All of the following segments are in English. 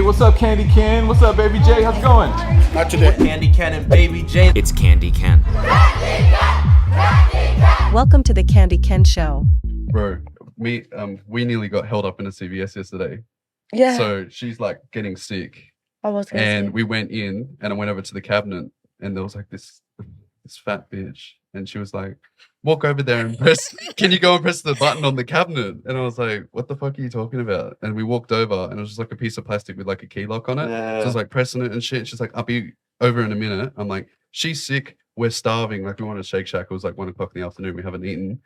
What's up, Candy Ken? What's up, Baby J? How's it going? Not today. Candy Ken and Baby J. It's Candy Ken. Welcome to the Candy Ken Show. Bro, we nearly got held up in a CVS yesterday. Yeah. So she's like getting sick. I was gonna say. We went in and I went over to the cabinet and there was like this fat bitch. And she was like, walk over there and press, can you go and press the button on the cabinet? And I was like, what the fuck are you talking about? And we walked over and it was just like a piece of plastic with like a key lock on it. Yeah. So I was like pressing it and shit. And she's like, I'll be over in a minute. I'm like, she's sick. We're starving. Like we want a Shake Shack. It was like 1 o'clock in the afternoon. We haven't eaten.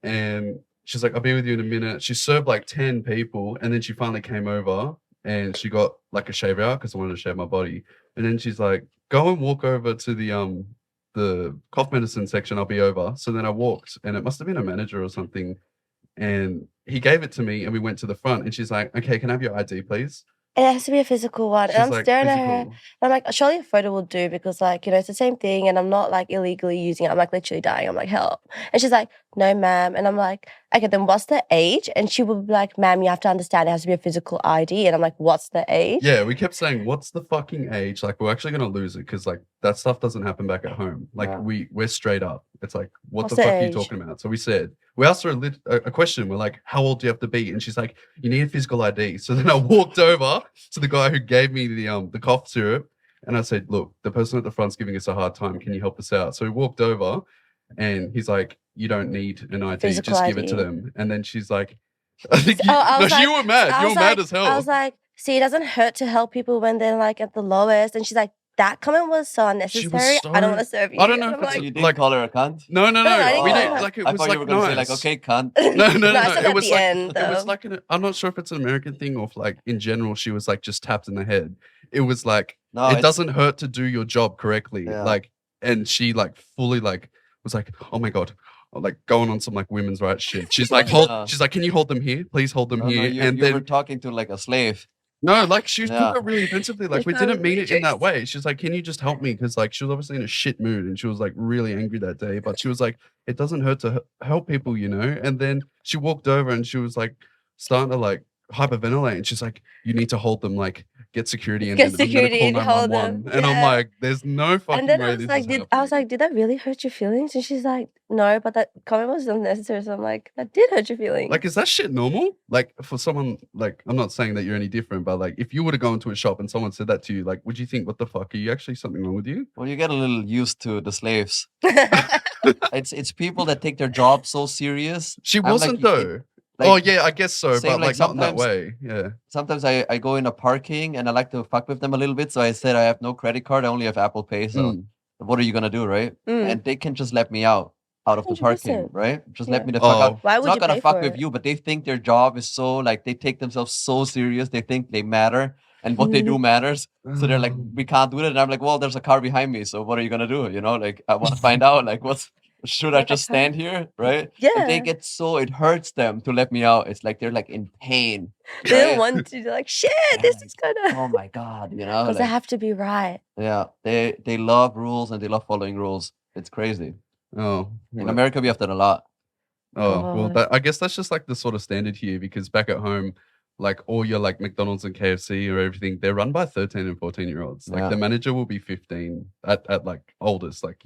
And she's like, I'll be with you in a minute. She served like 10 people. And then she finally came over and she got like a shave out because I wanted to shave my body. And then she's like, go and walk over to the cough medicine section. I'll be over. So then I walked and it must have been a manager or something. And he gave it to me and we went to the front and she's like, okay, can I have your ID, please? It has to be a physical one. She's And I'm like, staring at her. physical. And I'm like, surely a photo will do because, like, you know, it's the same thing. And I'm not, like, illegally using it. I'm, like, literally dying. I'm like, help. And she's like, no, ma'am. And I'm like, okay, then what's the age? And she would be like, ma'am, you have to understand it has to be a physical ID. And I'm like, what's the age? Yeah, we kept saying, what's the fucking age? Like, we're actually going to lose it because, like, that stuff doesn't happen back at home. Like, Yeah. we're straight up. It's like, what What's the the fuck are you age? talking about? So we asked her a question. We're like, how old do you have to be? And she's like, you need a physical ID. So then I walked over to the guy who gave me the cough syrup. And I said, look, the person at the front's giving us a hard time. Can you help us out? So we walked over and he's like, you don't need an ID. Physical Just give it to ID. them. And then she's like, I think I was you were mad. I You were was mad like- as hell. I was like, see, it doesn't hurt to help people when they're, like, at the lowest. And she's like, that comment was so unnecessary. I don't want to serve you. I don't know And if I'm it's So like, you didn't like- call her a cunt? No. I didn't We call didn't her. like it I was thought like you were going to say nice. like, okay, cunt. No. I said It at was the like end, it was though. like I'm not sure if it's an American thing or if like in general she was like just tapped in the head. It was like No, it doesn't hurt to do your job correctly. Yeah. Like, and she like fully like was like, oh my god, like going on some like women's rights shit. She's like, Yeah. she's like, can you hold them here? Please hold them No, here. you, and you then were talking to like a slave. no, like she Yeah. took it really offensively. Like we It's not didn't mean it in that outrageous. way. She's like, can you just help me? Because like she was obviously in a shit mood and she was like really angry that day. But she was like, it doesn't hurt to help people, you know. And then she walked over and she was like starting to like hyperventilate. And she's like, you need to hold them, like get security and Get then I'm gonna security and call hold 911. them. And I'm Yeah. like, there's no fucking And then way I was this like, is did happening. that really hurt your feelings? And she's like, no, but that comment was unnecessary. So I'm like, that did hurt your feelings. Like, is that shit normal? Like, for someone, like, I'm not saying that you're any different, but like, if you were to go into a shop and someone said that to you, like, would you think, what the fuck? Are you actually something wrong with you? Well, you get a little used to the slaves. It's people that take their job so serious. She I'm like, wasn't, though. like, oh, yeah, I guess so, same, but like, like, not in that sometimes- way. Yeah. Sometimes I go in a parking and I like to fuck with them a little bit. So I said I have no credit card. I only have Apple Pay. So Mm. what are you gonna do, right? Mm. And they can just let me out of the parking, 100%. right? Just Yeah. let me the fuck Oh. out. Why It's would not you gonna pay fuck for with it? you, but they think their job is so like they take themselves so serious. They think they matter and what they do matters. So they're like, we can't do it. And I'm like, well, there's a car behind me. So what are you gonna do? You know, like I want to find out. Like, should I Like a just stand here, right? Yeah. And they get it hurts them to let me out. It's like they're like in pain. They don't right? want to. They're like, shit, this is gonna. Oh my god, you know, Because they like, have to be right. yeah, they love rules and they love following rules. It's crazy. Oh. In well- America, we have that a lot. Oh, well, God. I guess that's just like the sort of standard here because back at home, like all your like McDonald's and KFC or everything, they're run by 13 and 14-year-olds. Like Yeah. the manager will be 15 at like oldest. Like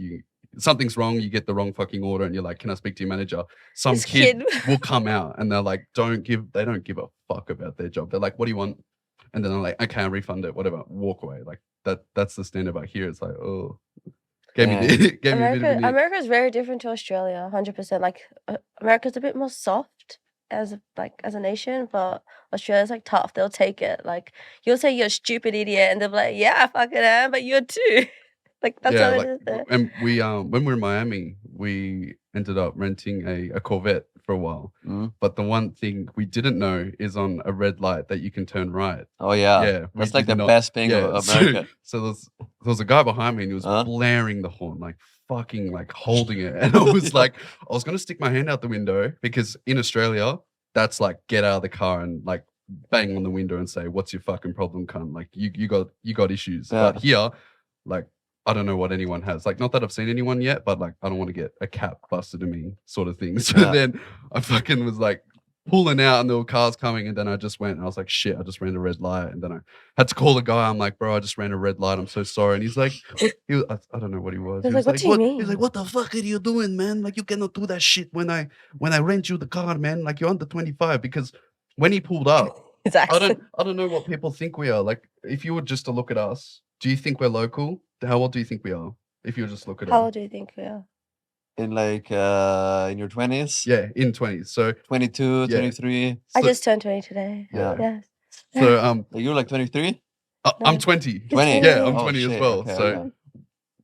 something's wrong, you get the wrong fucking order and you're like, can I speak to your manager? Some This kid kid. will come out and they're like, they don't give a fuck about their job. They're like, what do you want? And then I'm like, okay, I'll refund it, whatever, walk away. Like that's the standard out here. It's like, oh, gave me a bit of an ick. America is very different to Australia, 100%. Like America's a bit more soft as a nation, but Australia's like tough. They'll take it. Like you'll say you're a stupid idiot, and they'll be like, "Yeah, I fucking am," but you're too. Like that's Yeah, what like, it is there. and we when we were in Miami, we ended up renting a Corvette for a while. Mm. But the one thing we didn't know is on a red light that you can turn right. Oh yeah, Yeah, we that's like the did not- best thing Yeah, of so, America. so there was a guy behind me and he was Huh? blaring the horn, like fucking like holding it. And I was like, I was gonna stick my hand out the window because in Australia, that's like get out of the car and like bang on the window and say, "What's your fucking problem, cunt?" Like you got issues. Yeah. But here, like I don't know what anyone has. Like not that I've seen anyone yet, but like I don't want to get a cap busted to me, sort of thing. So Yeah. then I fucking was like pulling out and there were cars coming, and then I just went and I was like, shit, I just ran a red light, and then I had to call the guy. I'm like, bro, I just ran a red light. I'm so sorry. And he's like, I don't know what he was. He was like, what do you mean? He's like, what the fuck are you doing, man? Like, you cannot do that shit when I rent you the car, man. Like, you're under 25. Because when he pulled up, Exactly. I don't know what people think we are. Like, if you were just to look at us, do you think we're local? How old do you think we are? If you just look at How us. old do you think we are? In like in your 20s? Yeah, in 20s. So 22, Yeah. 23. I So- just turned 20 today. Yeah. Yes. so You're like 23? I'm No. 20. 20? Yeah, I'm Oh, 20 as shit, well. okay, So okay.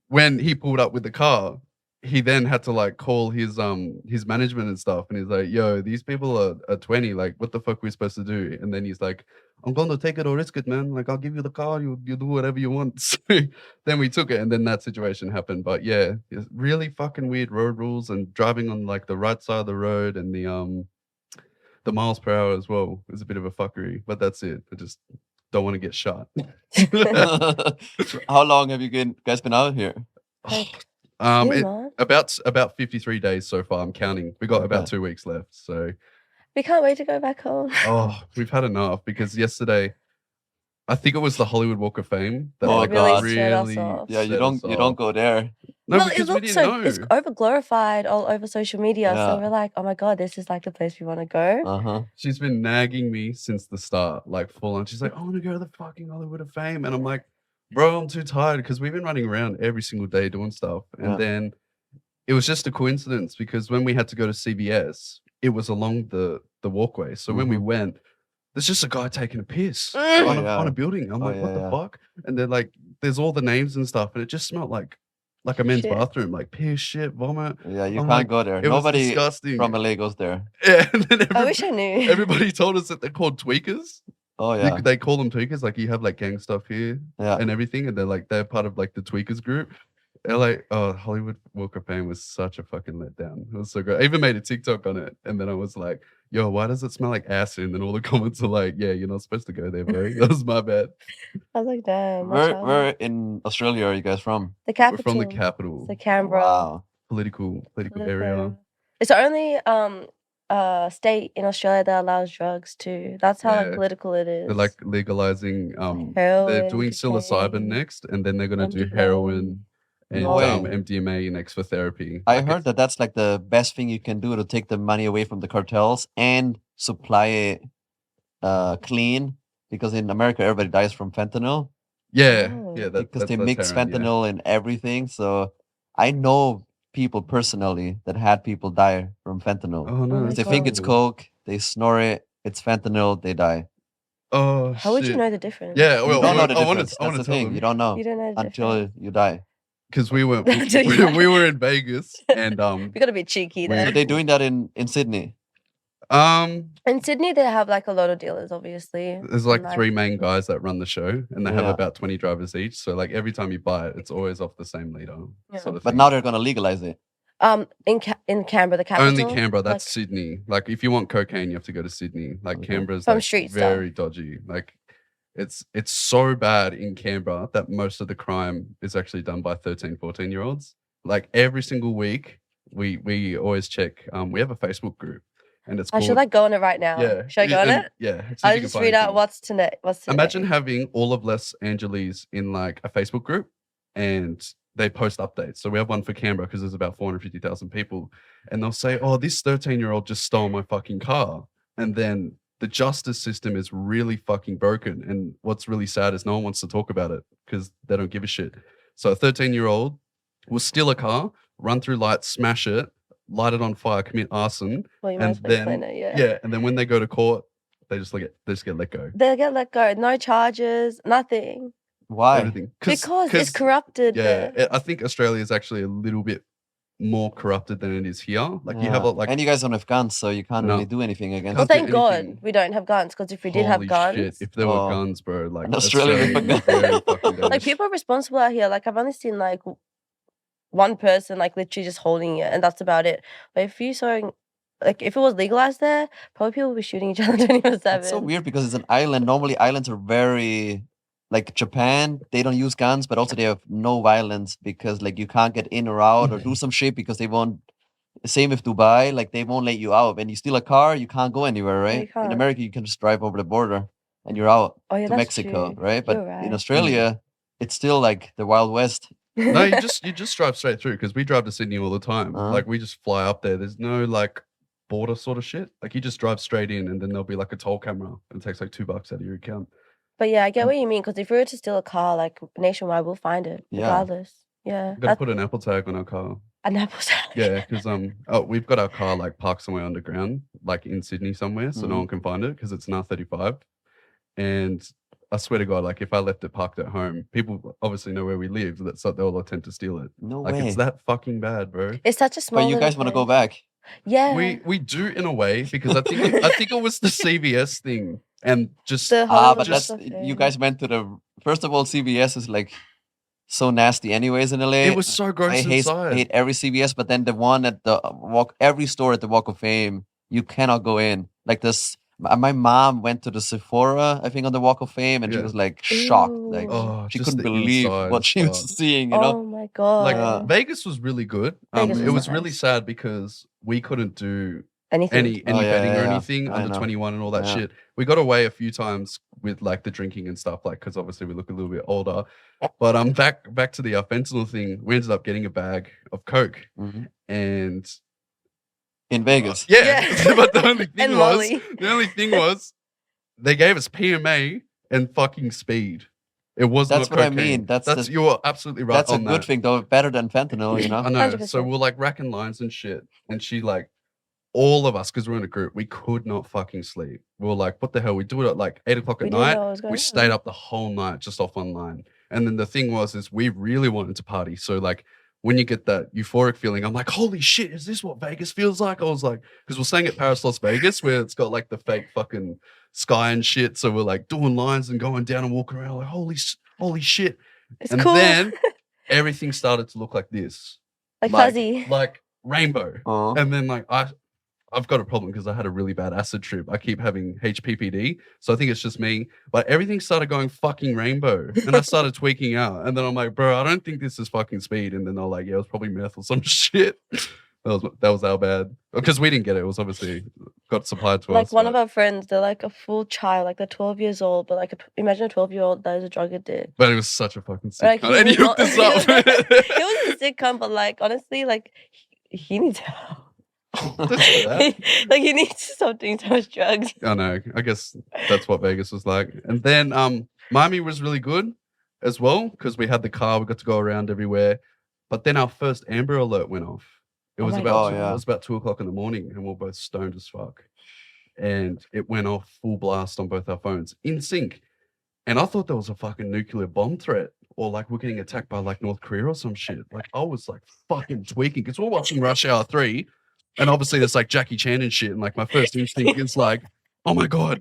when he pulled up with the car, he then had to like call his management and stuff, and he's like, yo, these people are 20, like what the fuck we supposed to do? And then he's like, I'm gonna take it or risk it, man. Like, I'll give you the car, you do whatever you want. So then we took it, and then that situation happened. But yeah, it's really fucking weird road rules and driving on like the right side of the road, and the miles per hour as well is a bit of a fuckery. But that's it. I just don't want to get shot. How long have you guys been out here? Like, Um, 2 it- months? about 53 days so far. I'm counting. We got about Okay. 2 weeks left. So, We can't wait to go back home. oh, we've had enough because yesterday, I think it was the Hollywood Walk of Fame that Oh, like God. Really set us really off. Yeah, you set us don't off. go there. No, Well, it because we looks didn't so know. it's over glorified all over social media. Yeah. So we're like, oh my god, this is like the place we want to go. Uh-huh. She's been nagging me since the start, like full on. She's like, I want to go to the fucking Hollywood of Fame. And I'm like, bro, I'm too tired because we've been running around every single day doing stuff. And Yeah. then it was just a coincidence because when we had to go to CBS, it was along the walkway. So when we Mhm. went, there's just a guy taking a piss Mm. on, Oh, yeah. on a building. I'm Oh, like, what yeah, the yeah. fuck? And they're like, there's all the names and stuff. And it just smelled like a men's Shit. bathroom, like piss, shit, vomit. Yeah, you I'm can't like, go there. It was Nobody disgusting. from LA goes there. Yeah, and then I wish I knew. everybody told us that they're called tweakers. Oh, They- yeah. They call them tweakers. Like you have like gang stuff here Yeah. and everything, and they're part of like the tweakers group. They're like, oh, Hollywood Walk of Fame was such a fucking letdown. It was so great. I even made a TikTok on it, and then I was like, yo, why does it smell like acid? And then all the comments are like, yeah, you're not supposed to go there, bro. That was my bad. I was like, damn. my Where childhood. in Australia are you guys from? The We're capital. from the capital, The Canberra. Wow. political area. It's the only state in Australia that allows drugs too. That's how like Yeah. political it is. They're like legalizing. They're Heroin, doing psilocybin cocaine, next, and then they're gonna do MDMA. heroin and No way. MDMA next for therapy. I Like, heard that that's like the best thing you can do to take the money away from the cartels and supply it clean, because in America everybody dies from fentanyl Yeah, Oh. yeah. because they that's mix heroin, yeah. fentanyl in everything. So I know people personally that had people die from fentanyl. Oh no, my Because they that's think it's horrible. coke, they snore it, it's fentanyl, they die. Oh, How would you shit. know the difference? Yeah, You well, don't know the I wanna difference. That's the tell thing. them. You don't know You don't know the until difference. you die. because we were Until you die. we were in Vegas and We gotta be cheeky We- there. So they're doing that in Sydney. In Sydney, they have like a lot of dealers, obviously. there's like and, 3 main guys that run the show, and they have Yeah. about 20 drivers each. So like every time you buy it, it's always off the same leader. Yeah. Sort of But thing. now they're gonna legalize it. In Canberra, the capital. Only Canberra. That's like- Sydney. Like if you want cocaine, you have to go to Sydney. Like Okay. Canberra's From like, street stuff. very dodgy. Like it's so bad in Canberra that most of the crime is actually done by 13, 14-year-olds. Like every single week, we always check. We have a Facebook group, and it's I called. should like go on it right now. yeah. Should I go on and- it? Yeah. see if I'll you can just find read out anything. what's today. What's today. Imagine having all of Los Angeles in like a Facebook group, and they post updates. So we have one for Canberra because there's about 450,000 people, and they'll say, "Oh, this 13-year-old just stole my fucking car," and then the justice system is really fucking broken. And what's really sad is no one wants to talk about it because they don't give a shit. So a 13-year-old will steal a car, run through lights, smash it, light it on fire, commit arson, Well, you might and as well explain then it, yeah, and then when they go to court, they just get let go. They'll get let go. No charges, nothing. Why? Everything Because it's corrupted. Yeah, there. I think Australia is actually a little bit more corrupted than it is here. Like you have Yeah. a like and you guys don't have guns, so you can't No. really do anything against Well, Can't it. do thank anything. God we don't have guns. Because if we did have holy guns, shit, if there were Oh. guns, bro, like In Australia, we Australia have would be very fucking like dangerous. people are responsible out here. Like I've only seen like one person like literally just holding it, and that's about it. But if you saw, like, if it was legalized there, probably people would be shooting each other 24/7. It's so weird because it's an island. Normally, islands are very like Japan. They don't use guns, but also they have no violence because like you can't get in or out or do some shit because they won't Same with Dubai, like they won't let you out. When you steal a car, you can't go anywhere, you right? In can't. America, you can just drive over the border and you're out Oh yeah, to that's Mexico, true. right? But You're in right. Australia, it's still like the Wild West. No, you just drive straight through because we drive to Sydney all the time. Uh-huh. Like we just fly up there. There's no like border sort of shit. Like you just drive straight in, and then there'll be like a toll camera, and it takes like $2 out of your account. But yeah, I get what you mean. Because if we were to steal a car, like nationwide, we'll find it Yeah. regardless. Yeah, We've got to put an Apple tag on our car. an apple salad. Yeah, because we've got our car like parked somewhere underground, like in Sydney somewhere, so no Mhm. one can find it because it's an R35. And I swear to God, like if I left it parked at home, people obviously know where we live. That's so they'll attempt to steal it. No Like way. it's that fucking bad, bro. It's such a small. But you guys want to go back? Yeah. We do in a way because I think it was the CVS thing and just The Ah, Hollywood but that's stuff you there. guys went to the first of all, CVS is like so nasty anyways in LA. it was so gross I inside. hate every CVS, but then the one at the every store at the Walk of Fame, you cannot go in. Like this, my mom went to the Sephora, I think, on the Walk of Fame, and she Yeah. was like shocked. Like Oh, she just couldn't the believe inside what she was stuff. seeing. You know, Oh my god. Like Yeah. Vegas was really good. Vegas It was was really nice. sad because we couldn't do Anything. any Oh, yeah, betting yeah, or yeah. anything I under know. 21 and all that Yeah. shit. We got away a few times with like the drinking and stuff, like because obviously we look a little bit older. But back to the fentanyl thing. We ended up getting a bag of coke Mhm. and In Vegas. yeah. Yeah. But the only thing And was Molly. they gave us PMA and fucking speed. It was That's not what I cocaine. mean. That's you are absolutely right. That's a on good that. thing though. Better than fentanyl, you know. I know. So 100%. we're like racking lines and shit. And she like, all of us, because we're in a group, we could not fucking sleep. We were like, what the hell? We do it at like 8 o'clock We at didn't night. know what was going We on. stayed up the whole night just off online. And then the thing is we really wanted to party. So like when you get that euphoric feeling, I'm like, holy shit, is this what Vegas feels like? I was like, because we're staying at Paris, Las Vegas, where it's got like the fake fucking sky and shit. So we're like doing lines and going down and walking around like, holy shit. It's And cool. then everything started to look like this. like fuzzy. Like rainbow. Oh. And then like I've got a problem because I had a really bad acid trip. I keep having HPPD. So I think it's just me. But everything started going fucking rainbow. And I started tweaking out. And then I'm like, bro, I don't think this is fucking speed. And then they're like, yeah, it was probably meth or some shit. That was our bad. Because we didn't get it. It was obviously got supplied to Like us. one of but- our friends, they're like a full child, like they're 12 years old, but like imagine a 12-year-old that is a drug addict. But it was such a fucking sick Like, cunt. he And he was hooked not- us up. He was a sick cunt, but like honestly, like he needs help. Don't say that. Like he needs to stop doing so much drugs. I know. I guess that's what Vegas was like. And then Miami was really good as well because we had the car. We got to go around everywhere. But then our first Amber Alert went off. It Oh was my about God. two- Oh, yeah. it was about 2:00 in the morning, and we we're both stoned as fuck. And it went off full blast on both our phones in sync. And I thought there was a fucking nuclear bomb threat, or like we're getting attacked by like North Korea or some shit. Like I was like fucking tweaking because we're watching Rush Hour 3. And obviously there's like Jackie Chan and shit. And like my first instinct is like, oh my God,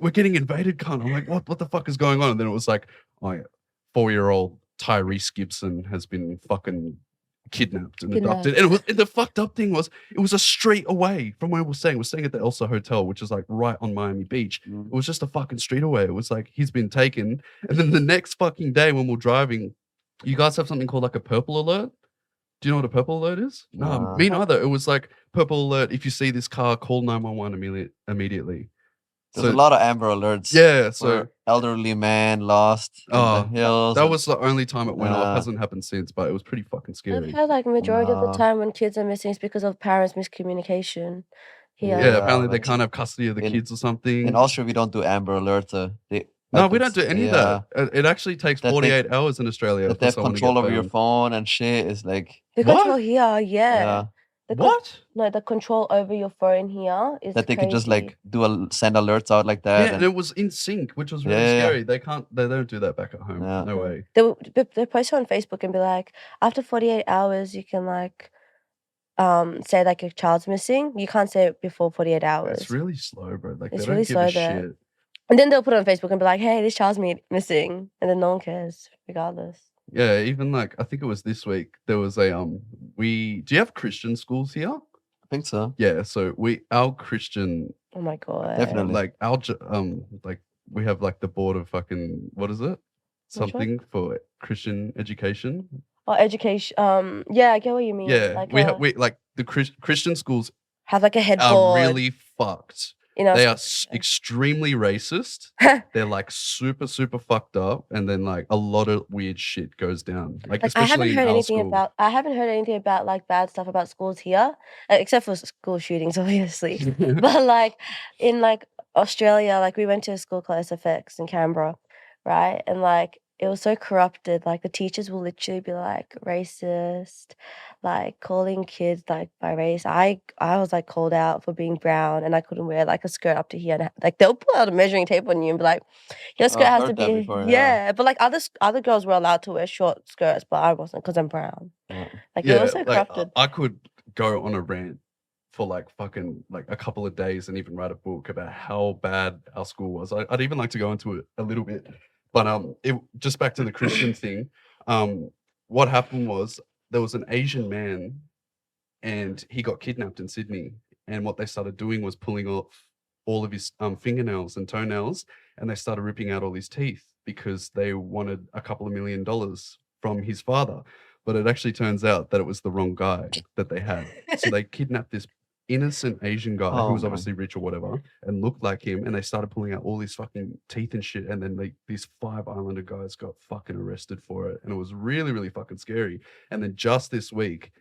we're getting invaded, cunt. I'm like, what the fuck is going on? And then it was like, oh yeah, 4-year-old Tyrese Gibson has been fucking kidnapped and abducted. And the fucked up thing was, it was a street away from where we're staying. We're staying at the Elsa Hotel, which is like right on Miami Beach. Mm. It was just a fucking street away. It was like, he's been taken. And then the next fucking day when we're driving, you guys have something called like a purple alert. Do you know what a purple alert is? No, Nah. me neither. It was like purple alert. If you see this car, call 911 immediately. There's a lot of Amber Alerts. Yeah. for So elderly man lost in Oh, the hills. that was the only time it went off. Yeah. Hasn't happened since, but it was pretty fucking I've scary. heard like majority of the Wow. time when kids are missing, it's because of parents' miscommunication. Yeah, Yeah, apparently they but- can't have custody of the in- kids or something. in Austria, we don't do Amber Alerts. No, we don't do any of that. It actually takes That they- 48 hours in Australia. That for they have someone to control get over your found. phone and shit is like The What? control here, yeah. The con- What? No, the control over your phone here is that they could just crazy. like send alerts out like that. Yeah, and it was in sync, which was really Yeah, yeah, yeah. scary. They don't do that back at home. Yeah. No way. They post it on Facebook and be like, after 48 hours, you can like say like your child's missing. You can't say it before 48 hours. It's really slow, bro. Like It's they don't really give slow a there. shit. And then they'll put it on Facebook and be like, hey, this child's missing. And then no one cares, regardless. Yeah, even like I think it was this week. There was a do you have Christian schools here? I think so. Yeah, so our Christian Oh my God. Definitely. like our like we have like the board of fucking what is it? Which one? Something for Christian education. or education. Yeah, I get what you mean. Yeah, like we like the Christian schools have like a are headboard. really fucked. You know, They are extremely racist. They're like super fucked up, and then like a lot of weird shit goes down. Like I haven't especially in heard our anything school. about. I haven't heard anything about like bad stuff about schools here, except for school shootings, obviously. But like in like Australia, like we went to a school called SFX in Canberra, right? And like it was so corrupted. Like the teachers will literally be like racist, like calling kids like by race. I was like called out for being brown, and I couldn't wear like a skirt up to here. And like they'll pull out a measuring tape on you and be like, your skirt I've has to heard that be before, yeah. But like other girls were allowed to wear short skirts, but I wasn't because I'm brown. Yeah. Like it was so like corrupted. I could go on a rant for like fucking like a couple of days and even write a book about how bad our school was. I'd even like to go into it a little bit, but just back to the Christian thing. What happened was there was an Asian man, and he got kidnapped in Sydney. And what they started doing was pulling off all of his fingernails and toenails, and they started ripping out all his teeth because they wanted a couple of $1 million from his father. But it actually turns out that it was the wrong guy that they had. So they kidnapped this innocent Asian guy who was Oh, obviously rich or whatever and looked like him, and they started pulling out all his fucking teeth and shit. And then these 5 Islander guys got fucking arrested for it, and it was really fucking scary. And then just this week,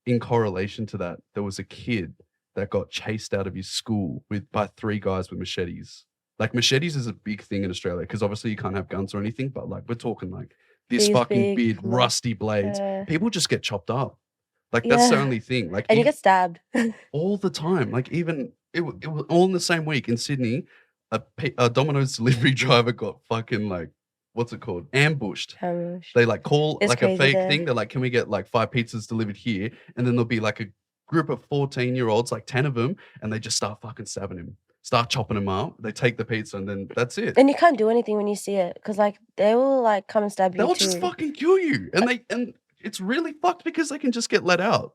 in correlation to that, there was a kid that got chased out of his school by 3 guys with machetes. Like machetes is a big thing in Australia because obviously you can't have guns or anything, but like we're talking like this These fucking big, big rusty blades. Yeah. People just get chopped up. Like that's the Yeah. only thing. Like And you get stabbed. all the time. Like even it was all in the same week in Sydney. A Domino's delivery driver got fucking like what's it called? Ambushed. They like call It's like a crazy fake there. thing. They're like, can we get like 5 pizzas delivered here? And then there'll be like a group of 14-year-olds, like 10 of them, and they just start fucking stabbing him, start chopping him up. They take the pizza and then that's it. And you can't do anything when you see it because like they will like come and stab you They'll too. just fucking kill you. And it's really fucked because they can just get let out.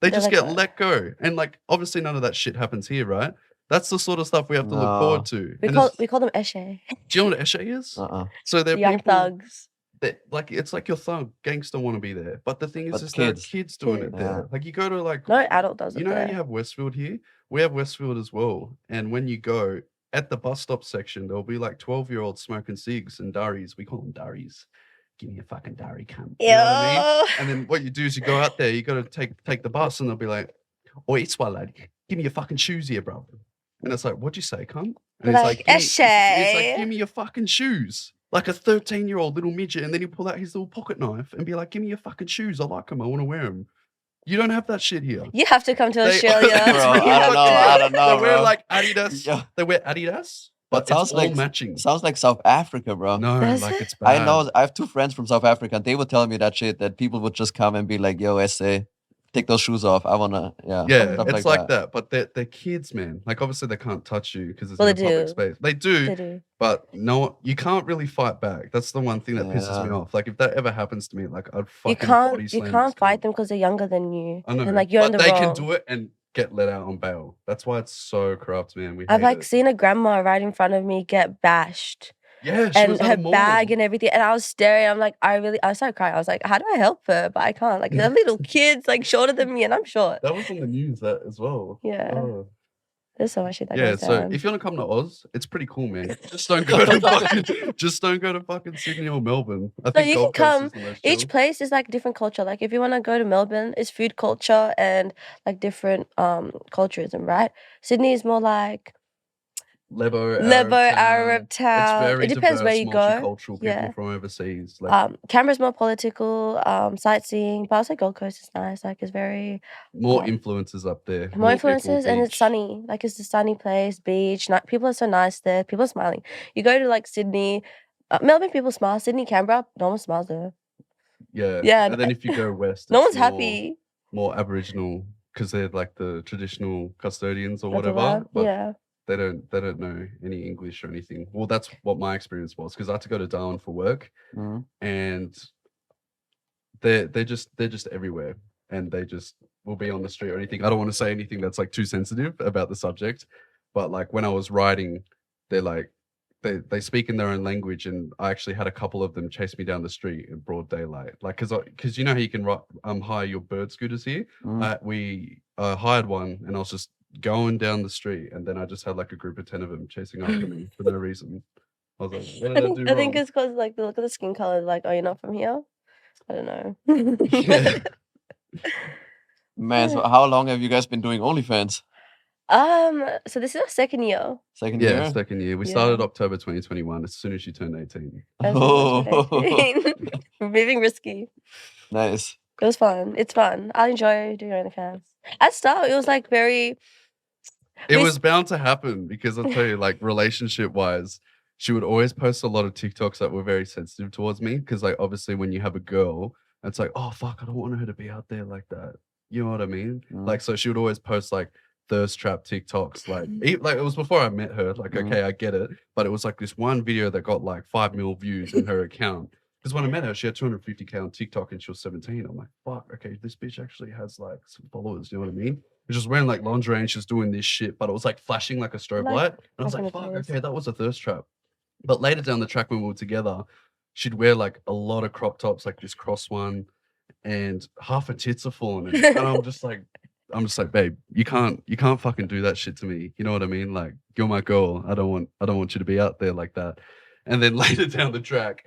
They They're just let get go. let go. And like obviously none of that shit happens here, right? That's the sort of stuff we have to look forward to. We And call them eshe. do you know what eshe is? So they're Young people thugs. that like it's like your thug gangster want to be there. But the thing But is there are kids. kids doing it Kids. there. Yeah. Like you go to like No adult does it you know how there. you have Westfield here? We have Westfield as well. And when you go at the bus stop section, there'll be like 12-year-olds smoking cigs and durries. We call them durries. Give me a fucking durry, cunt. You know what I mean? And then what you do is you go out there, you got to take the bus, and they'll be like, "Oi, it's lad, give me your fucking shoes here, bro." And it's like, "What'd you say, cunt?" And Like, he's like, "Eshe." "Give me your fucking shoes." Like a 13-year-old little midget, and then he'll pull out his little pocket knife and be like, "Give me your fucking shoes. I like them. I want to wear them." You don't have that shit here. You have to come to They- Australia. Bro, I don't know, They wear bro. like Adidas. Yeah. They wear Adidas, But but sounds it's all like matching. sounds like South Africa, bro. No, Does like it? it's bad. I know. I have 2 friends from South Africa, and they would tell me that shit. That people would just come and be like, "Yo, SA, take those shoes off. I wanna, yeah, Yeah, stuff it's like that. But they're kids, man. Like obviously they can't touch you because it's Well, in a they public do. space. They do, They do. but no, you can't really fight back. That's the one thing that pisses me Yeah. off. Like if that ever happens to me, like I'd fucking You body can't slam this fight cunt. them because they're younger than you. I know, And like you're in but the they wrong. can do it and get let out on bail. That's why it's so corrupt, man. We I've hate like it. seen a grandma right in front of me get bashed. Yeah, she And was at her a mall. bag and everything. And I was staring. I'm like, I started crying. I was like, how do I help her? But I can't. Like, they're little kids, like shorter than me, and I'm short. That was on the news that as well. Yeah. Oh. There's so much shit that Yeah, goes so down. if you want to come to Oz, it's pretty cool, man. Just don't go to fucking Sydney or Melbourne. I No, think you can Gold Coast come. is the most Each chill. place is like different culture. Like if you want to go to Melbourne, it's food culture and like different culturism, right? Sydney is more like Lebo, Arab It's town. very It depends where diverse, you go. multicultural people Yeah. from overseas. Like Canberra's more political, sightseeing, but also Gold Coast is nice. Like it's very more influences up there. more people, influences and it's beach. sunny. Like it's a sunny place, beach. People are so nice there. People are smiling. You go to like Sydney, Melbourne, people smile. Sydney, Canberra, no one smiles there. Yeah. Yeah, And then if you go west, No it's one's more, happy. More Aboriginal because they're like the traditional custodians or of the whatever. land. But Yeah. they don't know any English or anything. Well, that's what my experience was because I had to go to Darwin for work, Mhm. and they're just everywhere, and they just will be on the street or anything. I don't want to say anything that's like too sensitive about the subject, but like when I was writing, they're they speak in their own language, and I actually had a couple of them chase me down the street in broad daylight, like because you know how you can hire your bird scooters here. Mm. We hired one, and I was just going down the street, and then I just had like a group of 10 of them chasing after me for no reason. I was like, what did I do I think wrong? it's because like the look at the skin color, like, oh, you're not from here. I don't know. Yeah. Man, so how long have you guys been doing OnlyFans? So this is our second year. Second Yeah, year? second year. We Yeah. started October 2021 as soon as she turned 18. As Oh, much as 18. We're moving risky. nice. It was fun. It's fun. I enjoy doing OnlyFans. At start, it was like very. It We was bound to happen because I'll tell you, like relationship wise, she would always post a lot of TikToks that were very sensitive towards me. Cause like obviously when you have a girl, it's like, oh fuck, I don't want her to be out there like that. You know what I mean? Mm. Like so she would always post like thirst trap TikToks. Like like it was before I met her. Like, Mhm. okay, I get it. But it was like this one video that got like 5 mil views in her account. Because when I met her, she had 250K on TikTok and she was 17. I'm like, fuck, okay, this bitch actually has like some followers. You know what I mean? She was wearing like lingerie and she was doing this shit, but it was like flashing like a strobe Like- light. And I was like like, in a fuck, place. okay, that was a thirst trap. But later down the track when we were together, she'd wear like a lot of crop tops, like this cross one, and half her tits are falling. And I'm just like, babe, you can't fucking do that shit to me. You know what I mean? Like, you're my girl. I don't want you to be out there like that. And then later down the track,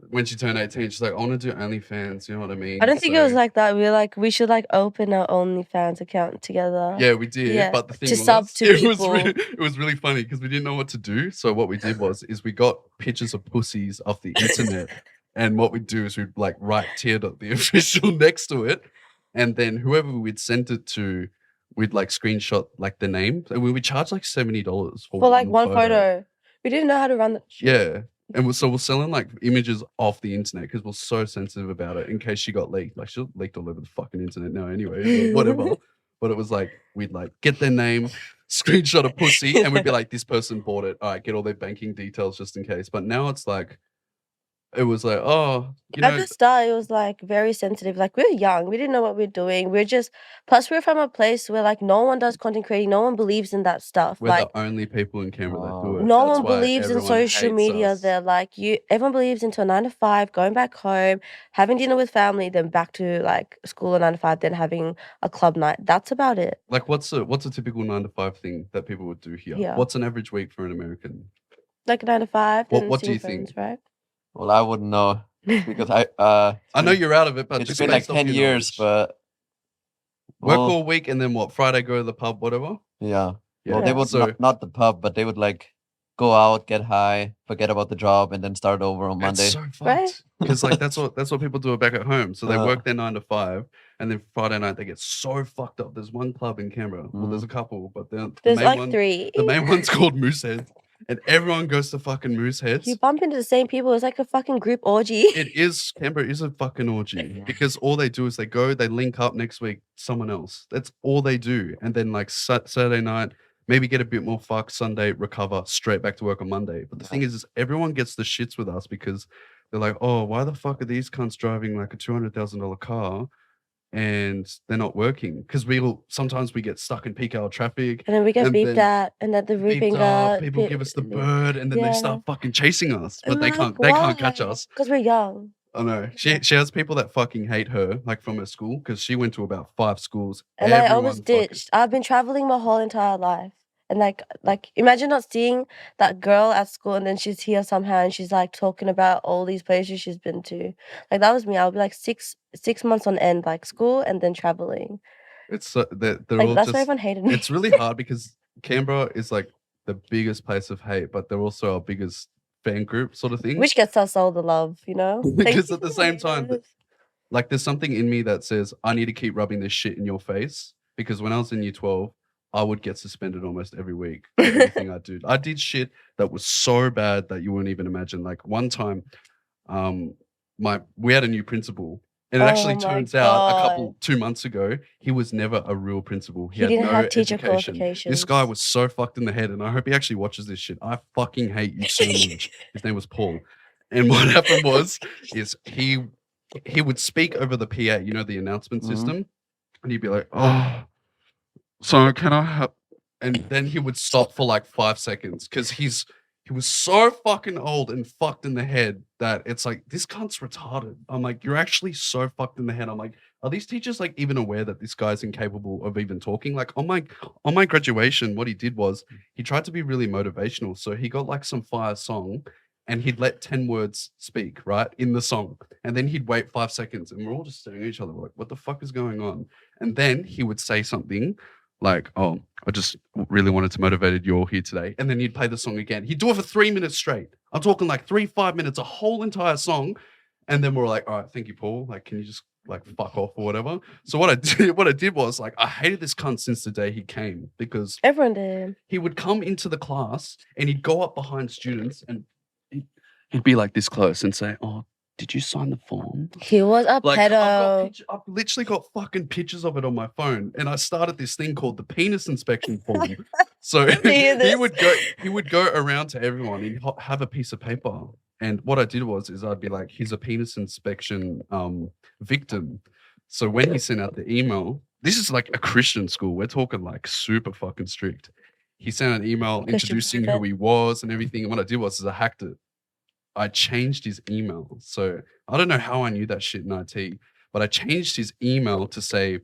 when she turned 18, she's like, I want to do OnlyFans. You know what I mean? I don't think it was So- like that. We were like, we should like open our OnlyFans account together. Yeah, we did. Yeah, But the thing to was, sub to people. it was really funny because we didn't know what to do. So what we did is we got pictures of pussies off the internet, and what we'd do is we'd like write tiered up the official next to it, and then whoever we'd sent it to, we'd like screenshot like the name, and we would charge like $70 For like one photo. We didn't know how to run the. Yeah. And we're selling like images off the internet because we're so sensitive about it in case she got leaked. Like she got leaked all over the fucking internet now anyway, but whatever. But it was like we'd like get their name, screenshot a pussy, and we'd be like, this person bought it. All right, get all their banking details just in case. But now it's like it was like, oh, you At know, the start, it was like very sensitive. Like we were young, we didn't know what we were doing. Plus we're from a place where like no one does content creating, no one believes in that stuff. we're Like the only people in Canberra that do Oh. it. no That's one why believes in everyone social hates media. us. They're like everyone believes into a 9 to 5, going back home, having dinner with family, then back to like school or 9 to 5, then having a club night. That's about it. Like what's a typical 9 to 5 thing that people would do here? Yeah. What's an average week for an American? Like a 9 to 5. What- then what do seeing you think? friends, right? Well, I wouldn't know because I know you're out of it, but it's just been like based off 10 your years, knowledge. but Work well, all week and then what? Friday go to the pub, whatever. yeah. Yeah. Well, they Yeah. would So not the pub, but they would like go out, get high, forget about the job, and then start over on Monday. it's so Right? fucked because like that's what people do back at home. So they Uh. work their 9 to 5, and then Friday night they get so fucked up. There's one club in Canberra. Well, there's a couple, but the There's main like one, 3. the main one's called Moosehead, and everyone goes to fucking Mooseheads. You bump into the same people. It's like a fucking group orgy. Canberra is a fucking orgy Yeah. because all they do is they link up next week, someone else. That's all they do. And then like Saturday night, maybe get a bit more fuck, Sunday, recover, straight back to work on Monday. But the thing is everyone gets the shits with us because they're like, oh, why the fuck are these cunts driving like a $200,000 car and they're not working? Because sometimes we get stuck in peak hour traffic. And then we get And beeped then at, and at the beeped roofing up, guard. people give us the bird, and then they Yeah. start fucking chasing us, but I'm they like, can't catch us. Because we're young. I know. She has people that fucking hate her, like from her school, because she went to about 5 schools. And I Everyone almost fucking- ditched. I've been traveling my whole entire life. And like imagine not seeing that girl at school and then she's here somehow and she's like talking about all these places she's been to. Like that was me. I would be like 6 months on end, like school and then traveling. It's they're Like all that's why just. everyone hated me. It's really hard because Canberra is like the biggest place of hate, but they're also our biggest fan group, sort of thing. Which gets us all the love, you know? Thank Because you at the for same time, haters. like there's something in me that says I need to keep rubbing this shit in your face. Because when I was in year 12, I would get suspended almost every week for everything I did. I did shit that was so bad that you wouldn't even imagine. Like one time, we had a new principal, and it actually Oh my turns out God. 2 months ago, he was never a real principal. He, He had didn't no have teacher education. This qualifications. guy was so fucked in the head, and I hope he actually watches this shit. I fucking hate you so much. His name was Paul, and what happened was, he would speak over the PA, you know, the announcement Mhm. system, and he'd be like, "Oh, so can I have?" And then he would stop for like 5 seconds because He was so fucking old and fucked in the head that it's like, this cunt's retarded. I'm like, you're actually so fucked in the head. I'm like, are these teachers like even aware that this guy's incapable of even talking? Like on my graduation, what he did was he tried to be really motivational. So he got like some fire song and he'd let 10 words speak, right, in the song. And then he'd wait 5 seconds and we're all just staring at each other like, what the fuck is going on? And then he would say something like, oh, I just really wanted to motivate you all here today. And then he'd play the song again. He'd do it for 3 minutes straight. I'm talking like 5 minutes, a whole entire song. And then we're like, all right, thank you, Paul. Like, can you just like fuck off or whatever? So what I did was like, I hated this cunt since the day he came because Everyone did. he would come into the class and he'd go up behind students and he'd be like this close and say, oh, did you sign the form? He was a Like pedo. I've literally got fucking pictures of it on my phone, and I started this thing called the penis inspection form. So he would go around to everyone. He'd have a piece of paper, and what I did was I'd be like, "He's a penis inspection victim." So when he sent out the email, this is like a Christian school. We're talking like super fucking strict. He sent an email introducing who he was and everything. And what I did was I hacked it. I changed his email. So I don't know how I knew that shit in IT, but I changed his email to say,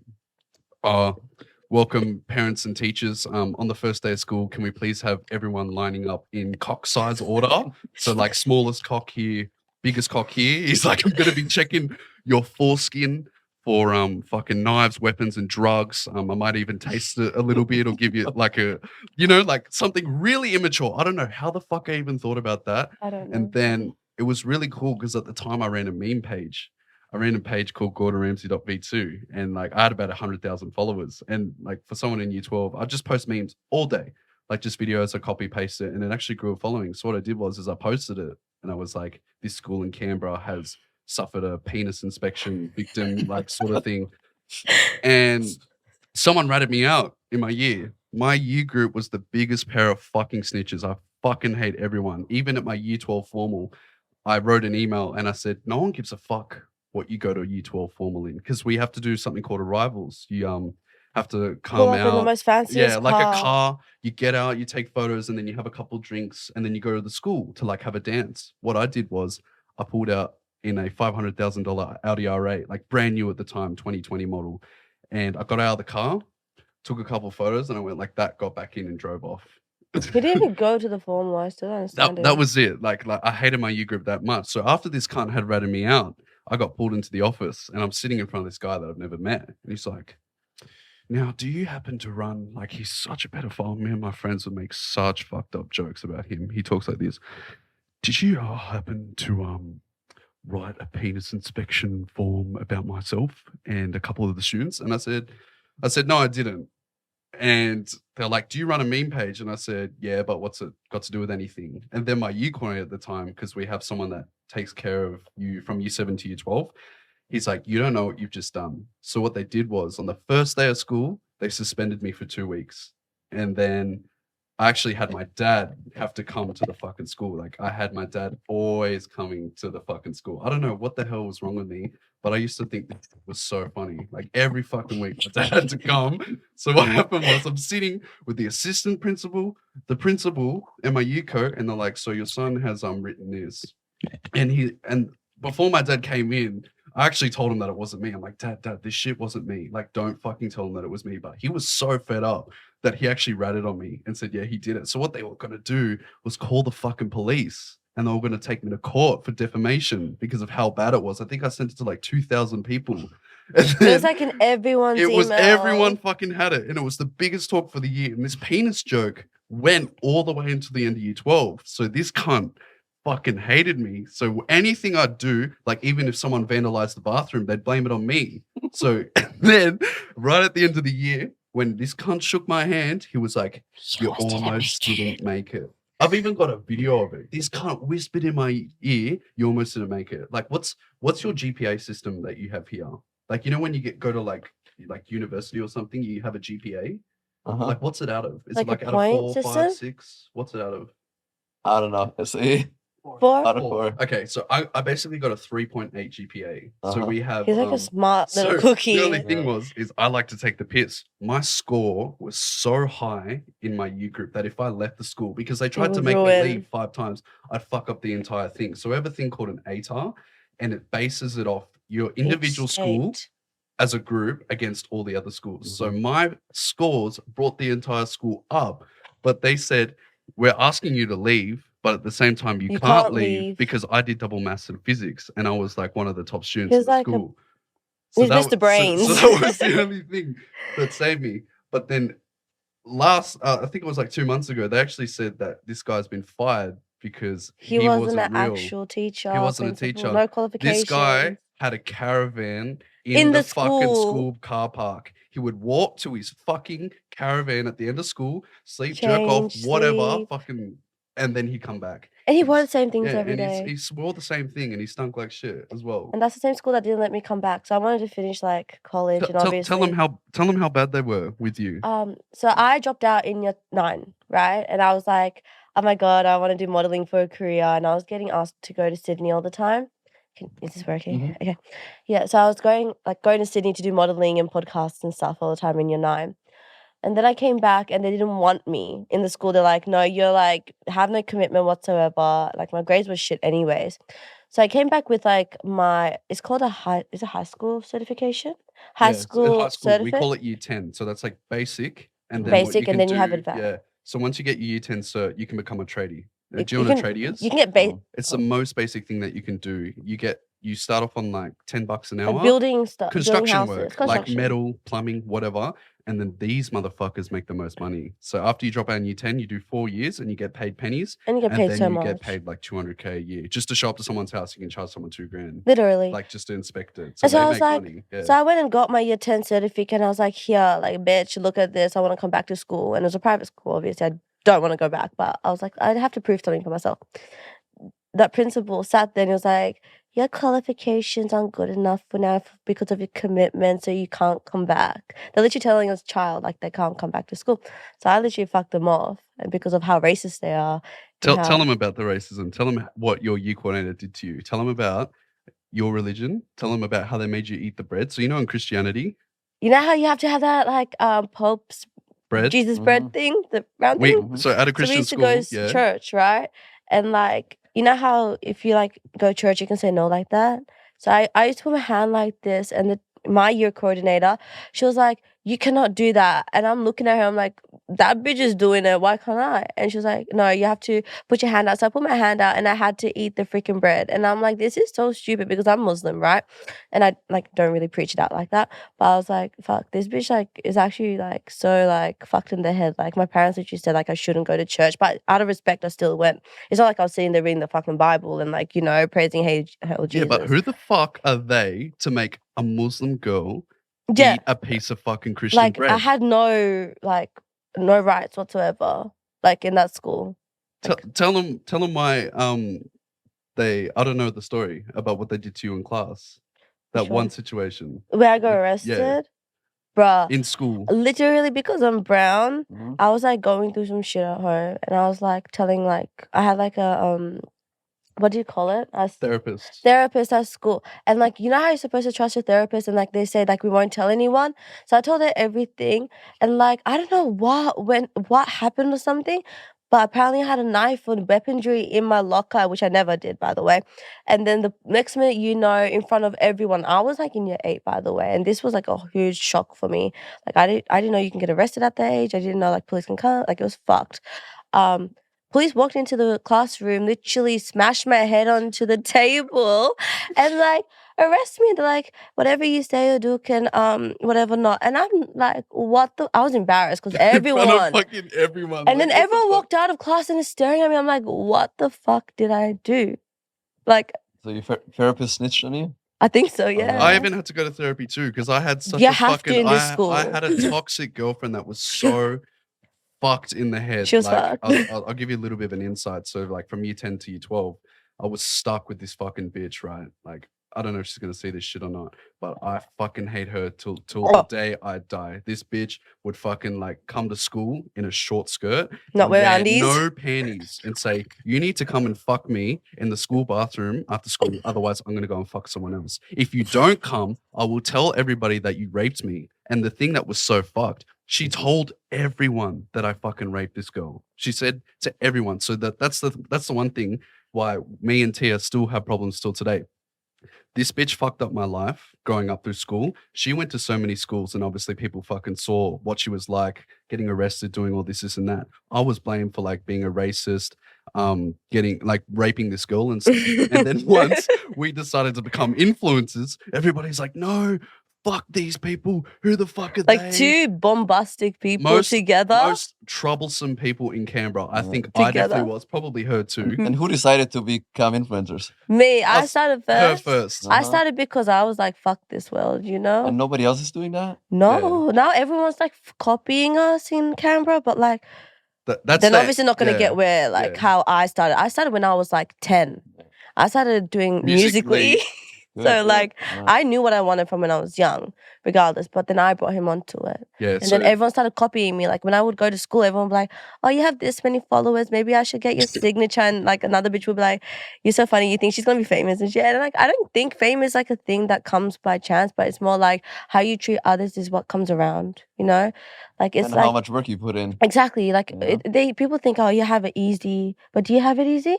welcome parents and teachers. On the first day of school, can we please have everyone lining up in cock size order? So like smallest cock here, biggest cock here. He's like, I'm going to be checking your foreskin for fucking knives, weapons, and drugs. I might even taste it a little bit or give you like like something really immature. I don't know how the fuck I even thought about that. I don't know. And then it was really cool because at the time I ran a meme page. I ran a page called GordonRamsay.v2 and like I had about 100,000 followers. And like for someone in year 12, I just post memes all day, like just videos, I copy paste it, and it actually grew a following. So what I did was I posted it and I was like, this school in Canberra has suffered a penis inspection victim, like sort of thing. And someone ratted me out in my year. My year group was the biggest pair of fucking snitches. I fucking hate everyone. Even at my year 12 formal, I wrote an email and I said, no one gives a fuck what you go to a year 12 formal in, because we have to do something called arrivals. You have to come Pull up in the out. most fanciest Yeah, like a car. car. You get out, you take photos, and then you have a couple drinks, and then you go to the school to like have a dance. What I did was I pulled out in a $500,000 Audi R8, like brand new at the time, 2020 model. And I got out of the car, took a couple photos, and I went like that, got back in and drove off. He didn't even go to the formal. I still don't understand That was it. Like I hated my year group that much. So after this cunt had ratted me out, I got pulled into the office and I'm sitting in front of this guy that I've never met. And he's like, now, do you happen to run, like he's such a pedophile. Me and my friends would make such fucked up jokes about him. He talks like this. Did you happen to write a penis inspection form about myself and a couple of the students? And I said, no, I didn't. And they're like, do you run a meme page? And I said, yeah, but what's it got to do with anything? And then my year coordinator at the time, because we have someone that takes care of you from year 7 to year 12, he's like, you don't know what you've just done. So what they did was on the first day of school, they suspended me for 2 weeks. And then I actually had my dad have to come to the fucking school. Like I had my dad always coming to the fucking school. I don't know what the hell was wrong with me, but I used to think that was so funny. Like every fucking week, my dad had to come. So what happened was I'm sitting with the assistant principal, the principal, and my year coach, and they're like, so your son has written this. And before my dad came in, I actually told him that it wasn't me. I'm like, Dad, this shit wasn't me. Like, don't fucking tell him that it was me. But he was so fed up that he actually ratted on me and said, yeah, he did it. So what they were going to do was call the fucking police, and they were going to take me to court for defamation because of how bad it was. I think I sent it to like 2,000 people. It was like in everyone's email. It was everyone fucking had it. And it was the biggest talk for the year. And this penis joke went all the way into the end of year 12. So this cunt fucking hated me. So anything I'd do, like even if someone vandalized the bathroom, they'd blame it on me. So then right at the end of the year, when this cunt shook my hand, he was like, you almost didn't make it. I've even got a video of it. This cunt whispered in my ear, you almost didn't make it. Like what's your GPA system that you have here? Like, you know, when you go to like university or something, you have a GPA. Like what's it out of? Is Like it like a out point of 4, system? 5, 6? What's it out of? I don't know. 4? Out of 4. Okay, so I basically got a 3.8 GPA. So Uh-huh. we have. He's like a smart little so cookie. The only thing Yeah. is I like to take the piss. My score was so high in my U group that if I left the school, because they tried to would make me ruin. leave 5 times, I'd fuck up the entire thing. So we have a thing called an ATAR, and it bases it off your individual Each school state. as a group against all the other schools. So Mm-hmm. my scores brought the entire school up, but they said, we're asking you to leave, but at the same time, you can't leave because I did double maths and physics and I was like one of the top students He in was the like school. he's that Mr. Brains. So that was the only thing that saved me. But then I think it was like 2 months ago, they actually said that this guy's been fired because he wasn't an real. actual teacher. He wasn't a principal, teacher. No qualifications. This guy had a caravan In the fucking school. school car park. He would walk to his fucking caravan at the end of school, sleep, jerk off, Change, whatever, sleep. fucking, and then he'd come back. And he wore the same things Yeah, every and day. he wore the same thing and he stunk like shit as well. And that's the same school that didn't let me come back. So I wanted to finish like college and obviously. Tell them how bad they were with you. So I dropped out in year 9, right? And I was like, oh my God, I want to do modeling for a career. And I was getting asked to go to Sydney all the time. Is this working? Mhm. Okay. Yeah. So I was going to Sydney to do modeling and podcasts and stuff all the time in year 9. And then I came back and they didn't want me in the school. They're like, no, you're like, have no commitment whatsoever. Like my grades were shit anyways. So I came back with like it's called a high school certification? High school We certificate? call it year 10. So that's like basic. And then Basic, what you and then can you have do- advanced. Yeah. So once you get your year 10 cert, you can become a tradie. You- Do you you know what a can- tradie is? You can get It's the most basic thing that you can do. You start off on like $10 an hour. building stuff, Construction building houses, work, construction. like metal, plumbing, whatever. And then these motherfuckers make the most money. So after you drop out in year 10, you do 4 years and you get paid pennies. And you get And paid then so you much. get paid like $200K a year. Just to show up to someone's house, you can charge someone $2,000. Literally. Like just to inspect it. And so they I was make like, money. Yeah. so I went and got my year 10 certificate and I was like, here, like, bitch, look at this. I want to come back to school. And it was a private school, obviously. I don't want to go back, but I was like, I'd have to prove something for myself. That principal sat there and he was like, your qualifications aren't good enough for now because of your commitment, so you can't come back. They're literally telling us child like they can't come back to school. So I literally fucked them off, and because of how racist they are. Tell them about the racism. Tell them what your year coordinator did to you. Tell them about your religion. Tell them about how they made you eat the bread. So in Christianity, You know how you have to have that like Pope's bread. Jesus bread thing, the round thing. So at a So we Christian used to school, go to church, right? And like, you know how if you like go to church, you can say no like that. So I used to put my hand like this, and my year coordinator, she was like, you cannot do that. And I'm looking at her, I'm like, that bitch is doing it. Why can't I? And she was like, no, you have to put your hand out. So I put my hand out and I had to eat the freaking bread. And I'm like, this is so stupid because I'm Muslim, right? And I like don't really preach it out like that. But I was like, fuck, this bitch like is actually like so like fucked in the head. Like my parents literally said like I shouldn't go to church, but out of respect, I still went. It's not like I was sitting there reading the fucking Bible and like, praising hail Jesus. Yeah, but who the fuck are they to make a Muslim girl Yeah. eat a piece of fucking Christian Like bread? I had no rights whatsoever like in that school. Tell them why I don't know the story about what they did to you in class. That Which one one? situation Where I got arrested, bruh. in school. Literally because I'm brown, Mhm. I was like going through some shit at home, and I was like telling like I had like a what do you call it? A Therapist. therapist at school. And like, you know how you're supposed to trust your therapist and like they say like we won't tell anyone. So I told her everything, and like I don't know what happened or something, but apparently I had a knife and weaponry in my locker, which I never did, by the way. And then the next minute, in front of everyone, I was like in year 8, by the way, and this was like a huge shock for me. Like I didn't know you can get arrested at that age. I didn't know like police can come. Like it was fucked. Police walked into the classroom, literally smashed my head onto the table and like arrest me. They're like, whatever you say or do can whatever not. And I'm like, I was embarrassed because everyone. In front of fucking everyone. And like, then what the everyone fuck? walked out of class and is staring at me. I'm like, what the fuck did I do? Like, So your therapist snitched on you? I think so, yeah. I even had to go to therapy too because I had such You a have to fucking. in this I school. had a toxic girlfriend that was so fucked in the head. She was like, fucked. I'll give you a little bit of an insight. So like from year 10 to year 12, I was stuck with this fucking bitch, right? Like I don't know if she's gonna see this shit or not, but I fucking hate her till Oh. the day I die. This bitch would fucking like come to school in a short skirt, Not and wear undies. no panties, and say, "You need to come and fuck me in the school bathroom after school. Otherwise, I'm gonna go and fuck someone else. If you don't come, I will tell everybody that you raped me." And the thing that was so fucked, she told everyone that I fucking raped this girl. She said to everyone. So that's the one thing why me and Tia still have problems still today. This bitch fucked up my life growing up through school. She went to so many schools, and obviously people fucking saw what she was like, getting arrested, doing all this and that. I was blamed for like being a racist, getting like raping this girl and stuff. And then once we decided to become influencers, everybody's like, no, fuck these people. Who the fuck are Like they? two bombastic people together. Most troublesome people in Canberra. I think I Together. definitely was, probably her too. Mhm. And who decided to become influencers? Me, I Us- started Her first. first. I Uh-huh. started because I was like, fuck this world, you know? And nobody else is doing that? No, now everyone's like copying us in Canberra, but like, That's then the- obviously not gonna yeah, get where like yeah. how I started. I started when I was like 10. I started doing musically. Good, So good. like Wow. I knew what I wanted from when I was young, regardless. But then I brought him onto it. Yeah, And then everyone started copying me. Like when I would go to school, everyone would be like, oh, you have this many followers. Maybe I should get your signature. And like another bitch would be like, you're so funny. You think she's going to be famous and shit. And like, I don't think fame is like a thing that comes by chance, but it's more like how you treat others is what comes around, you know? Like it's And like, how much work you put in. exactly. Like Yeah. people think, oh, you have it easy. But do you have it easy?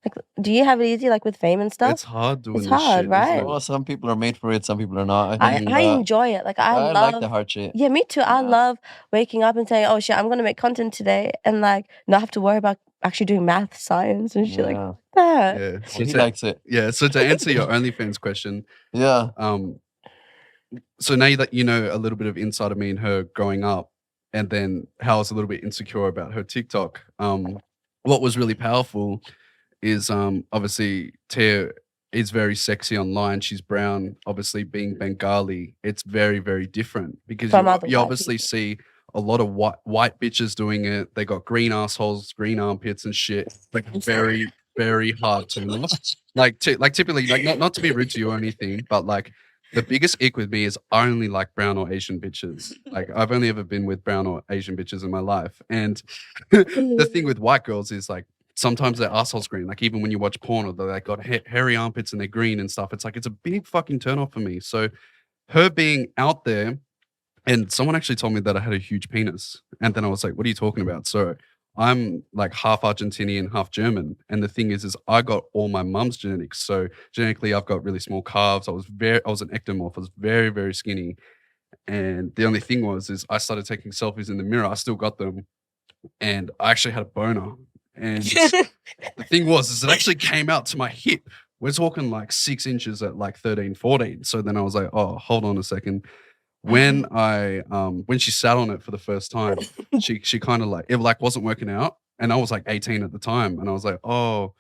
Like, do you have it easy like with fame and stuff? it's hard doing It's this hard, shit, right? isn't it? Well, some people are made for it, some people are not. I think, enjoy it. Like I love like the hard shit. Yeah, me too. I Yeah. love waking up and saying, "Oh shit, I'm gonna make content today," and like not have to worry about actually doing math, science, and shit like Yeah. that. Yeah. Well, So he to, likes it. yeah. So to answer your OnlyFans question, Yeah. so now that you know a little bit of inside of me and her growing up, and then how I was a little bit insecure about her TikTok. What was really powerful is obviously Tia is very sexy online. She's brown. Obviously, being Bengali, it's very, very different because From you, other you white obviously people. see a lot of white bitches doing it. They got green assholes, green armpits, and shit. Like very, very hard to look. Like typically, like not to be rude to you or anything, but like the biggest ick with me is I only like brown or Asian bitches. Like I've only ever been with brown or Asian bitches in my life, and the thing with white girls is like sometimes their assholes green. Like even when you watch porn, or they like got hairy armpits and they're green and stuff. It's like it's a big fucking turn off for me. So her being out there, and someone actually told me that I had a huge penis, and then I was like, "What are you talking about?" So I'm like half Argentinian, half German, and the thing is I got all my mum's genetics. So genetically, I've got really small calves. I was an ectomorph. I was very, very skinny, and the only thing is I started taking selfies in the mirror. I still got them, and I actually had a boner. And the thing is it actually came out to my hip. We're talking like 6 inches at like 13, 14. So then I was like, oh, hold on a second. When when she sat on it for the first time, she kind of like, it like wasn't working out. And I was like 18 at the time. And I was like, oh,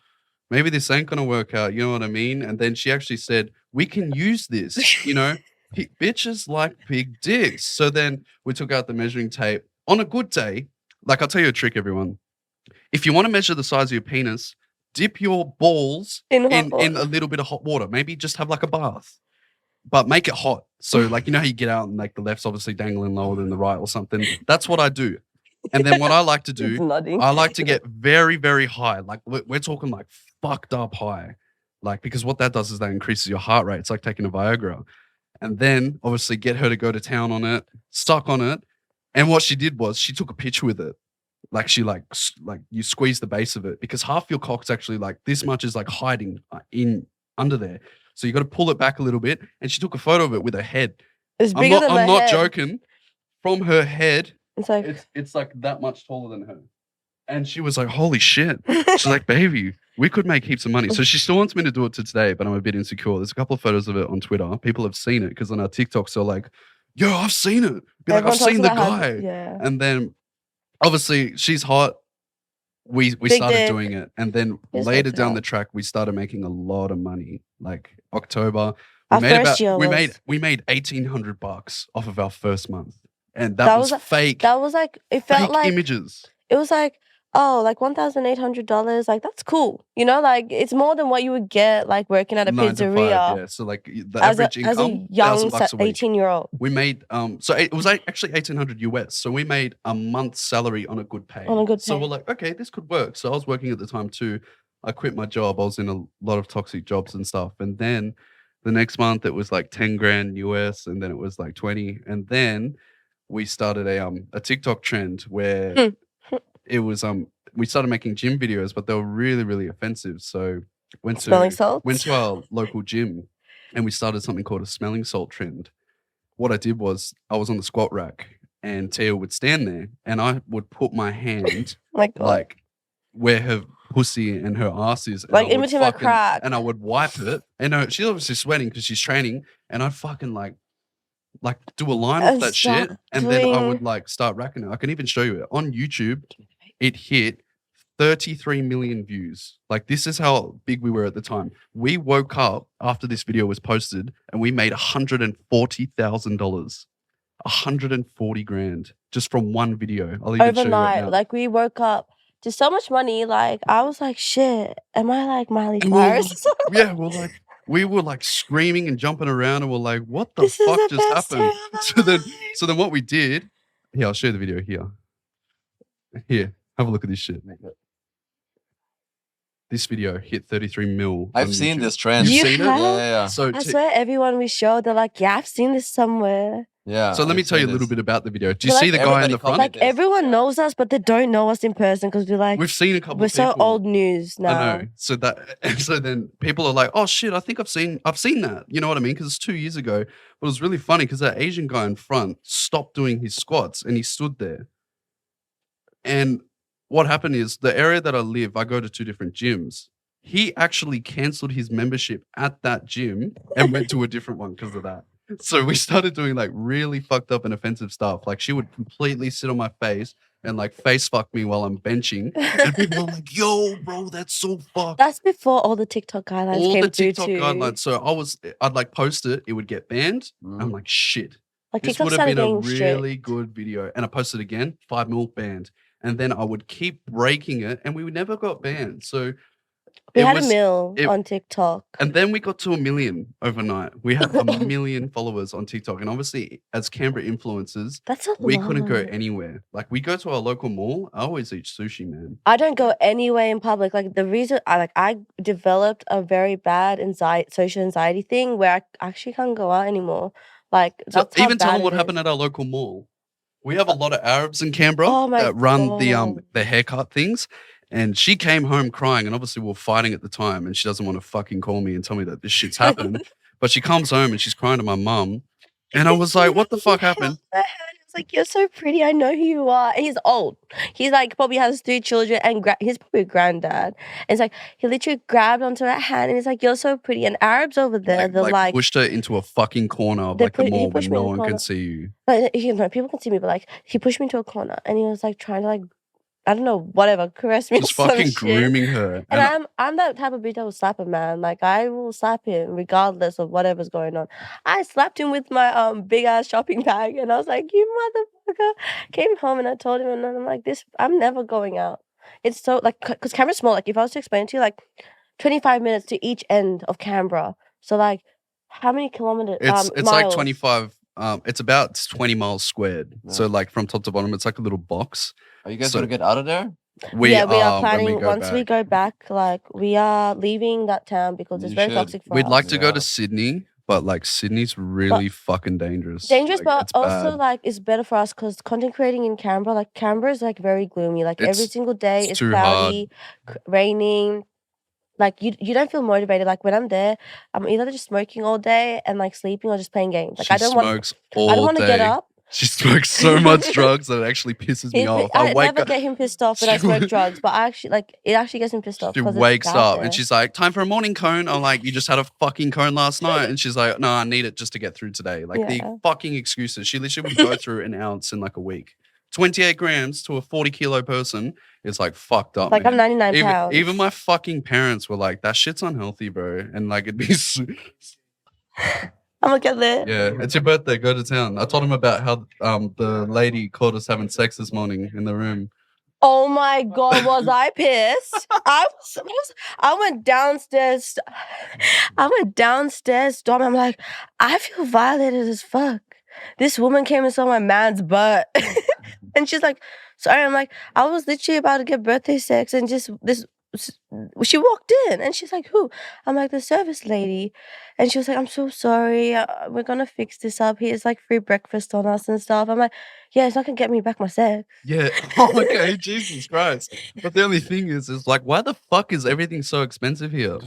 maybe this ain't gonna work out. You know what I mean? And then she actually said, we can use this, you know, bitches like big dicks. So then we took out the measuring tape on a good day. Like, I'll tell you a trick, everyone. If you want to measure the size of your penis, dip your balls In in hot a little bit of hot water. Maybe just have like a bath, but make it hot. So like, you know how you get out and like the left's obviously dangling lower than the right or something. That's what I do. And then what I like to It's do, nodding. I like to get very, very high. Like we're talking like fucked up high. Like, because what that does is that increases your heart rate. It's like taking a Viagra. And then obviously get her to go to town on it, stuck on it. And what she did was she took a picture with it. Like she like you squeeze the base of it because half your cock's actually like this much is like hiding in under there. So you got to pull it back a little bit. And she took a photo of it with her head. It's bigger than my I'm not head. joking. From her head, It's like it's like that much taller than her. And she was like, holy shit. She's like, baby, we could make heaps of money. So she still wants me to do it to today, but I'm a bit insecure. There's a couple of photos of it on Twitter. People have seen it because on our TikToks, they're like, yo, I've seen it. Be like, everyone I've talks seen the about how- guy. yeah. And then obviously she's hot. We Big started dick. doing it. And then Yes, later that's down right. the track, we started making a lot of money. Like October. Our first year we was- made $1,800 off of our first month. And That that was was fake. That was like it felt fake like images. it was like oh, like $1,800. Like that's cool. You know, like it's more than what you would get like working at a 9 to 5, pizzeria yeah. So like the as average a as a income, young $1,000 a week. 18-year-old. We made so it was actually 1,800 US. So we made a month's salary on a good pay. On a good So pay. we're like, okay, this could work. So I was working at the time too. I quit my job. I was in a lot of toxic jobs and stuff. And then the next month it was like 10 grand US, and then it was like 20. And then we started a TikTok trend where it was we started making gym videos, but they were really, really offensive. So Smelling salts? went to our local gym and we started something called a smelling salt trend. What I did was I was on the squat rack and Tia would stand there and I would put my hand My God. like where her pussy and her ass is. And Like I in would between my fucking- crack. And I would wipe it. And she's obviously sweating because she's training. And I'd fucking like do a line And off that shit. start And then I doing- would like start racking it. I can even show you it. On YouTube, it hit 33 million views. Like this is how big we were at the time. We woke up after this video was posted and we made $140,000. 140 grand just from one video. I'll even show you it Overnight. now. Like we woke up to so much money. Like I was like, shit, am I like Miley And we were Cyrus? yeah, we were like screaming and jumping around and we're like, what the This is fuck the just best happened? day of So my then life. so then what we did, here, I'll show you the video here. Here, have a look at this shit. This video hit 33 mil. I've on seen YouTube. this trend. You've You seen it? have? Yeah. So I swear everyone we show, they're like, yeah, I've seen this somewhere. Yeah. so let me I've tell you a seen little this. bit about the video. Do you But, see like, the guy in everybody the front? copied Like this. everyone knows us, but they don't know us in person because we're like, We've seen a couple we're of so people. old news now. I know. So then people are like, oh shit, I think I've seen that. You know what I mean? Because it's 2 years ago. But it was really funny because that Asian guy in front stopped doing his squats and he stood there. And what happened is the area that I live, I go to 2 different gyms. He actually cancelled his membership at that gym and went to a different one because of that. So we started doing like really fucked up and offensive stuff. Like she would completely sit on my face and like face fuck me while I'm benching. And people are like, yo, bro, that's so fucked. That's before all the TikTok guidelines All came the through TikTok too. guidelines. So I'd like post it, it would get banned. Mm. I'm like, shit. Like This TikTok would have started been a getting strict. really good video. And I posted again, 5 mil banned. And then I would keep breaking it and we never got banned. So We it had was- a mill it- on TikTok. and then we got to 1 million overnight. We had 1 million followers on TikTok. And obviously, as Canberra influencers, That's a we lot. couldn't go anywhere. Like we go to our local mall. I always eat sushi, man. I don't go anywhere in public. Like the reason I developed a very bad social anxiety thing where I actually can't go out anymore. Like So that's how even tell bad them what it happened is. at our local mall. We have a lot of Arabs in Canberra Oh my that run God. the haircut things. And she came home crying, and obviously we were fighting at the time, and she doesn't want to fucking call me and tell me that this shit's happened. But she comes home and she's crying to my mum. And I was like, what the fuck happened? He was like, "You're so pretty. I know who you are." And he's old. He's like probably has 3 children, and he's probably a granddad. And it's like he literally grabbed onto her hand, and he's like, "You're so pretty." And Arabs over there, they're like, pushed her into a fucking corner of They like the he mall where pushed me no in the one corner. can see you. people can see me, but like he pushed me into a corner, and he was like trying to like, I don't know, whatever, caress me. Just or some fucking shit. grooming her. And I'm that type of bitch that will slap a man. Like I will slap him regardless of whatever's going on. I slapped him with my big ass shopping bag, and I was like, "You motherfucker!" Came home and I told him, and then I'm like, "This, I'm never going out." It's so like, cause Canberra's small. Like if I was to explain it to you, like 25 minutes to each end of Canberra. So like, how many kilometers? it's like miles? 25. It's about 20 miles squared. Yeah. So like from top to bottom, it's like a little box. Are you guys So- gonna get out of there? We yeah, we are when planning. go Once we back. go back, like we are leaving that town because it's You very should. toxic for We'd us. like to go Yeah. to Sydney, but like Sydney's really fucking dangerous. Dangerous, Like, but it's also bad. like it's better for us because content creating in Canberra, like Canberra is like very gloomy. Like every It's- single day it's it's too cloudy, raining. Like you don't feel motivated. Like when I'm there, I'm either just smoking all day and like sleeping or just playing games. Like she I don't want. smokes all I don't want to day. get up. She smokes so much drugs that it actually pisses me off. I wake never up. get him pissed off when I She smoke would- drugs, but I actually like it. Actually gets him pissed off. She 'cause wakes it's bad up there. and she's like, "Time for a morning cone." I'm like, "You just had a fucking cone last night," and she's like, "No, I need it just to get through today." Like Yeah. the fucking excuses. She literally would go through an ounce in like a week. 28 grams to a 40-kilo person is like fucked up. like man. I'm 99 pounds. Even my fucking parents were like, "That shit's unhealthy, bro," and like it'd be. I'm gonna get there. Yeah, it's your birthday. Go to town. I told him about how the lady caught us having sex this morning in the room. Oh my God, was I pissed? I went downstairs. I went downstairs, storming. I'm like, I feel violated as fuck. This woman came and saw my man's butt. And she's like, sorry. I'm like, I was literally about to get birthday sex and just this. She walked in and she's like, who? I'm like, the service lady. And she was like, I'm so sorry. We're going to fix this up. Here's like free breakfast on us and stuff. I'm like, yeah, it's not going to get me back my sex. Yeah. Oh, okay. Jesus Christ. But the only thing is like, why the fuck is everything so expensive here?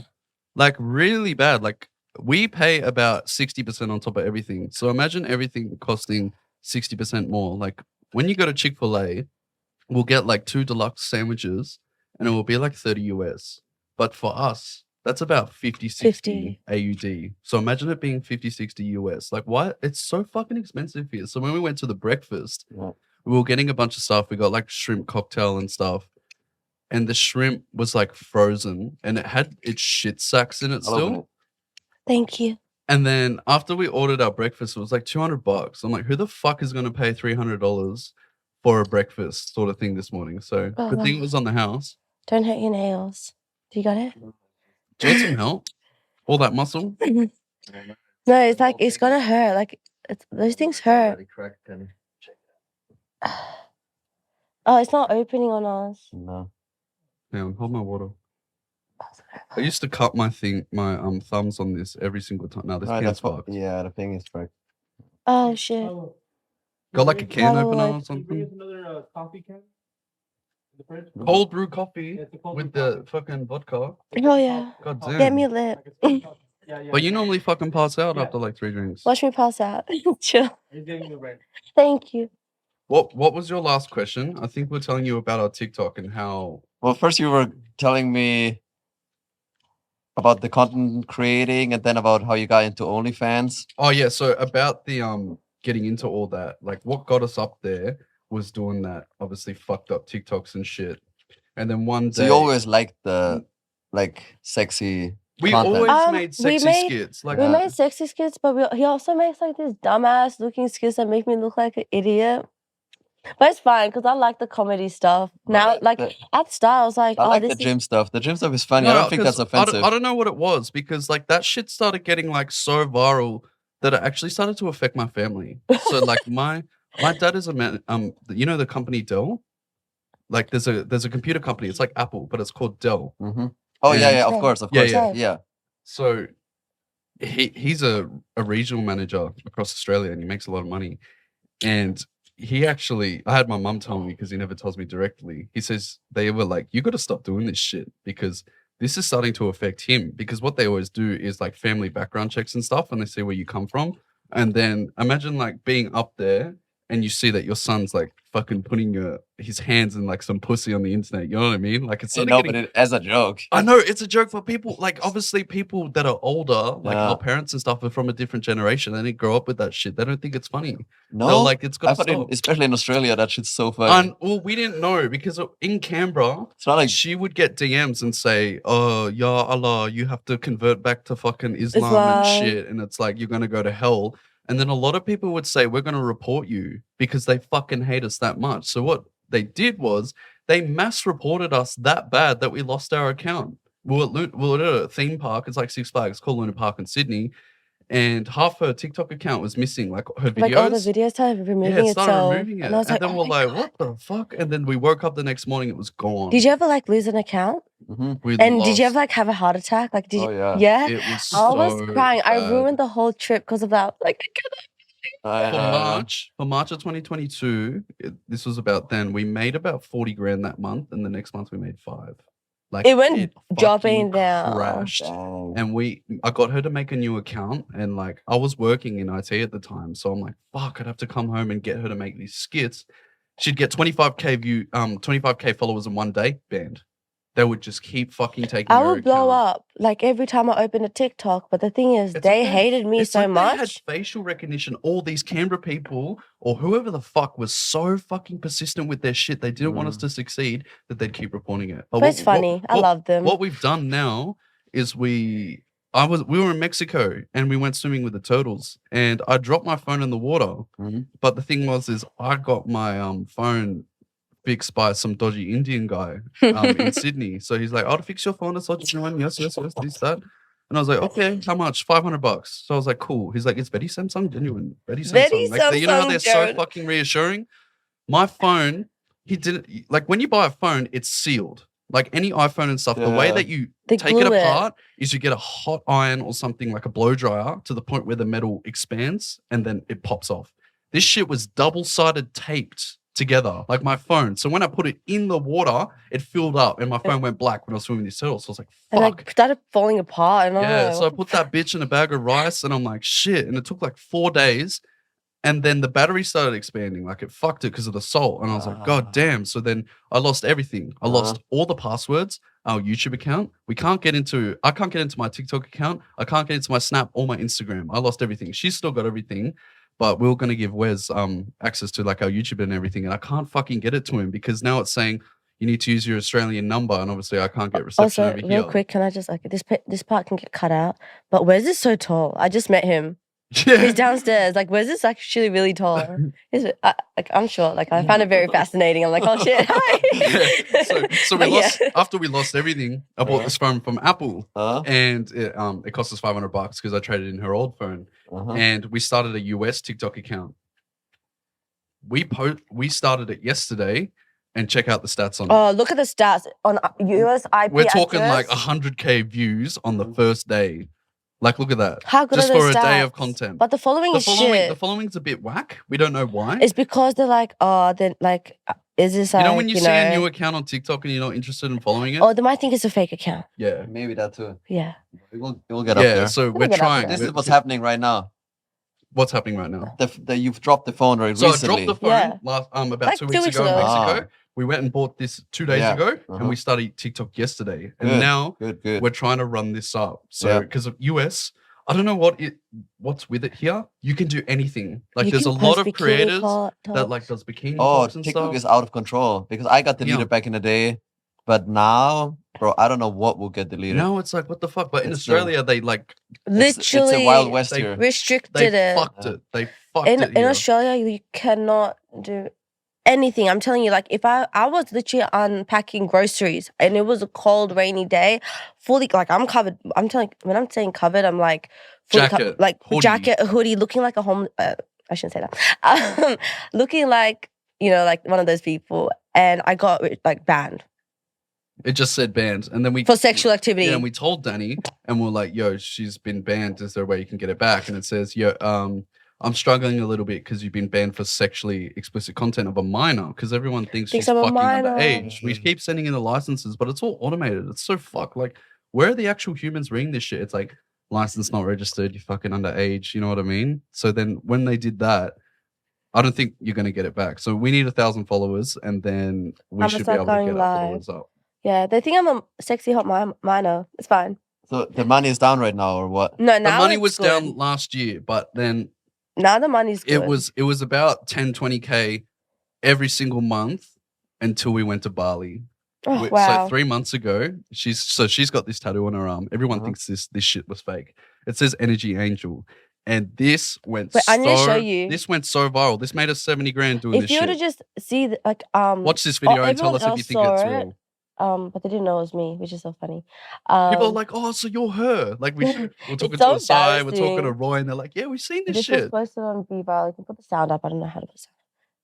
Like, really bad. Like, we pay about 60% on top of everything. So imagine everything costing 60% more. Like, when you go to Chick-fil-A, we'll get like 2 deluxe sandwiches and it will be like 30 US. But for us, that's about 50, 60 AUD. So imagine it being 50, 60 US. Like, what? It's so fucking expensive here. So when we went to the breakfast, we were getting a bunch of stuff. We got like shrimp cocktail and stuff. And the shrimp was like frozen and it had its shit sacks in it I'll open still. it. Thank you. And then after we ordered our breakfast, it was like $200. I'm like, who the fuck is going to pay $300 for a breakfast sort of thing this morning? So good thing it was on the house. Don't hurt your nails. Do you got it? Do you need some help? All that muscle? No, it's like, it's going to hurt. Like, those things hurt. Oh, it's not opening on us. No. Hang on, hold my water. I used to cut my thumbs on this every single time. Now this Right, pin's that's what, fucked. yeah, the thing is right. Oh, shit. Got like a can How do opener I- or something? another coffee can in the fridge? Cold brew coffee with the fucking vodka. Oh, yeah. God damn. Get me a lip. But you normally fucking pass out after like 3 drinks. Watch me pass out. Chill. He's getting you right. Thank you. What was your last question? I think we're telling you about our TikTok and how. Well, first you were telling me about the content creating and then about how you got into OnlyFans. Oh yeah, so about the getting into all that, like what got us up there was doing that obviously fucked up TikToks and shit. And then one day So you always liked the like sexy we content. always made we sexy made- skits. Like We made sexy skits, but he also makes like these dumbass looking skits that make me look like an idiot. But it's fine because I like the comedy stuff. Now, Right, like the- at the start, I was like, I oh, like this the gym stuff. The gym stuff is funny. No, I don't think that's 'cause offensive. I don't know what it was because like that shit started getting like so viral that it actually started to affect my family. So like my dad is a man. You know the company Dell. Like there's a computer company. It's like Apple, but it's called Dell. Mm-hmm. Oh yeah, And- yeah, of Same. course, of Yeah, course, yeah. yeah. So he's a regional manager across Australia and he makes a lot of money. And he actually, I had my mum tell me because he never tells me directly. He says they were like, you got to stop doing this shit because this is starting to affect him. Because what they always do is like family background checks and stuff and they see where you come from. And then imagine like being up there and you see that your son's like fucking putting his hands in like some pussy on the internet. You know what I mean? Like it's You started know, getting but as a joke. I know it's a joke for people, like obviously people that are older, like Yeah. our parents and stuff are from a different generation. They didn't grow up with that shit. They don't think it's funny. No, They're like, it's I got to thought stop. especially in Australia, that shit's so funny. Well, we didn't know because in Canberra, It's not like she would get DMs and say, oh, Ya Allah, you have to convert back to fucking Islam Islam. and shit. And it's like, you're going to go to hell. And then a lot of people would say, we're going to report you because they fucking hate us that much. So what they did was they mass reported us that bad that we lost our account. We were at a theme park. It's like Six Flags, called Luna Park in Sydney. And half her TikTok account was missing, like her videos. Like all the videos started removing it started itself. removing it. And I was And like, then oh we're my like, what the fuck? And then we woke up the next morning, it was gone. Did you ever like lose an account? Mhm. We And did you lost. ever like have a heart attack? Like, did Oh, you? yeah. Yeah. It was I was so crying. I bad. ruined the whole trip because of that. Like, I For know. March of 2022, this was about then. We made about 40 grand that month, and the next month we made 5. Like It went dropping fucking down. crashed. Dang. And I got her to make a new account, and like I was working in IT at the time, so I'm like, fuck, I'd have to come home and get her to make these skits. She'd get 25k followers in one day, banned. They would just keep fucking taking. I her would blow account. up like every time I open a TikTok. But the thing is, It's they okay. hated me It's so like They had much. facial recognition. All these Canberra people or whoever the fuck was so fucking persistent with their shit. They didn't want us to succeed that they'd keep reporting it. But it's funny. I love them. What we've done now is we were in Mexico and we went swimming with the turtles and I dropped my phone in the water. Mhm. But the thing was I got my phone fixed by some dodgy Indian guy in Sydney. So he's like, I'll fix your phone. It's not genuine. Yes, this, that. And I was like, okay, how much? $500. So I was like, cool. He's like, it's very Samsung genuine. Very Very Samsung. Like, you know how they're so Samsung, fucking reassuring? My phone, he didn't, like, when you buy a phone, it's sealed. Like any iPhone and stuff, the way Yeah. that you They take it glue it. apart is you get a hot iron or something like a blow dryer to the point where the metal expands and then it pops off. This shit was double-sided taped together, like my phone. So when I put it in the water, it filled up and my phone went black when I was swimming these turtles. So I was like, And fuck. like started falling apart. And Yeah, I'm so I like, put that bitch in a bag of rice and I'm like, shit. And it took like 4 days. And then the battery started expanding. Like it fucked it because of the salt. And I was like, God damn. So then I lost everything. I lost all the passwords, our YouTube account. I can't get into my TikTok account. I can't get into my Snap or my Instagram. I lost everything. She's still got everything. But we were going to give Wes access to like our YouTube and everything. And I can't fucking get it to him because now it's saying you need to use your Australian number. And obviously I can't get reception also, over real here. quick, can I just like this part can get cut out? But Wes is so tall. I just met him. Yeah. He's downstairs. Like, Wes is actually really tall. Like, I'm short. Like, I found it very fascinating. I'm like, oh shit, hi. Yeah. So we But lost yeah. after we lost everything. I bought this phone from Apple. Uh-huh. And it cost us $500 because I traded in her old phone. Uh-huh. And we started a US TikTok account. We started it yesterday, and check out the stats on it. Oh, look at the stats on US IP We're talking like address. 100K views on the first day. Like, look at that. How good Just are for those a day of stats? content. But the following The is shit. following's a bit whack. We don't know why. It's because they're like, oh, then like, is this You like, know when you see a new account on TikTok and you're not interested in following it? Oh, they might think it's a fake account. Yeah. Maybe that too. Yeah. We'll get up Yeah, there. so we're get up trying. there. This is what's happening right now. What's happening right now? You've dropped the phone right So recently. I dropped the phone Yeah. last about Like 2 2 weeks weeks ago in ago. Mexico. We went and bought this 2 days Yeah. ago, Uh-huh. and we started TikTok yesterday. And Good. now Good. we're trying to run this up. So Yeah. because of US, I don't know what's with it here. You can do anything. Like You there's a can lot post of bikini creators tops. that like does bikini Oh, tops and TikTok stuff. is out of control because I got deleted Yeah. back in the day, but now, bro, I don't know what will get deleted. Now it's like what the fuck? But in It's Australia, they like Literally it's a Wild West they- here. restricted they it. fucked it. They fucked In it here. Australia, you cannot do anything. I'm telling you, like if I was literally unpacking groceries and it was a cold, rainy day, fully like I'm covered. I'm telling when I'm saying covered, I'm like fully Jacket, covered, like hoodie. jacket, a hoodie, looking like a home. I shouldn't say that. Looking like like one of those people, and I got like banned It just said banned, and then we for sexual activity. Yeah, and we told Danny, and we're like, "Yo, she's been banned. Is there a way you can get it back?" And it says, "Yo, I'm struggling a little bit because you've been banned for sexually explicit content of a minor because everyone thinks she's I'm a fucking minor. underage. We keep sending in the licenses, but it's all automated. It's so fuck. Like, where are the actual humans reading this shit? It's like license not registered. You're fucking underage. You know what I mean? So then when they did that, I don't think you're gonna get it back. So we need 1,000 followers, and then we I'ma should be start able to going get our live. followers up. Yeah, they think I'm a sexy hot minor. It's fine. So the money is down right now, or what? No, The now money it's was good. down last year, but then Now the money's good. it was about 10-20K every single month until we went to Bali. Oh, wow. So 3 months ago, she's got this tattoo on her arm. Everyone Uh-huh. thinks this shit was fake. It says Energy Angel. And this went Wait, I need to show you. This went so viral. This made us 70 grand doing If this you were shit. to just see like Watch this video and tell everyone us if you else think it's saw it. real. But they didn't know it was me, which is so funny. People are like, "Oh, so you're her?" Like we're talking so to Asai, we're talking to embarrassing. Roy, and they're like, "Yeah, we've seen this This was shit." posted on Bieber. You can put the sound up. I don't know how to put sound.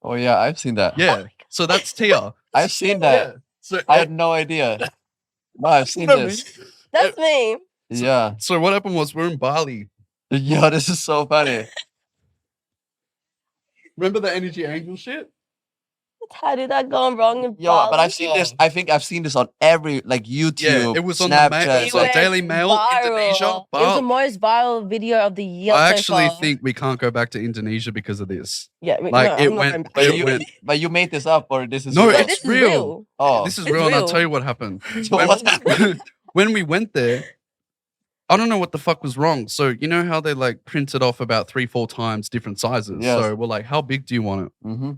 Oh yeah, I've seen that. Yeah. So that's Tia. I've seen that. Yeah. So I had no idea. No, I've seen Remember this. That's me. Yeah. So what happened was we're in Bali. Yo, this is so funny. Remember the Energy Angel shit? How did that go wrong in Yo, but Bali? I've seen this. I think I've seen this on every like YouTube. Yeah, it was on the Snapchat. it's on went Daily Mail, viral. Indonesia. It was But the most viral video of the year. I so actually far. think we can't go back to Indonesia because of this. yeah, like, it I'm not went- going back. But it you, went- but you made this up, or this is No, real? No, it's this is real. real. Oh, This is It's real, and I'll real. tell you what happened. So what happened? When we went there, I don't know what the fuck was wrong. So you know how they like printed off about 3-4 times different sizes. Yes. So we're like, how big do you want it? Mm-hmm.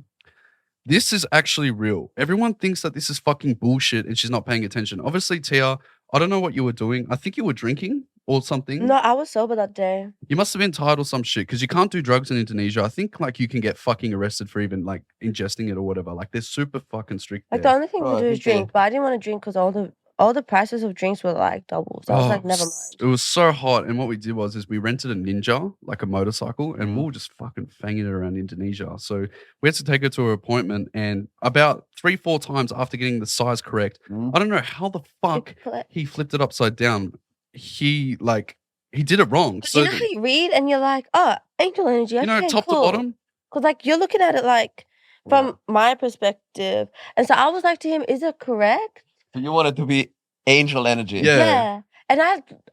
This is actually real. Everyone thinks that this is fucking bullshit and she's not paying attention. Obviously, Tia, I don't know what you were doing. I think you were drinking or something? No, I was sober that day. You must have been tired or some shit because you can't do drugs in Indonesia. I think like you can get fucking arrested for even like ingesting it or whatever. Like they're super fucking strict Like there. the only thing Bro, to do I is think they- drink, but I didn't want to drink because all the prices of drinks were like double. So I was like, never mind. It was so hot, and what we did was we rented a Ninja, like a motorcycle, and we were just fucking fanging it around Indonesia. So we had to take her to her appointment, and about 3-4 times after getting the size correct, I don't know how the fuck he flipped it upside down. He did it wrong. But So you know how you read and you're like, oh, angel energy. you know, Okay, top cool. to bottom. Because like you're looking at it like from my perspective, and so I was like to him, is it correct? So you want it to be angel energy. Yeah. And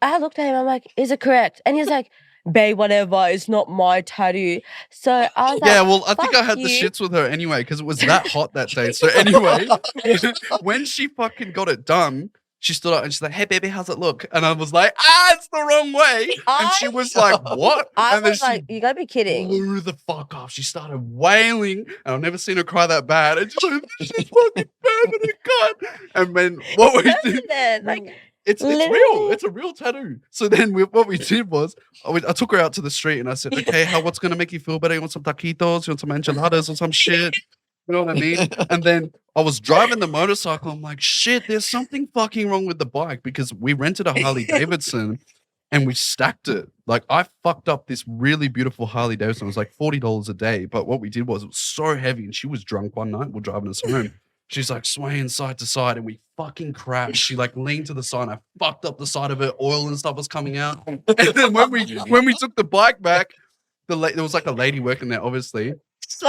I looked at him, I'm like, is it correct? And he's like, babe, whatever, it's not my tattoo. So I was like, Yeah, well, I think I fuck had the you. shits with her anyway because it was that hot that day. So anyway, when she fucking got it done, she stood up and she's like, "Hey, baby, how's it look?" And I was like, "It's the wrong way." And she was like, "What?" I And then was like, you gotta be kidding. blew the fuck off. She started wailing, and I've never seen her cry that bad. And she's like, "This is fucking permanent cut." And then what we did, Then, like, it's real. literally. It's a real tattoo. So then what we did was I took her out to the street and I said, "Okay, what's gonna make you feel better? You want some taquitos? You want some enchiladas or some shit?" You know what I mean? And then I was driving the motorcycle. I'm like, shit, there's something fucking wrong with the bike because we rented a Harley Davidson and we stacked it. Like I fucked up this really beautiful Harley Davidson. It was like $40 a day. But what we did was it was so heavy and she was drunk one night. We're driving us home. She's like swaying side to side and we fucking crashed. She like leaned to the side and I fucked up the side of it. Oil and stuff was coming out. And then when we took the bike back, there was like a lady working there, obviously.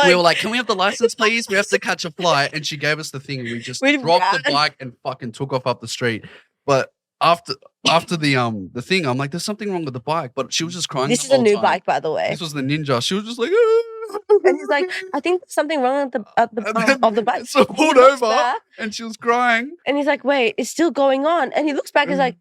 We were like, "Can we have the license, please? We have to catch a flight." And she gave us the thing, and we just dropped the bike and fucking took off up the street. But after the thing, I'm like, "There's something wrong with the bike," but she was just crying. This is a new bike, by the way. This was the Ninja. She was just like, and he's like, "I think there's something wrong at the of the bike." So He pulled looks over, back, and she was crying. and he's like, "Wait, it's still going on." And he looks back, and he's like,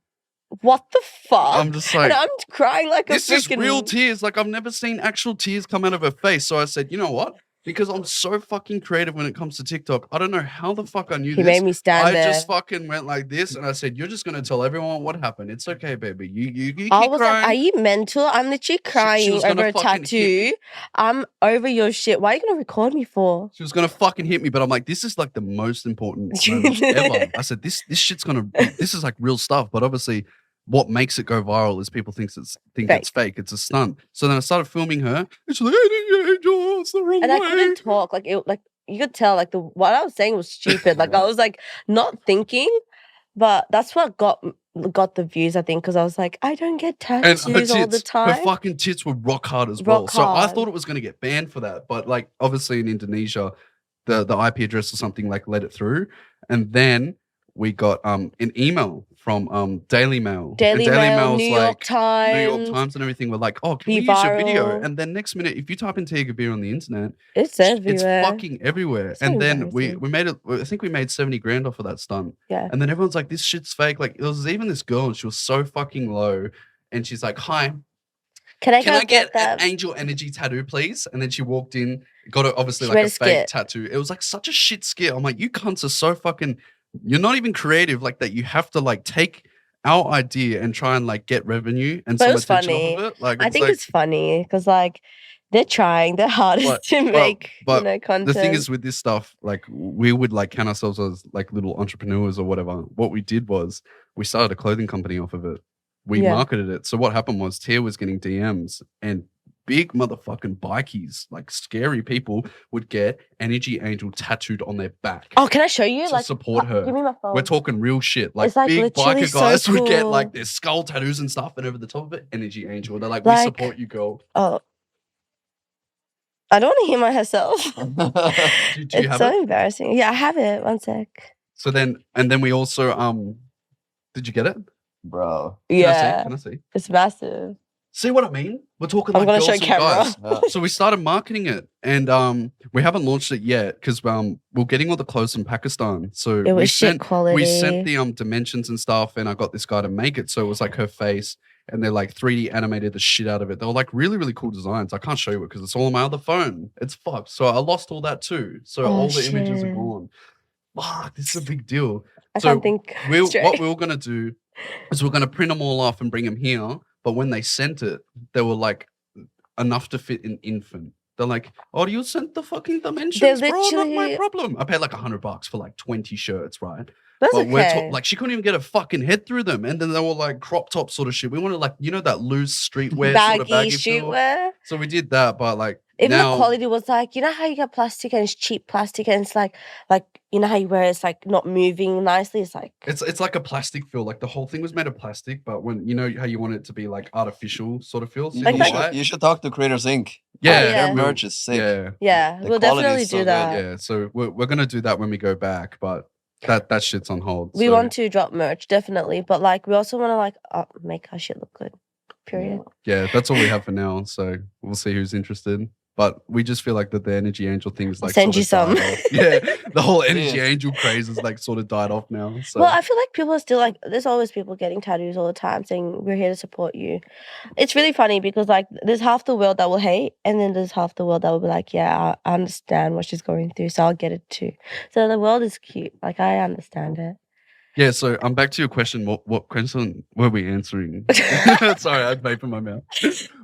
"What the fuck?" I'm just like, and I'm crying like this a is freaking real tears. Like I've never seen actual tears come out of her face. So I said, you know what? Because I'm so fucking creative when it comes to TikTok. I don't know how the fuck I knew He this. made me stand I there. just fucking went like this and I said, "You're just gonna tell everyone what happened. It's okay, baby. You keep I was crying." like, "Are you mental? I'm literally crying was gonna over a fucking hit tattoo. me. I'm over your shit. Why are you gonna record me for?" She was gonna fucking hit me, but I'm like, this is like the most important moment ever. I said, this shit's this is like real stuff. But obviously, what makes it go viral is people think it's fake. It's a stunt. So then I started filming her, and she's like, "Angel, it's the wrong And way." I couldn't talk. Like you could tell. Like what I was saying was stupid. Like I was like not thinking, but that's what got the views. I think because I was like, I don't get And her tattoos all the tits, time. her fucking tits were rock hard as well. Rock So I hard. thought it was gonna get banned for that, but like obviously in Indonesia, the IP address or something like let it through, and then we got an email from Daily Mail. Daily And Mail, Mail's New like, York Times. New York Times and everything were like, "Oh, can Be we use your video?" viral. And then next minute, if you type in Kabir on the internet, It's everywhere. it's fucking everywhere. So And then we embarrassing. made it. I think we made 70 grand off of that stunt. Yeah. And then everyone's like, "This shit's fake." Like there was even this girl, and she was so fucking low, and she's like, "Hi, Can I can go I get that? an angel energy tattoo, please?" And then she walked in, got it obviously She like made a a fake skit. tattoo. It was like such a shit skit. I'm like, you cunts are so fucking. You're not even creative like that. You have to like take our idea and try and like get revenue and But it some was attention funny. off of it. Like I think like, it's funny because like they're trying their hardest But- to but- make but content. the thing is with this stuff, like we would like count ourselves as like little entrepreneurs or whatever. What we did was we started a clothing company off of it. We Yeah. marketed it. So what happened was Tia was getting DMs and big motherfucking bikies, like scary people, would get Energy Angel tattooed on their back Oh, can I show you? to Like, support her. Give me my phone. We're talking real shit. Like It's, like, big literally biker so guys would get cool. like their skull tattoos and stuff, and over the top of it, Energy Angel. They're like, "We Like- support you, girl." Oh, I don't want to hear myself. Do you It's have so it? embarrassing. Yeah, I have it. One sec. So then, and then we also did you get it? Bro. Yeah, Can I see? it's massive. See what I mean? We're talking I'm like gonna girls show and camera. guys. Yeah. So we started marketing it, and we haven't launched it yet because we're getting all the clothes from Pakistan. So It we was shit sent quality. we sent the dimensions and stuff, and I got this guy to make it. So it was like her face, and they're like 3D animated the shit out of it. They were like really really cool designs. I can't show you it because it's all on my other phone. It's fucked. So I lost all that too. So Oh, all the images are shit. gone. Fuck, this is a big deal. I So can't think straight. What we were gonna do So we're going to print them all off and bring them here. But when they sent it, they were like enough to fit an infant. They're like, "Oh, you sent the fucking dimensions, bro. Not my literally- problem." I paid like $100 for like 20 shirts, right? That's But we're okay. like, she couldn't even get her fucking head through them, and then they were like crop top sort of shit. We wanted like, you know, that loose streetwear sort of baggy feel. streetwear. So we did that, but like Even now, the quality was like, you know how you get plastic and it's cheap plastic and it's like you know how you wear it's like not moving nicely. It's like it's like a plastic feel. Like the whole thing was made of plastic, but when you know how you want it to be like artificial sort of feel. You, Like you that- should, you should talk to Creators Inc. Yeah, yeah. Their merch is sick. Yeah, yeah, The we'll quality definitely is do so good, that. yeah. So we're gonna do that when we go back, but that shit's on hold. We so. want to drop merch definitely, but like we also want to like make our shit look good. Period. Yeah, that's all we have for now. So we'll see who's interested. But we just feel like that the Energy Angel thing is like Send sort you of died some. off. Yeah, the whole Energy Yeah. Angel craze is like sort of died off now. So Well, I feel like people are still like, there's always people getting tattoos all the time saying, we're here to support you. It's really funny because, like, there's half the world that will hate, and then there's half the world that will be like, yeah, I understand what she's going through, so I'll get it too. So the world is cute. Like, I understand it. yeah, so I'm back to your question. What question were we answering? Sorry, I had vape in my mouth.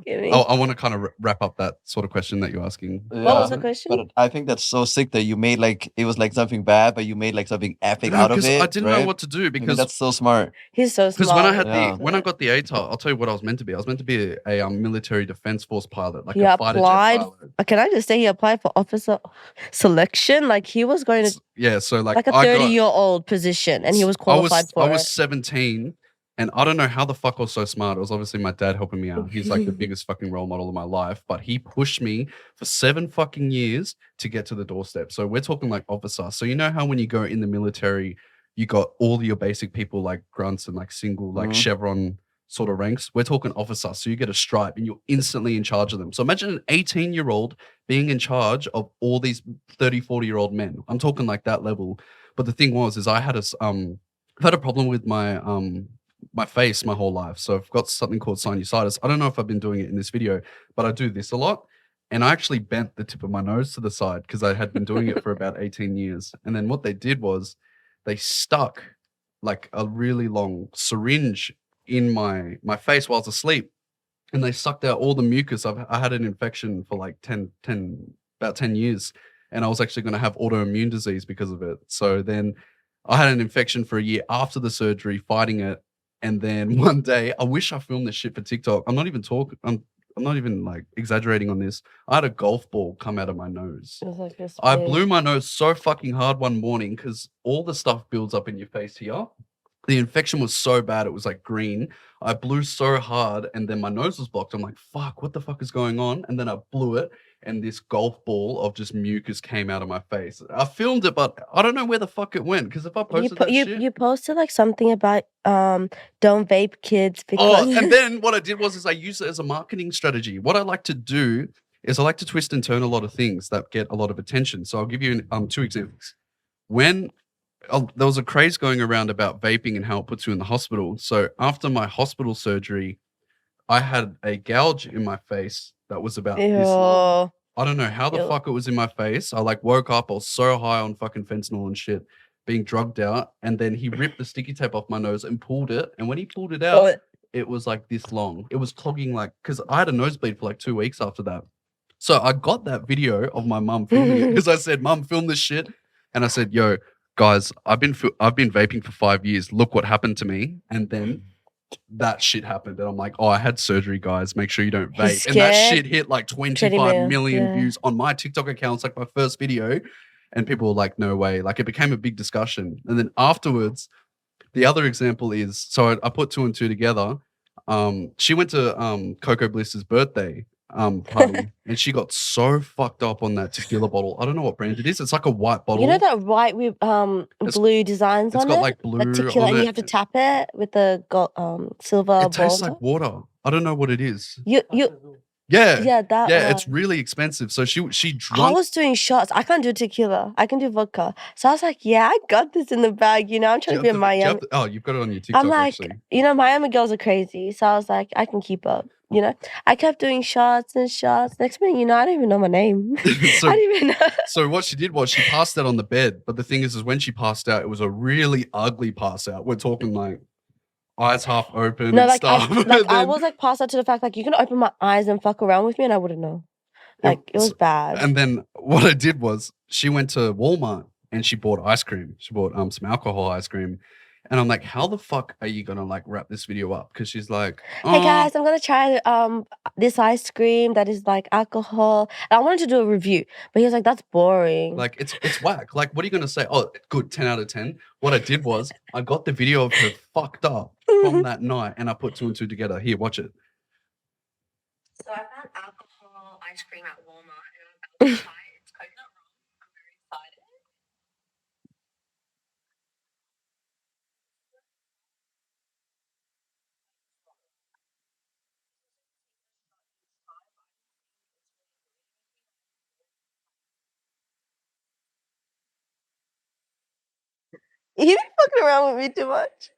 Get me? I want to kind of wrap up that sort of question that you're asking. What was the Yeah. question? But I think that's so sick that you made like it was like something bad, but you made like something epic out of 'cause it. I didn't right? know what to do I mean, because that's so smart. He's so smart. Because when I had Yeah. when I got the ATAR, I'll tell you what I was meant to be. I was meant to be a military defense force pilot, like He a fighter jet applied pilot. Can I just say he applied for officer selection? Like, he was going to, Yeah, so like like a I got- 30-year-old position, and he was qualified for I was it. 17, and I don't know how the fuck I was so smart. It was obviously my dad helping me out. He's like the biggest fucking role model of my life, but he pushed me for 7 fucking years to get to the doorstep. So we're talking like officer. So you know how when you go in the military, you got all your basic people like grunts and like single like Mhm. chevron sort of ranks. We're talking officer. So you get a stripe and you're instantly in charge of them. So imagine an 18-year-old being in charge of all these 30, 40-year-old men. I'm talking like that level. But the thing is I had I've had a problem with my face my whole life. So I've got something called sinusitis. I don't know if I've been doing it in this video, but I do this a lot. And I actually bent the tip of my nose to the side because I had been doing it for about 18 years. And then what they did was they stuck like a really long syringe in my face while I was asleep. And they sucked out all the mucus. I had an infection for like about 10 years. And I was actually going to have autoimmune disease because of it. So then I had an infection for a year after the surgery, fighting it. And then one day, I wish I filmed this shit for TikTok. I'm not even like exaggerating on this. I had a golf ball come out of my nose. It was like this I big- blew my nose so fucking hard one morning because all the stuff builds up in your face here. The infection was so bad, it was like green. I blew so hard and then my nose was blocked. I'm like, fuck, what the fuck is going on? And then I blew it and this golf ball of just mucus came out of my face. I filmed it, but I don't know where the fuck it went because if I You, posted po- that you, shit. you posted like something about don't vape kids because Oh, and then what I did was I used it as a marketing strategy. What I like to do is I like to twist and turn a lot of things that get a lot of attention. So I'll give you 2 examples. When there was a craze going around about vaping and how it puts you in the hospital. So after my hospital surgery, I had a gouge in my face that was about this long. Ew. I don't know how the Ew. fuck it was in my face. I like woke up, I was so high on fucking fentanyl and shit, being drugged out. And then he ripped the sticky tape off my nose and pulled it. And when he pulled it out, Oh, it was like this long. It was clogging like, because I had a nosebleed for like 2 weeks after that. So I got that video of my mum filming it because I said, "Mum, film this shit." And I said, "Yo, guys, I've been vaping for 5 years. Look what happened to me." And then that shit happened. And I'm like, "Oh, I had surgery, guys. Make sure you don't He's vape." And that scared. shit hit like 20 25 million yeah. views on my TikTok account. It's like my first video. And people were like, "No way." Like it became a big discussion. And then afterwards, the other example is, so I put 2 and 2 together. She went to Coco Bliss's birthday party and she got so fucked up on that tequila bottle. I don't know what brand it is. It's like a white bottle. You know that white with blue designs It's on got it? like blue Like tequila, on and it. you have to tap it with the silver It tastes ball. like water. I don't know what it is. You Yeah. yeah, that Yeah, one. it's really expensive. So she I drunk. was doing shots. I can't do tequila. I can do vodka. So I was like, yeah, I got this in the bag. You know, I'm Do you trying to be have in the- do you have Miami. the- oh, you've got it on your TikTok I'm like, actually. you know, Miami girls are crazy. So I was like, I can keep up. You know, I kept doing shots and shots. Next minute, you know, I don't even know my name. So- I didn't even know. So what she did was she passed out on the bed. But the thing is when she passed out, it was a really ugly pass out. We're talking like eyes half open No, and like stuff. I And then- was like passed out to the fact like you can open my eyes and fuck around with me and I wouldn't know. Like it was bad. And then what I did was she went to Walmart and she bought ice cream. She bought some alcohol ice cream. And I'm like, how the fuck are you gonna like wrap this video up? Because she's like, Hey "Oh, guys, I'm gonna try this ice cream that is like alcohol. And I wanted to do a review, but he was like, that's boring. like it's whack. Like, what are you gonna say? Oh, good, 10 out of 10. What I did was I got the video of her fucked up from that night and I put 2 and 2 together. Here, watch it. So I found alcohol ice cream at Walmart and I'm about to try it. It's coconut rum. I'm very excited. You been fucking around with me too much.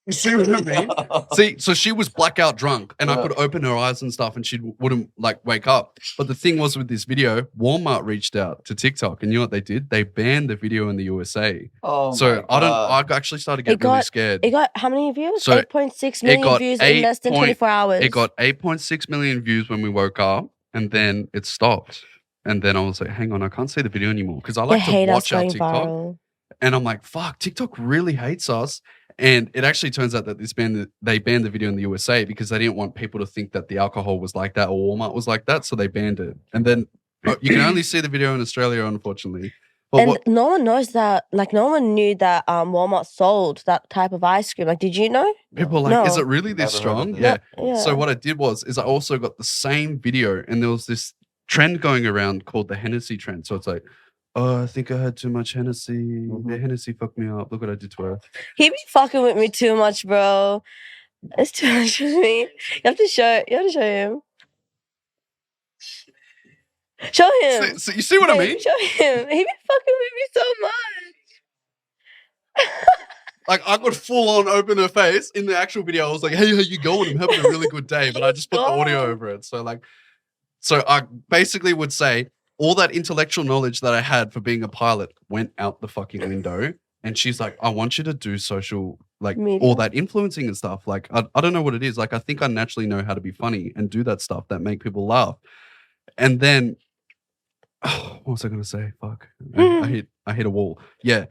You see what I mean? See, so she was blackout drunk, and I Yeah. could open her eyes and stuff, and she wouldn't like wake up. But the thing was with this video, Walmart reached out to TikTok, and you know what they did? They banned the video in the USA. Oh So my God. I actually started getting really scared. It got how many views? So 8.6 million got views in less than 24 hours. It got 8.6 million views when we woke up, and then it stopped. And then I was like, hang on, I can't see the video anymore because I they like to hate us watch our going TikTok. viral. And I'm like, fuck, TikTok really hates us. And it actually turns out that they banned the video in the USA because they didn't want people to think that the alcohol was like that or Walmart was like that. So they banned it. And then you can only see the video in Australia, unfortunately. But And what, no one knows that, like, no one knew that Walmart sold that type of ice cream. Like, did you know? people are like, is No. it really this Never heard of strong? it. Yeah. Yeah. So what I did is I also got the same video and there was this trend going around called the Hennessy trend. So it's like, oh, I think I had too much Hennessy. The Hennessy fucked me up. Look what I did to her. He be fucking with me too much, bro. It's too much for me. You have to show him. Show him. So you see what I Babe, mean? Show him. He be fucking with me so much. Like I could full on open her face in the actual video. I was like, "Hey, how you going? I'm having a really good day," but I just put the audio God. over it. So I basically would say all that intellectual knowledge that I had for being a pilot went out the fucking window. And she's like, "I want you to do social, like Media. all that influencing and stuff. Like I don't know what it is. Like I think I naturally know how to be funny and do that stuff that make people laugh." And then, what was I going to say? Fuck, I hit a wall. Yeah.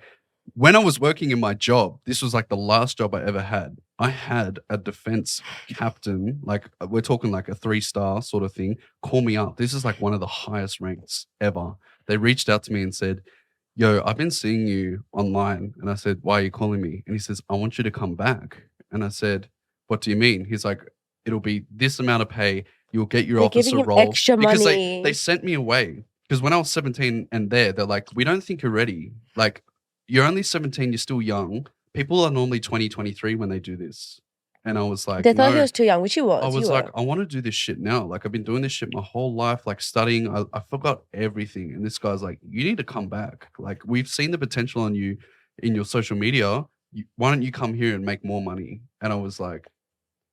When I was working in my job, this was like the last job I ever had. I had a defense captain, like we're talking like a 3-star sort of thing, call me up. This is like one of the highest ranks ever. They reached out to me and said, "Yo, I've been seeing you online." And I said, "Why are you calling me?" And he says, "I want you to come back." And I said, "What do you mean?" He's like, "It'll be this amount of pay. You'll get your They're officer giving him role." extra Because money. they sent me away. Because when I was 17 and they're like, "We don't think you're ready. Like, you're only 17, you're still young. People are normally 20, 23 when they do this." And I was like, They thought he "No." was too young, which he was. I you was like, were. "I want to do this shit now. Like, I've been doing this shit my whole life, like studying. I forgot everything." And this guy's like, "You need to come back. Like, we've seen the potential on you in your social media. Why don't you come here and make more money?" And I was like,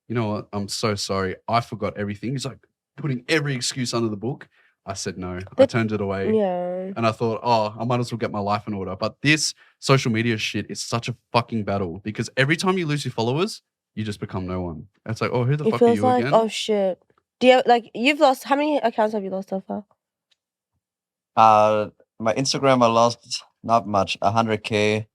"You know what? I'm so sorry. I forgot everything." He's like putting every excuse under the book. I said no. I But- turned it away. Yeah. And I thought, oh, I might as well get my life in order. But this social media shit is such a fucking battle because every time you lose your followers, you just become no one. It's like, oh, who the It fuck are feels you like, again? oh shit. Do you like you've lost how many accounts have you lost so far? My Instagram, I lost not much, 100K.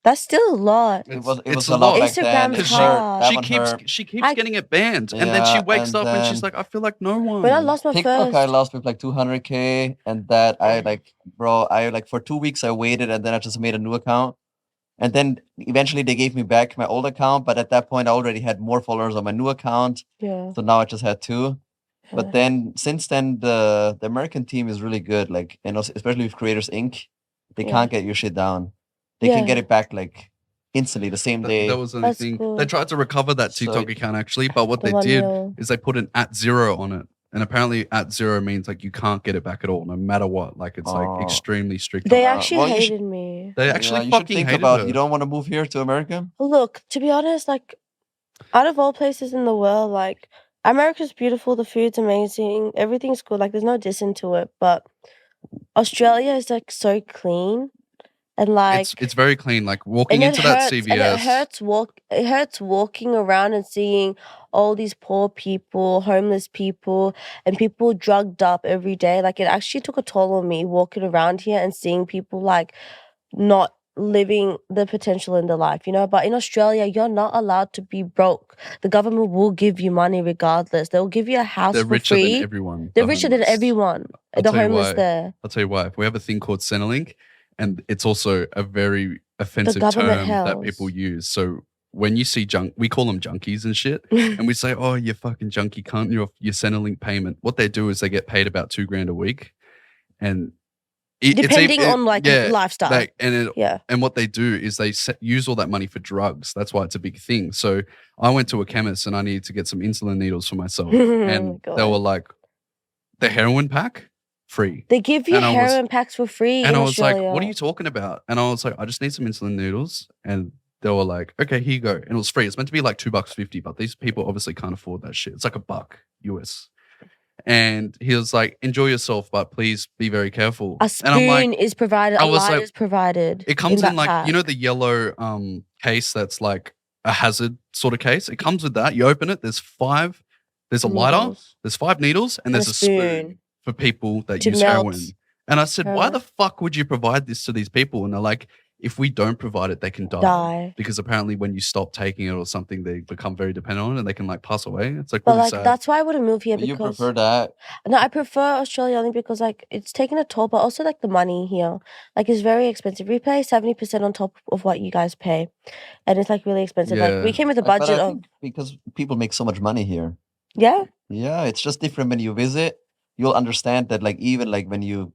That's still a lot. It was it's a lot back Instagram then. is It Because hurt. hard. That she one keeps hurt. she keeps I- getting it banned. And then she Yeah, wakes and up and she's then- like, I feel like no one. When I lost my TikTok, first, I lost with like 200K, and that I like, bro, I like for 2 weeks I waited, and then I just made a new account, and then eventually they gave me back my old account, but at that point I already had more followers on my new account, yeah. so now I just had 2. Yeah. But then since then the American team is really good, like, and also, especially with Creators Inc., they Yeah. can't get your shit down. They can get Yeah. it back like instantly the same day. That was the only That's thing. cool. They tried to recover that So- TikTok account actually, but what The they 1 did mil. is they put an @0 on it. And apparently @0 means like you can't get it back at all, no matter what. Like it's Oh. like extremely strict. They on that. actually well, you hated me. They Yeah, actually you should fucking think hated about her. you don't want to move here to America. Look, to be honest, like out of all places in the world, like America's beautiful, the food's amazing, everything's good. Like there's no dissing to it, but Australia is like so clean and like it's very clean. Like walking and into that hurts, CVS. and it hurts walking around and seeing all these poor people, homeless people, and people drugged up every day. Like it actually took a toll on me walking around here and seeing people like not living the potential in their life, you know. But in Australia, you're not allowed to be broke. The government will give you money regardless. They'll give you a house They're for richer free. than everyone. They're the richer than homeless. everyone. I'll The tell you homeless why. there. I'll tell you why. We have a thing called Centrelink, and it's also a very offensive government term that people hells. use. So when you see we call them junkies and shit, and we say, "Oh, you fucking junkie cunt, your Centrelink payment." What they do is they get paid about $2,000 a week, and Depending on like lifestyle. Like, Yeah. and what they do is they use all that money for drugs. That's why it's a big thing. So I went to a chemist and I needed to get some insulin needles for myself, and they God. were like, "The heroin pack, free." They give you And I was- heroin packs for free And in I was Australia. like, "What are you talking about?" And I was like, "I just need some insulin noodles." And they were like, "Okay, here you go." And it was free. It's meant to be like $2.50, but these people obviously can't afford that shit. It's like $1 US. And he was like, "Enjoy yourself, but please be very careful." A And I'm like, spoon is provided, I a was light like- is provided. it comes in that like, you know, pack. the yellow case that's like a hazard sort of case. It comes with that. You open it, there's a lighter, Needles. there's 5 needles, and there's a spoon for people that To use melt heroin. And I said, "Why heroin. the fuck would you provide this to these people?" And they're like, "If we don't provide it, they can die. Because apparently when you stop taking it or something, they become very dependent on it and they can like pass away." It's like But really like sad. that's why I wouldn't move here You because prefer that? no, I prefer Australia only because like it's taken a toll, but also like the money here, like it's very expensive. We pay 70% on top of what you guys pay, and it's like really expensive. Like we Yeah. came with a But budget I of think because people make so much money here. yeah. Yeah, it's just different when you visit. You'll understand that, like, even like when you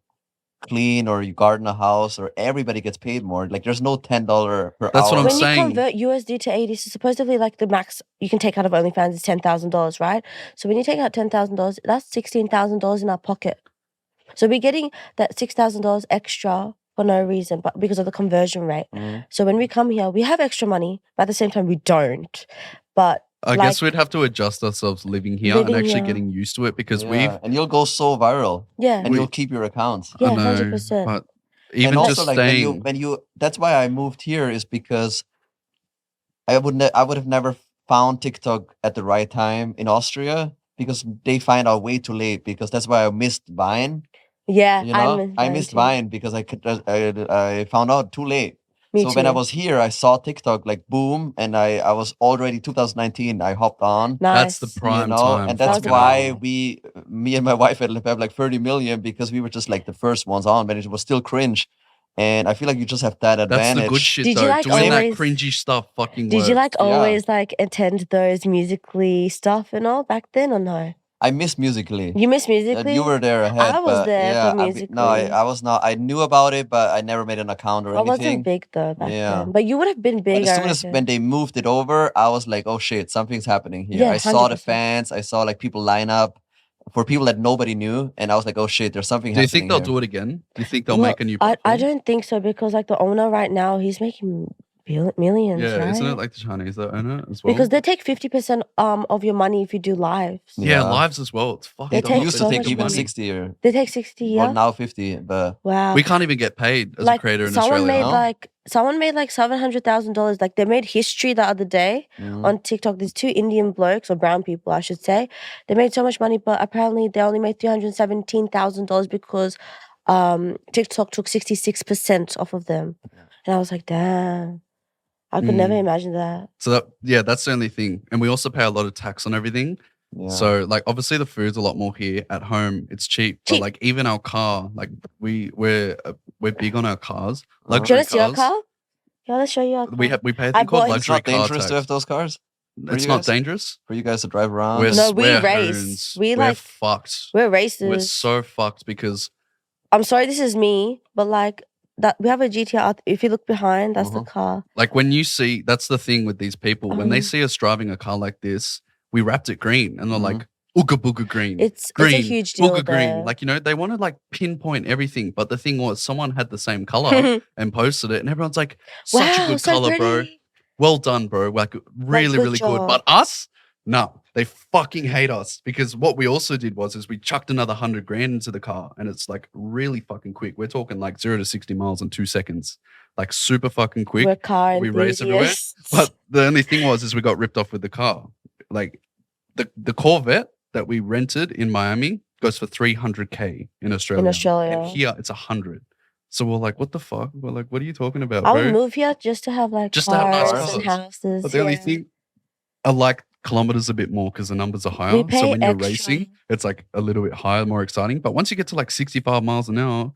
clean or you garden a house, or everybody gets paid more. Like, there's no $10 per That's what hour. I'm When you saying. convert USD to AD, so supposedly like the max you can take out of OnlyFans is $10,000, right? So when you take out $10,000, that's $16,000 in our pocket. So we're getting that $6,000 extra for no reason, but because of the conversion rate. Mhm. So when we come here, we have extra money, but at the same time we don't. But I guess like- we'd have to adjust ourselves living here Living and actually here. getting used to it because Yeah, and you'll go so viral, yeah, and you'll keep your accounts. yeah, I know, 100%. but even and just also, like, staying. when you that's why I moved here, is because I would have never found TikTok at the right time in Austria, because they find out way too late, because that's why I missed Vine. Yeah, You know, I missed too. Vine because I found out too late. Me so too. when I was here, I saw TikTok like boom, and I was already 2019. I hopped on. That's the Nice. prime You know, time. and for that's That was why amazing. me and my wife have like 30 million, because we were just like the first ones on, but it was still cringe. And I feel like you just have that That's advantage. the good shit Did you, though. like, Doing that always- cringy stuff fucking Did you works. like Yeah. always like attend those musically stuff and all back then or no? I miss Musically. You miss musically? You were there ahead. I was but there yeah, for no, Musical.ly. I was not. I knew about it, but I never made an account or I anything. wasn't big though back Yeah. then. But you would have been big. But as I soon as reckon. when they moved it over, I was like, oh shit, something's happening here. Yeah, I saw the 100%. fans, I saw like people line up for people that nobody knew, and I was like, oh shit, there's something Do you happening think they'll here. do it again? Do you think they'll Well, make a new I platform? don't think so because like the owner right now, he's making millions, Yeah, right? isn't it like the Chinese that own it as well? Because they take 50% of your money if you do lives. yeah, Yeah. lives as well. It's fucking. They It take used so to take much even money. 60 or They take 60, yeah. well, now 50, but Wow. We can't even get paid as a creator in someone Australia. made someone made like $700,000. Like they made history the other day on TikTok. These 2 Indian blokes, or brown people, I should say. They made so much money, but apparently they only made $317,000 because TikTok took 66% off of them. And I was like, damn, I could never imagine that. So that's the only thing. And we also pay a lot of tax on everything. yeah. So like obviously the food's a lot more here at home. It's cheap, but Cheap. like even our car, like we're big on our cars. Uh-huh. Do Luxury you want to see our cars. car? Yeah, let's show you our car. We pay a I thing called bought it. it's luxury not car dangerous tax. to have those cars for It's you not guys? dangerous. For you guys to drive around. We're, No, we we're race. hoons. We, we're like- fucked. We're racers. We're so fucked because I'm sorry, this is me, but like that we have a GTR. If you look behind, that's the car. like when you see, that's the thing with these people. When they Um, see us driving a car like this, we wrapped it green and they're Mhm. like, ooga booga green. It's green, a huge deal booga green. there. Like, you know, they want to like pinpoint everything. But the thing was, someone had the same color and posted it, and everyone's like, such a wow, good so color, bro. pretty. Well done, bro. Like, really, good really good. job. But us, no, they fucking hate us because what we also did was we chucked another $100,000 into the car, and it's like really fucking quick. We're talking like 0 to 60 miles in 2 seconds. like super fucking quick. We're car we race everywhere. enthusiasts. But the only thing is we got ripped off with the car. Like the Corvette that we rented in Miami goes for $300K in Australia. And here it's 100. So we're like, what the fuck? We're like, what are you talking about, I bro? would move here just to have like Just to have nice cars and cars. houses. But the only thing, I like kilometers a bit more because the numbers are higher. pay So when you're extra. racing, it's like a little bit higher, more exciting. But once you get to like 65 miles an hour,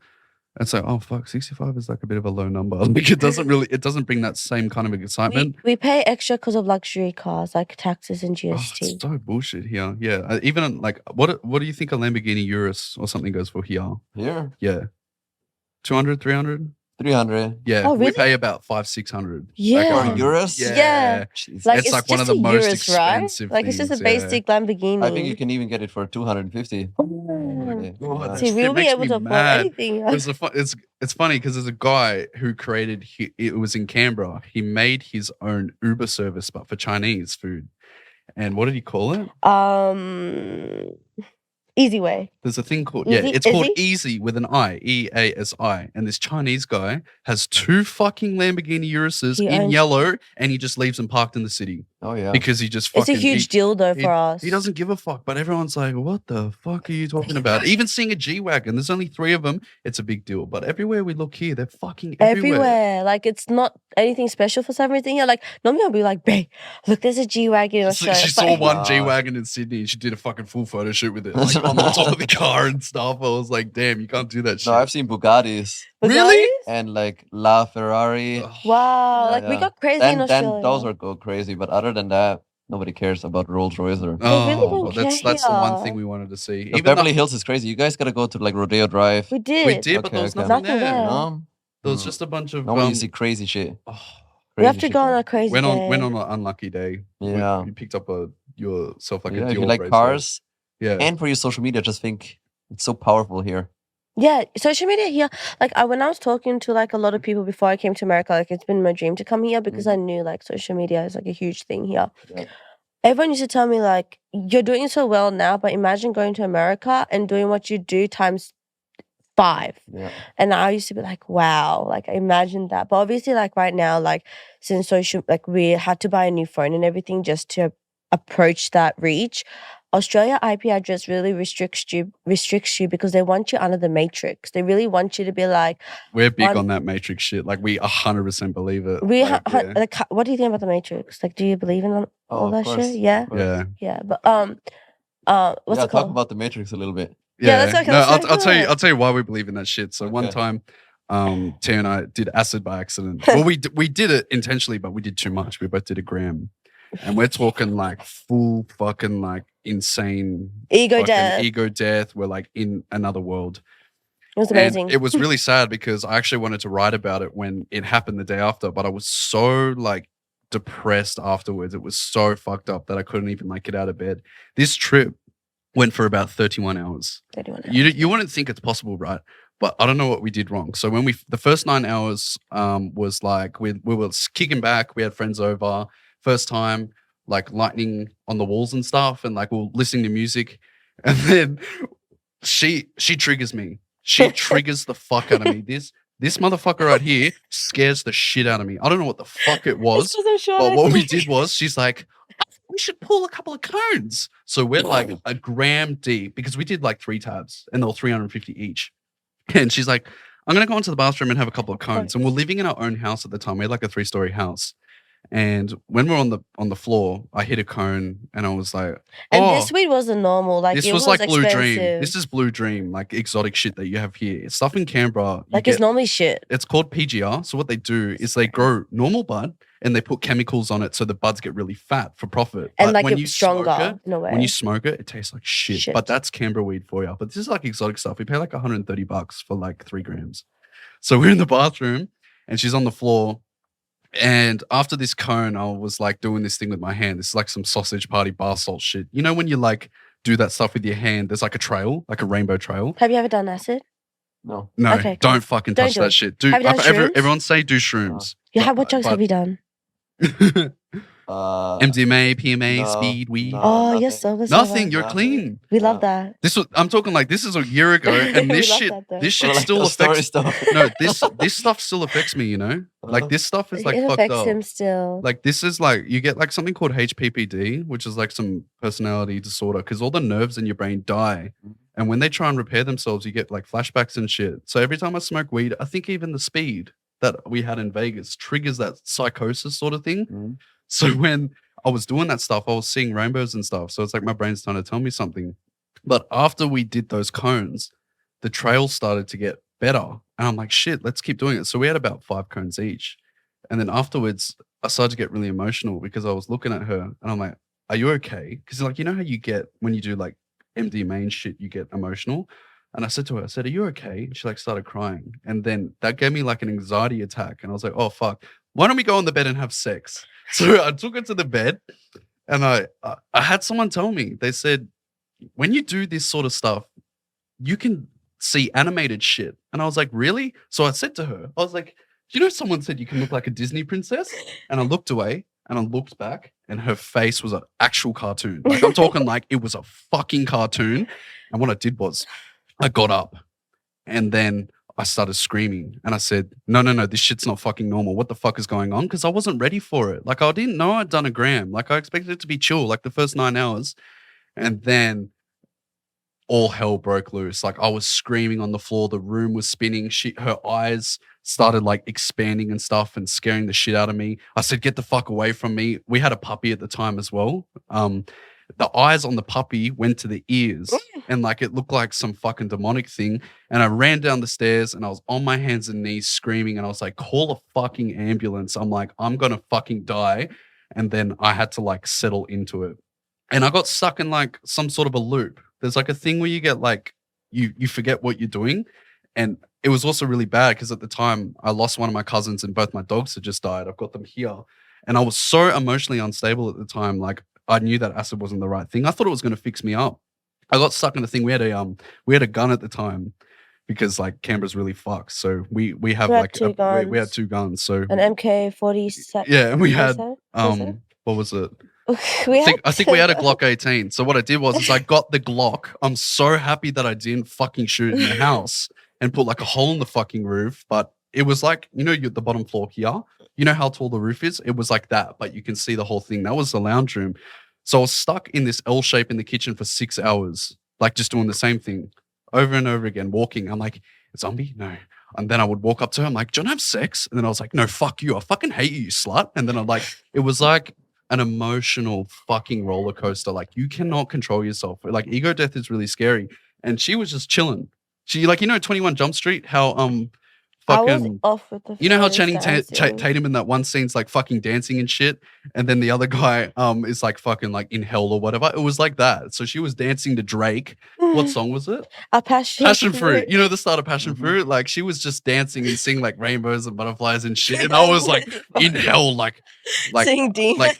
it's like, oh fuck, 65 is like a bit of a low number. Like it doesn't bring that same kind of excitement. We pay extra because of luxury cars, like taxes and Oh, GST. it's so bullshit here. Yeah. Even like, what do you think a Lamborghini Urus or something goes for here? Here, Yeah. 200, 300? 300. Yeah. Oh, We really? pay about 500-600. Yeah. For euros? Yeah. Jeez. Like It's like one of just the a most Urus, right? expensive Like it's just a things, yeah. basic Lamborghini. I think you can even get it for 250. Oh, Yeah. God, Yeah. that see, shit we'll be makes able me to afford mad. anything. It's funny because there's a guy who created it was in Canberra. He made his own Uber service, but for Chinese food. And what did he call it? Easy way. There's a thing called Easy- it's called Easy? Easy with an I, EASI. And this Chinese guy has 2 fucking Lamborghini Uruses He in owns- yellow, and he just leaves them parked in the city Oh, yeah. because he just It's fucking a huge deal though for us. He doesn't give a fuck, but everyone's like, what the fuck are you talking about? Even seeing a G-Wagon, there's only 3 of them. It's a big deal. But everywhere we look here, they're fucking everywhere. Like it's not anything special for some reason. Here, like normally I'll be like, babe, look, there's a G-Wagon in Australia. She saw But- one Wow. G-Wagon in Sydney and she did a fucking full photo shoot with it. Like on the top of the car and stuff. I was like, damn, you can't do that shit. No, I've seen Bugattis Really? and like La Ferrari. Ugh. Wow, Yeah, like we yeah. got crazy in Then Australia. those are go crazy. But other than that, nobody cares about Rolls Royce or. They really don't Oh, that's care the one here. thing we wanted to see. Because Even Beverly though Hills is crazy. You guys gotta go to like Rodeo Drive. we did. we did, but Okay, there was okay. nothing Nothing there. there. No, There was Mm. just a bunch of normally you see crazy shit. oh, We have Crazy to shit. go on a crazy went day. on an unlucky day. Yeah. You picked up yourself like Yeah, a if you Dior like bracelet. cars Yeah. and for your social media, just think it's so powerful here. Yeah, social media here. Like when I was talking to like a lot of people before I came to America, like it's been my dream to come here because I knew like social media is like a huge thing here. Yeah. Everyone used to tell me like, you're doing so well now, but imagine going to America and doing what you do times 5. Yeah. And I used to be like, wow, like I imagined that. But obviously, like right now, like since social, like we had to buy a new phone and everything just to approach that reach. Australia IP address really restricts you because they want you under the matrix. They really want you to be like, We're big on- on that Matrix shit. Like we 100% believe it. we Like, yeah. like, what do you think about the matrix? Like, do you believe in all of that course, shit? Yeah, of course. Yeah. yeah. But what's Yeah, it talk called? about the Matrix a little bit. Yeah, that's okay, No, let's I'll go tell you. for it. I'll tell you why we believe in that shit. So one Okay. time, Tia and I did acid by accident. Well, we did it intentionally, but we did too much. We both did a gram, and we're talking like full fucking like insane Ego fucking death. ego death. We're like in another world. It was And amazing. it was really sad because I actually wanted to write about it when it happened the day after, but I was so like depressed afterwards. It was so fucked up that I couldn't even like get out of bed. This trip went for about 31 hours. 31 You wouldn't think it's possible, right? But I don't know what we did wrong. So when the first 9 hours was like we were kicking back. We had friends over. First time, like lightning on the walls and stuff, and like we were listening to music, and then she triggers me. She triggers the fuck out of me. This motherfucker right here scares the shit out of me. I don't know what the fuck it was. But what we did was she's like, we should pull a couple of cones. So we're like a gram deep because we did like 3 tabs and they were 350 each. And she's like, I'm going to go into the bathroom and have a couple of cones. And we're living in our own house at the time. We had like a 3-story house. And when we're on the floor, I hit a cone and I was like, And oh, this weed wasn't normal. Like this it was like Blue Dream. expensive. This is Blue Dream, like exotic shit that you have here. Stuff in Canberra. you like get- it's normally shit. it's called PGR. So what they do is they grow normal bud and they put chemicals on it so the buds get really fat for profit. And But like when it's you smoke stronger it, in a way. when you smoke it, it tastes like shit. Shit. But that's Canberra weed for you. But this is like exotic stuff. We pay like $130 for like 3 grams. So we're in the bathroom and she's on the floor. And after this cone, I was like doing this thing with my hand. This is like some sausage party bar salt shit. You know when you like do that stuff with your hand, there's like a trail, like a rainbow trail. Have you ever done acid? No. No, Okay, cool. don't fucking Don't touch do that it. shit. Do Have you done shrooms? everyone say do shrooms. Yeah, what drugs have you done? MDMA, PMA, no, speed, weed. no. Oh, you're nothing. sober. Nothing. You're Nothing. clean. We love No. that. I'm talking like this is a year ago, and We this love shit, that, though. this Or shit like still those stories affects. though. No, this stuff still affects me. You know, like this stuff is like It fucked affects up. him still. Like this is like you get like something called HPPD, which is like some personality disorder, because all the nerves in your brain die, and when they try and repair themselves, you get like flashbacks and shit. So every time I smoke weed, I think even the speed that we had in Vegas triggers that psychosis sort of thing. Mhm. So when I was doing that stuff, I was seeing rainbows and stuff. So it's like my brain's trying to tell me something. But after we did those cones, the trail started to get better. And I'm like, shit, let's keep doing it. So we had about 5 cones each. And then afterwards, I started to get really emotional because I was looking at her and I'm like, are you okay? Because like, you know how you get when you do like MDMA and shit, you get emotional. And I said to her, I said, are you okay? And she like started crying. And then that gave me like an anxiety attack. And I was like, oh, fuck. Why don't we go on the bed and have sex? So I took her to the bed and I had someone tell me, they said, when you do this sort of stuff, you can see animated shit. And I was like, really? So I said to her, I was like, do you know someone said you can look like a Disney princess? And I looked away and I looked back and her face was an actual cartoon. Like I'm talking like it was a fucking cartoon. And what I did was I got up and then I started screaming and I said, no, this shit's not fucking normal. What the fuck is going on? Because I wasn't ready for it. Like I didn't know I'd done a gram. Like I expected it to be chill, like the first 9 hours. And then all hell broke loose. Like I was screaming on the floor. The room was spinning. Her eyes started like expanding and stuff and scaring the shit out of me. I said, get the fuck away from me. We had a puppy at the time as well. The eyes on the puppy went to the ears and like it looked like some fucking demonic thing. And I ran down the stairs and I was on my hands and knees screaming and I was like, call a fucking ambulance. I'm like, I'm going to fucking die. And then I had to like settle into it. And I got stuck in like some sort of a loop. There's like a thing where you get like, you forget what you're doing. And it was also really bad because at the time I lost one of my cousins and both my dogs had just died. I've got them here. And I was so emotionally unstable at the time. Like I knew that acid wasn't the right thing. I thought it was going to fix me up. I got stuck in the thing. We had a gun at the time because like Canberra's really fucked. So we have We had like two we had guns. 2 guns. So An MK-47. yeah, and we had 47? what was it? We I think we had a Glock 18. So what I did was I got the Glock. I'm so happy that I didn't fucking shoot it in the house and put like a hole in the fucking roof. But it was like, you know, the bottom floor here. You know how tall the roof is? It was like that, but you can see the whole thing. That was the lounge room. So I was stuck in this L shape in the kitchen for 6 hours, like just doing the same thing over and over again, walking. I'm like, zombie? No. And then I would walk up to her. I'm like, do you want to have sex? And then I was like, no, fuck you. I fucking hate you, slut. And then I'm like, it was like an emotional fucking roller coaster. Like you cannot control yourself. Like ego death is really scary. And she was just chilling. She like, you know, 21 Jump Street, how I was fucking, off with the you know how first Channing dancing. Tatum in that one scene's like fucking dancing and shit, and then the other guy is like fucking like in hell or whatever. It was like that. So she was dancing to Drake. What song was it? A passion. Passion Fruit. You know the start of Passion Fruit? Like she was just dancing and singing like rainbows and butterflies and shit. And I was like in hell, like Seeing demons. like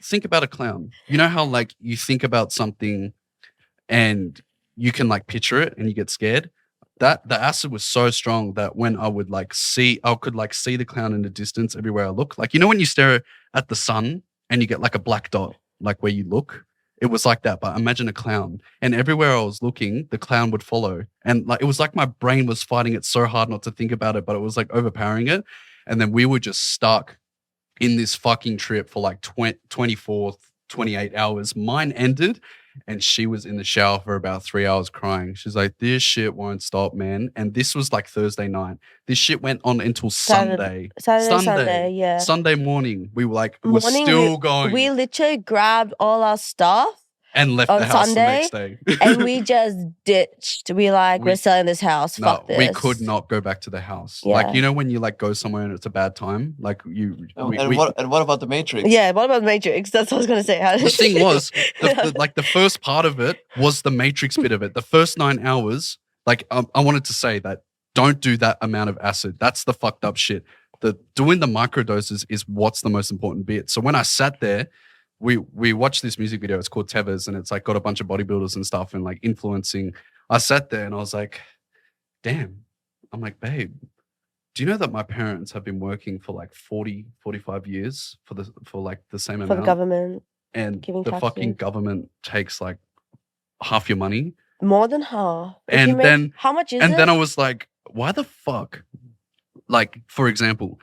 think about a clown. You know how like you think about something and you can like picture it and you get scared? That the acid was so strong that when I could see the clown in the distance everywhere I look. Like, you know, when you stare at the sun and you get like a black dot, like where you look, it was like that. But imagine a clown, and everywhere I was looking, the clown would follow. And like, it was like my brain was fighting it so hard not to think about it, but it was like overpowering it. And then we were just stuck in this fucking trip for like 24, 28 hours. Mine ended. And she was in the shower for about 3 hours crying. She's like, this shit won't stop, man. And this was like Thursday night. This shit went on until Sunday. Sunday, yeah. Sunday morning. We were like, we're still going. We literally grabbed all our stuff and left on the house Sunday, the next day. and we just ditched. We're selling this house. No, Fuck this. we could not go back to the house. Yeah. Like, you know, when you like go somewhere and it's a bad time, like What about the Matrix? Yeah, what about Matrix? That's what I was gonna say. The thing was, the first part of it was the Matrix bit of it. The first 9 hours, like I wanted to say that don't do that amount of acid. That's the fucked up shit. Doing the microdoses is what's the most important bit. So when I sat there, we watched this music video. It's called Tevez, and it's like got a bunch of bodybuilders and stuff and like influencing. I sat there and I was like, damn. I'm like, babe, do you know that my parents have been working for like 40, 45 years for like the same For the amount? government And giving the fucking taxes. government takes like half your money. More than half. If you And make, then how much is and it? then I was like, why the fuck? Like, for example,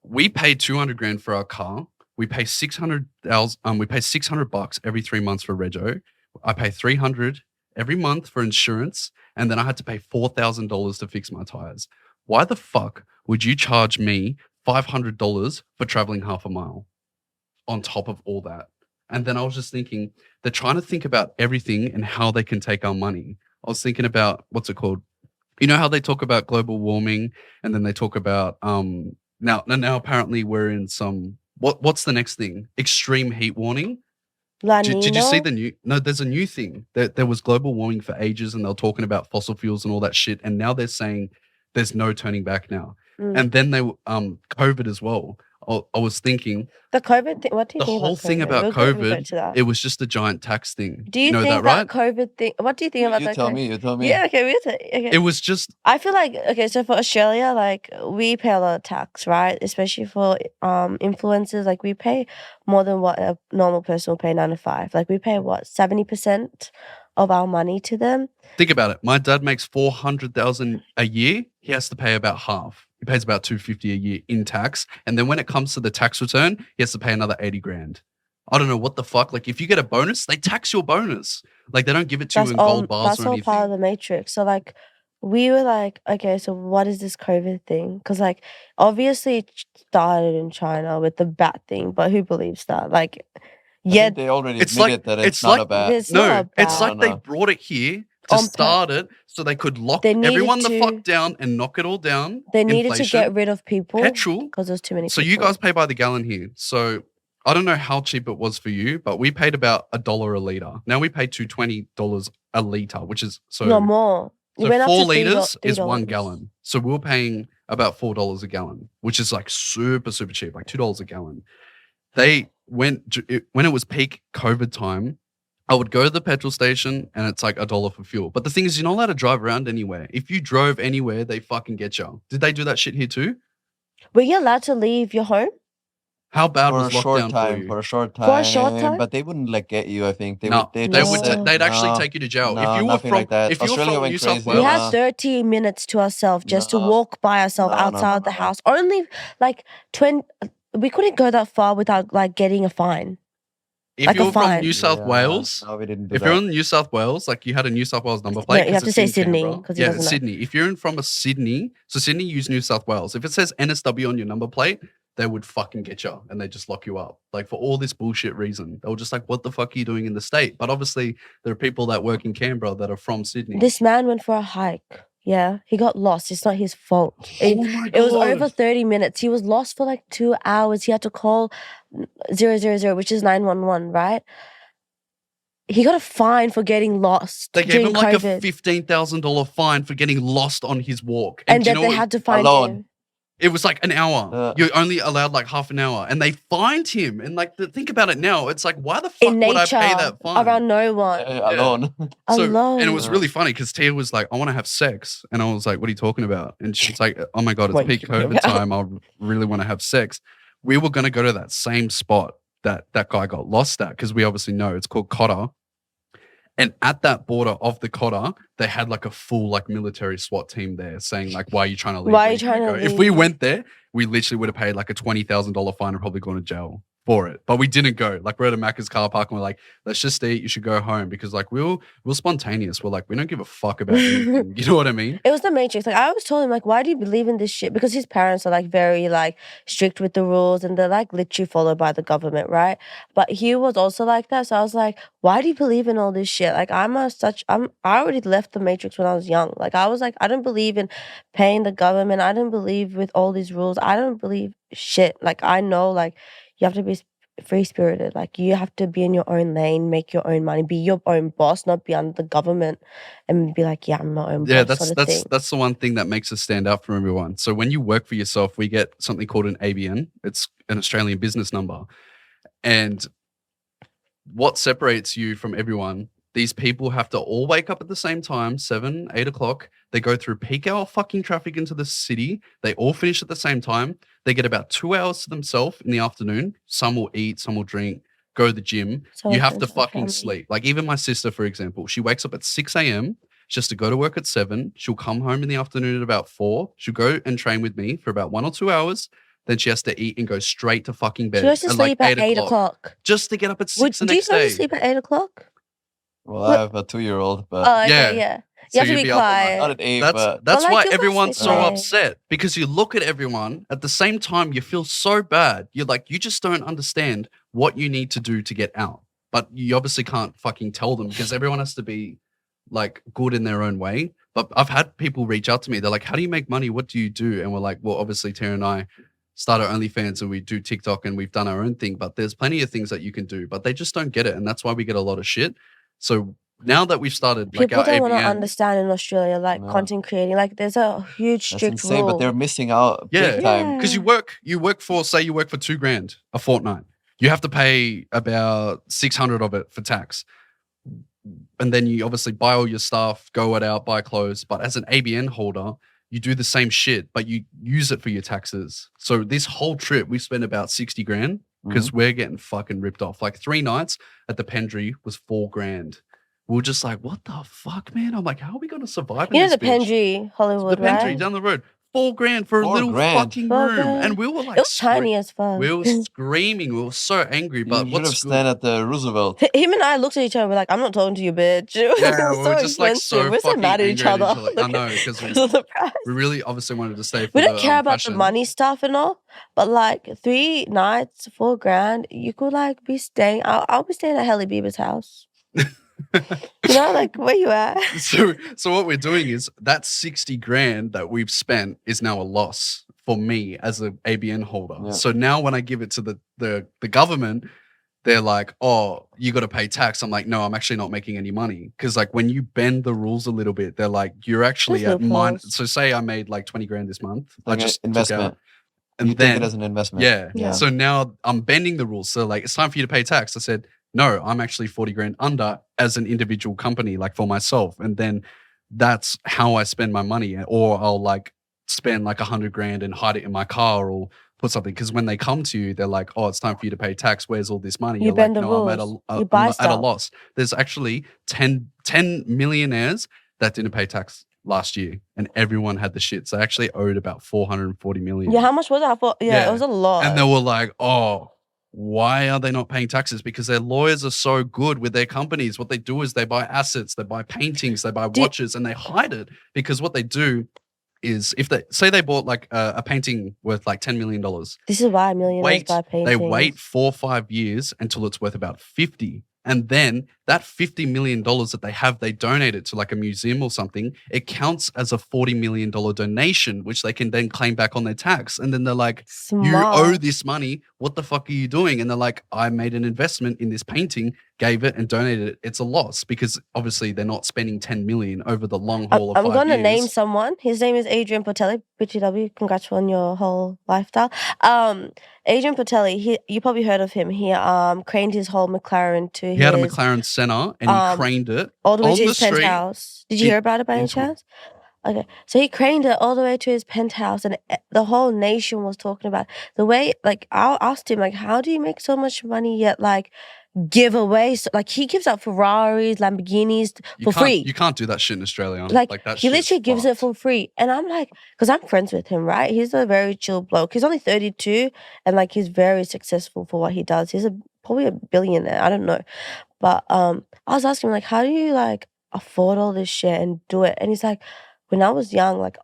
we pay 200 grand for our car. We pay 600,000. We pay $600 every 3 months for rego. I pay 300 every month for insurance, and then I had to pay $4,000 to fix my tires. Why the fuck would you charge me $500 for traveling half a mile on top of all that? And then I was just thinking, they're trying to think about everything and how they can take our money. I was thinking about what's it called? You know how they talk about global warming, and then they talk about now apparently we're in some what's the next thing? Extreme heat warning. La Did you see Nina? the new? No, there's a new thing. There was global warming for ages, and they're talking about fossil fuels and all that shit. And now they're saying there's no turning back now. Mm. And then they COVID as well. I was thinking The COVID thing. What do you the think whole about thing COVID? about We'll go COVID, to that. it was just a giant tax thing. Do you know think that, right? COVID thing? What do you think about You that? tell me. You tell me. Yeah. Okay. Okay. It was just I feel like okay, so for Australia, like we pay a lot of tax, right? Especially for influencers, like we pay more than what a normal person will pay 9 to 5. Like we pay what 70% of our money to them. think about it. My dad makes 400,000 a year. He has to pay about half. He pays about 250 a year in tax, and then when it comes to the tax return, he has to pay another 80 grand. I don't know what the fuck. Like if you get a bonus, they tax your bonus. Like they don't give it to you in gold bars That's or all anything. part of the matrix. So like we were like, okay, so what is this COVID thing? Because like obviously it started in China with the bat thing, but who believes that? Like, I yeah, think they already It's admitted like- that it's it's not like- a bad. it's not a It's bat. like they No. brought it here to On pur- start it so they could lock They needed everyone the to- fuck down and knock it all down. They needed to Inflation, get rid of people petrol. because there's too many So people. you guys pay by the gallon here. So I don't know how cheap it was for you, but we paid about $1 a liter. Now we pay $220 a liter, which is so no more. It So went up 4 to liters is $3. 1 gallon. So we were paying about $4 a gallon, which is like super, super cheap, like $2 a gallon. They went when it was peak COVID time. I would go to the petrol station and it's like $1 for fuel. But the thing is, you're not allowed to drive around anywhere. If you drove anywhere, they fucking get you. Did they do that shit here too? Were you allowed to leave your home? How bad For a was short lockdown for time. you? For a short time. For a short time? But they wouldn't like get you. I think they No, would. they just would. said, They'd actually no, take you to jail no, if you were nothing from. like that. If you were Australia from went New South crazy. We Wales, had 30 minutes to ourselves just to No. walk by ourselves No, no, outside no, the no. house. Only like 20. We couldn't go that far without like getting a fine. if like you a were from fine. New South Yeah, Wales, No, we didn't do if that. you're in New South Wales, like you had a New South Wales number No, plate, you 'cause have to it's say in Sydney, Canberra. 'cause he Yeah, doesn't know. Sydney. If you're in from a Sydney, so Sydney use New South Wales. If it says NSW on your number plate, they would fucking get you and they just lock you up. Like for all this bullshit reason. They were just like, what the fuck are you doing in the state? But obviously there are people that work in Canberra that are from Sydney. This man went for a hike. Yeah, he got lost. It's not his fault. Oh my It was God. over 30 minutes. He was lost for like 2 hours. He had to call 000, which is 911, right? He got a fine for getting lost They gave during him like COVID. a $15,000 fine for getting lost on his walk. and do you that know they what- had to find Alone. him. It was like an hour. You're only allowed like half an hour, and they fined him. And like, think about it now. It's like, why the fuck In would I nature, pay that fine? around no one. Alone. So, Alone. and it was really funny because Tia was like, I want to have sex. And I was like, what are you talking about? And she's like, oh my God, it's What are peak you talking COVID about? time. I really want to have sex. We were going to go to that same spot that that guy got lost at because we obviously know it's called Cotter. And at that border of the Cotter, they had like a full like military SWAT team there saying like, why are you trying to leave? Why are Where you trying gonna to go?" If we leave? went there, we literally would have paid like a $20,000 fine and probably gone to jail for it. But we didn't go. Like we're at a Macca's car park and we're like, let's just eat. You should go home because like we're spontaneous. We're like, we don't give a fuck about anything. You know what I mean? It was the Matrix. Like I always told him, like, why do you believe in this shit? Because his parents are like very like strict with the rules and they're like literally followed by the government, right? But he was also like that. So I was like, why do you believe in all this shit? Like I already left the Matrix when I was young. Like I was like, I don't believe in paying the government. I don't believe with all these rules. I don't believe shit. Like I know like you have to be free spirited. Like you have to be in your own lane, make your own money, be your own boss, not be under the government and be like, yeah, I'm my own Yeah, boss. sort of thing. that's the one thing that makes us stand out from everyone. So when you work for yourself, we get something called an ABN. It's an Australian business number. And what separates you from everyone these people have to all wake up at the same time, 7, 8 o'clock. They go through peak hour fucking traffic into the city. They all finish at the same time. They get about 2 hours to themselves in the afternoon. Some will eat, some will drink, go to the gym. So You have to expensive for fucking family. sleep. Like even my sister, for example, she wakes up at 6 a.m. just to go to work at 7. She'll come home in the afternoon at about 4. She'll go and train with me for about 1 or 2 hours. Then she has to eat and go straight to fucking bed. She goes to at sleep like at 8 o'clock. Just to get up at 6 the Do you next go day. to sleep at 8 o'clock? Well, I have a 2-year-old, but Oh, yeah. okay, yeah. So You have to you'd be up all night. quiet. not at 8. That's But But, like, why you guys everyone's so sleep late. upset, because you look at everyone at the same time, you feel so bad. You're like, you just don't understand what you need to do to get out. But you obviously can't fucking tell them because everyone has to be like good in their own way. But I've had people reach out to me. They're like, how do you make money? What do you do? And we're like, well, obviously Tara and I started OnlyFans and we do TikTok and we've done our own thing, but there's plenty of things that you can do, but they just don't get it. And that's why we get a lot of shit. So now that we've started like People our don't want to ABN, understand in Australia, like No. content creating. Like there's a huge that's strict insane. rule. But they're missing out Yeah. big time. because you work for, say you work for $2,000 a fortnight, you have to pay about 600 of it for tax. And then you obviously buy all your stuff, go it out, buy clothes. But as an ABN holder, you do the same shit, but you use it for your taxes. So this whole trip, we spent about 60 grand because we're getting fucking ripped off. Like 3 nights at the Pendry was 4 grand. We were just like, what the fuck, man? I'm like, how are we going to survive in You know this the bitch? Pendry, Hollywood, The Pendry right? down the road. 4 grand for a 4 little grand. fucking 4 room. grand. And we were like, It was tiny as fuck. we were screaming. We were so angry. But You should have what's stand at the Roosevelt. Him and I looked at each other. We're like, I'm not talking to you, bitch. It Yeah, was we were just like so We're so fucking mad at each angry other. I know, because Because of the price. we really obviously wanted to stay for We don't the, care about fashion. the money stuff and all, but like 3 nights, 4 grand, you could like be staying. I'll be staying at Hailey Bieber's house. You know, like where you at? So what we're doing is that 60 grand that we've spent is now a loss for me as an ABN holder. Yeah. So now when I give it to the government, they're like, oh, you got to pay tax. I'm like, no, I'm actually not making any money. Because like when you bend the rules a little bit, they're like, you're actually There's at mine. loopholes. So say I made like 20 grand this month. I Like an just took investment. out, and You then take it as an investment. yeah. Yeah. So now I'm bending the rules. So like, it's time for you to pay tax. I said, no, I'm actually 40 grand under as an individual company, like for myself. And then that's how I spend my money. Or I'll like spend like 100 grand and hide it in my car or put something. Because when they come to you, they're like, oh, it's time for you to pay tax. Where's all this money? You You're bend like, the no, I'm rules. at You buy I'm at a stuff. loss. There's actually 10 millionaires that didn't pay tax last year. And everyone had the shit. So I actually owed about 440 million. Yeah, how much was that for? Yeah, Yeah. it was a lot. And they were like, oh, why are they not paying taxes? Because their lawyers are so good with their companies. What they do is they buy assets, they buy paintings, they buy watches, and they hide it. Because what they do is if they say they bought like a painting worth like $10 million, This is why millionaires buy paintings. they wait 4 or 5 years until it's worth about 50. And then that $50 million that they have, they donate it to like a museum or something. It counts as a $40 million donation, which they can then claim back on their tax. And then they're like, Smart. you owe this money. What the fuck are you doing? And they're like, I made an investment in this painting, gave it and donated it. It's a loss because obviously they're not spending 10 million over the long haul of I'm 5 going to years. name someone. His name is Adrian Patelli. BTW, congrats on your whole lifestyle. Adrian Patelli, you probably heard of him. He craned his whole McLaren to He his had a McLaren Senna and he craned it all the way on to the his street. penthouse. Did you hear about it by any into- chance? Okay, so he craned it all the way to his penthouse, and the whole nation was talking about it. The way. Like, I asked him, like, how do you make so much money yet, like, give away? So, like, he gives out Ferraris, Lamborghinis You for can't- free. You can't do that shit in Australia. Like, that he shit's literally gives it fucked. for free. And I'm like, because I'm friends with him, right? He's a very chill bloke. He's only 32 and like he's very successful for what he does. He's probably a billionaire. I don't know. But I was asking him, like, how do you like afford all this shit and do it? And he's like, when I was young, like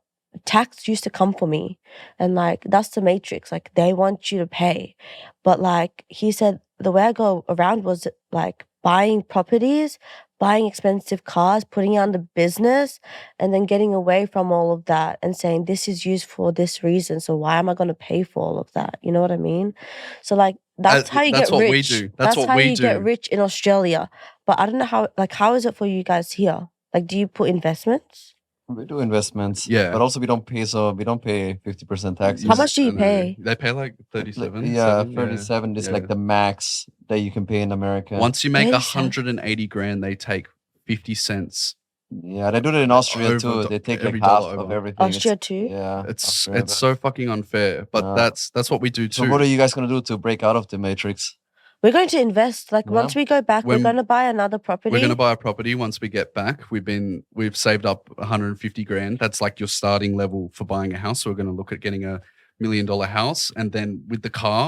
tax used to come for me. And like that's the matrix. Like they want you to pay. But like he said, the way I go around was like buying properties, buying expensive cars, putting it under business, and then getting away from all of that and saying this is used for this reason. So why am I going to pay for all of that? You know what I mean? So like that's how you that's get what we rich. do. That's what how we you get do. rich in Australia. But I don't know how is it for you guys here? Like, do you put investments? We do investments. Yeah. But also we don't pay 50% taxes. How much do you I know. pay? They pay like 37. Yeah, 7, 37 is yeah. like the max that you can pay in America. Once you make What is that? 180 grand, they take 50 cents. Yeah, they do it in Austria Over too. the- They take every like half dollar of over. everything. Austria too? Yeah, It's Austria, it's but- so fucking unfair, but Yeah. that's what we do So too. what are you guys gonna do to break out of the matrix? We're going to invest. Like Yeah. once we go back, we're When- going to buy another property. We're going to buy a property once we get back. We've saved up 150 grand. That's like your starting level for buying a house. So we're going to look at getting $1 million house, and then with the car,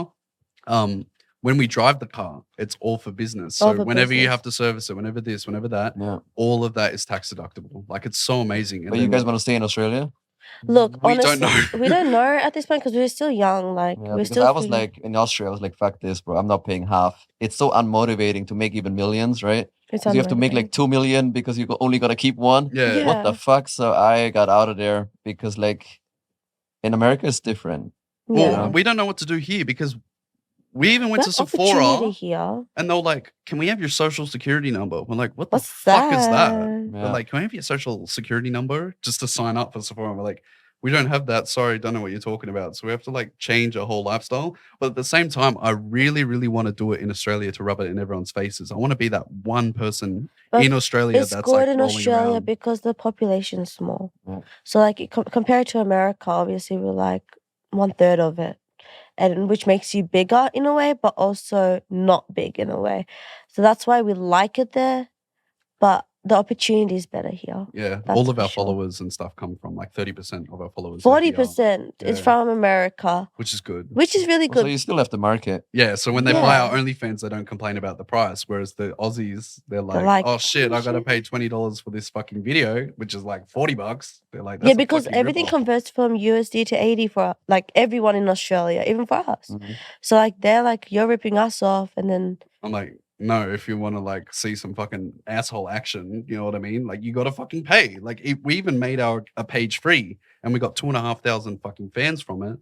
when we drive the car, it's all for business. So All for whenever you business. have to service it, whenever this, whenever that, Yeah. all of that is tax deductible. Like it's so amazing. But you guys want to stay in Australia? Look, We honestly, don't know. we don't know at this point because we're still young. Like Yeah, we're because still. I was figuring- like in Austria, I was like, fuck this, bro. I'm not paying half. It's so unmotivating to make even millions, right? It's 'Cause you have to make unmotivating. like 2 million because you only gotta keep one. Yeah. Yeah. What the fuck? So I got out of there because like in America it's different. Well, Yeah. we don't know what to do here because we even went We to have opportunity Sephora here. and they're like, "Can we have your social security number?" We're like, "What the What's fuck is that?" that? They're Yeah. like, "Can we have your social security number just to sign up for Sephora?" And we're like, "We don't have that. Sorry, don't know what you're talking about." So we have to like change our whole lifestyle. But at the same time, I really, really want to do it in Australia to rub it in everyone's faces. I want to be that one person But in Australia It's that's good like in rolling Australia around. because the population is small. Yeah. So like compared to America, obviously we're like 1/3 of it, and which makes you bigger in a way, but also not big in a way. So that's why we like it there, but the opportunity is better here. Yeah, That's all of for our sure. followers and stuff come from like 30% of our followers. are 40% is Yeah. from America, which is good. which is really So good. you still have to market. Yeah, so when they buy our Yeah. OnlyFans, they don't complain about the price. Whereas the Aussies, they're like, like, "Oh shit, "Oh, I gotta shit." pay $20 for this fucking video, which is like $40." They're like, Yeah, "That's a because fucking everything rip-off." converts from USD to 80 for like everyone in Australia, even for us. Mhm. So like they're like, you're ripping us off, and then I'm like, no, if you want to like see some fucking asshole action, you know what I mean? Like, you gotta fucking pay. Like, we even made a page free, and we got 2,500 fucking fans from it.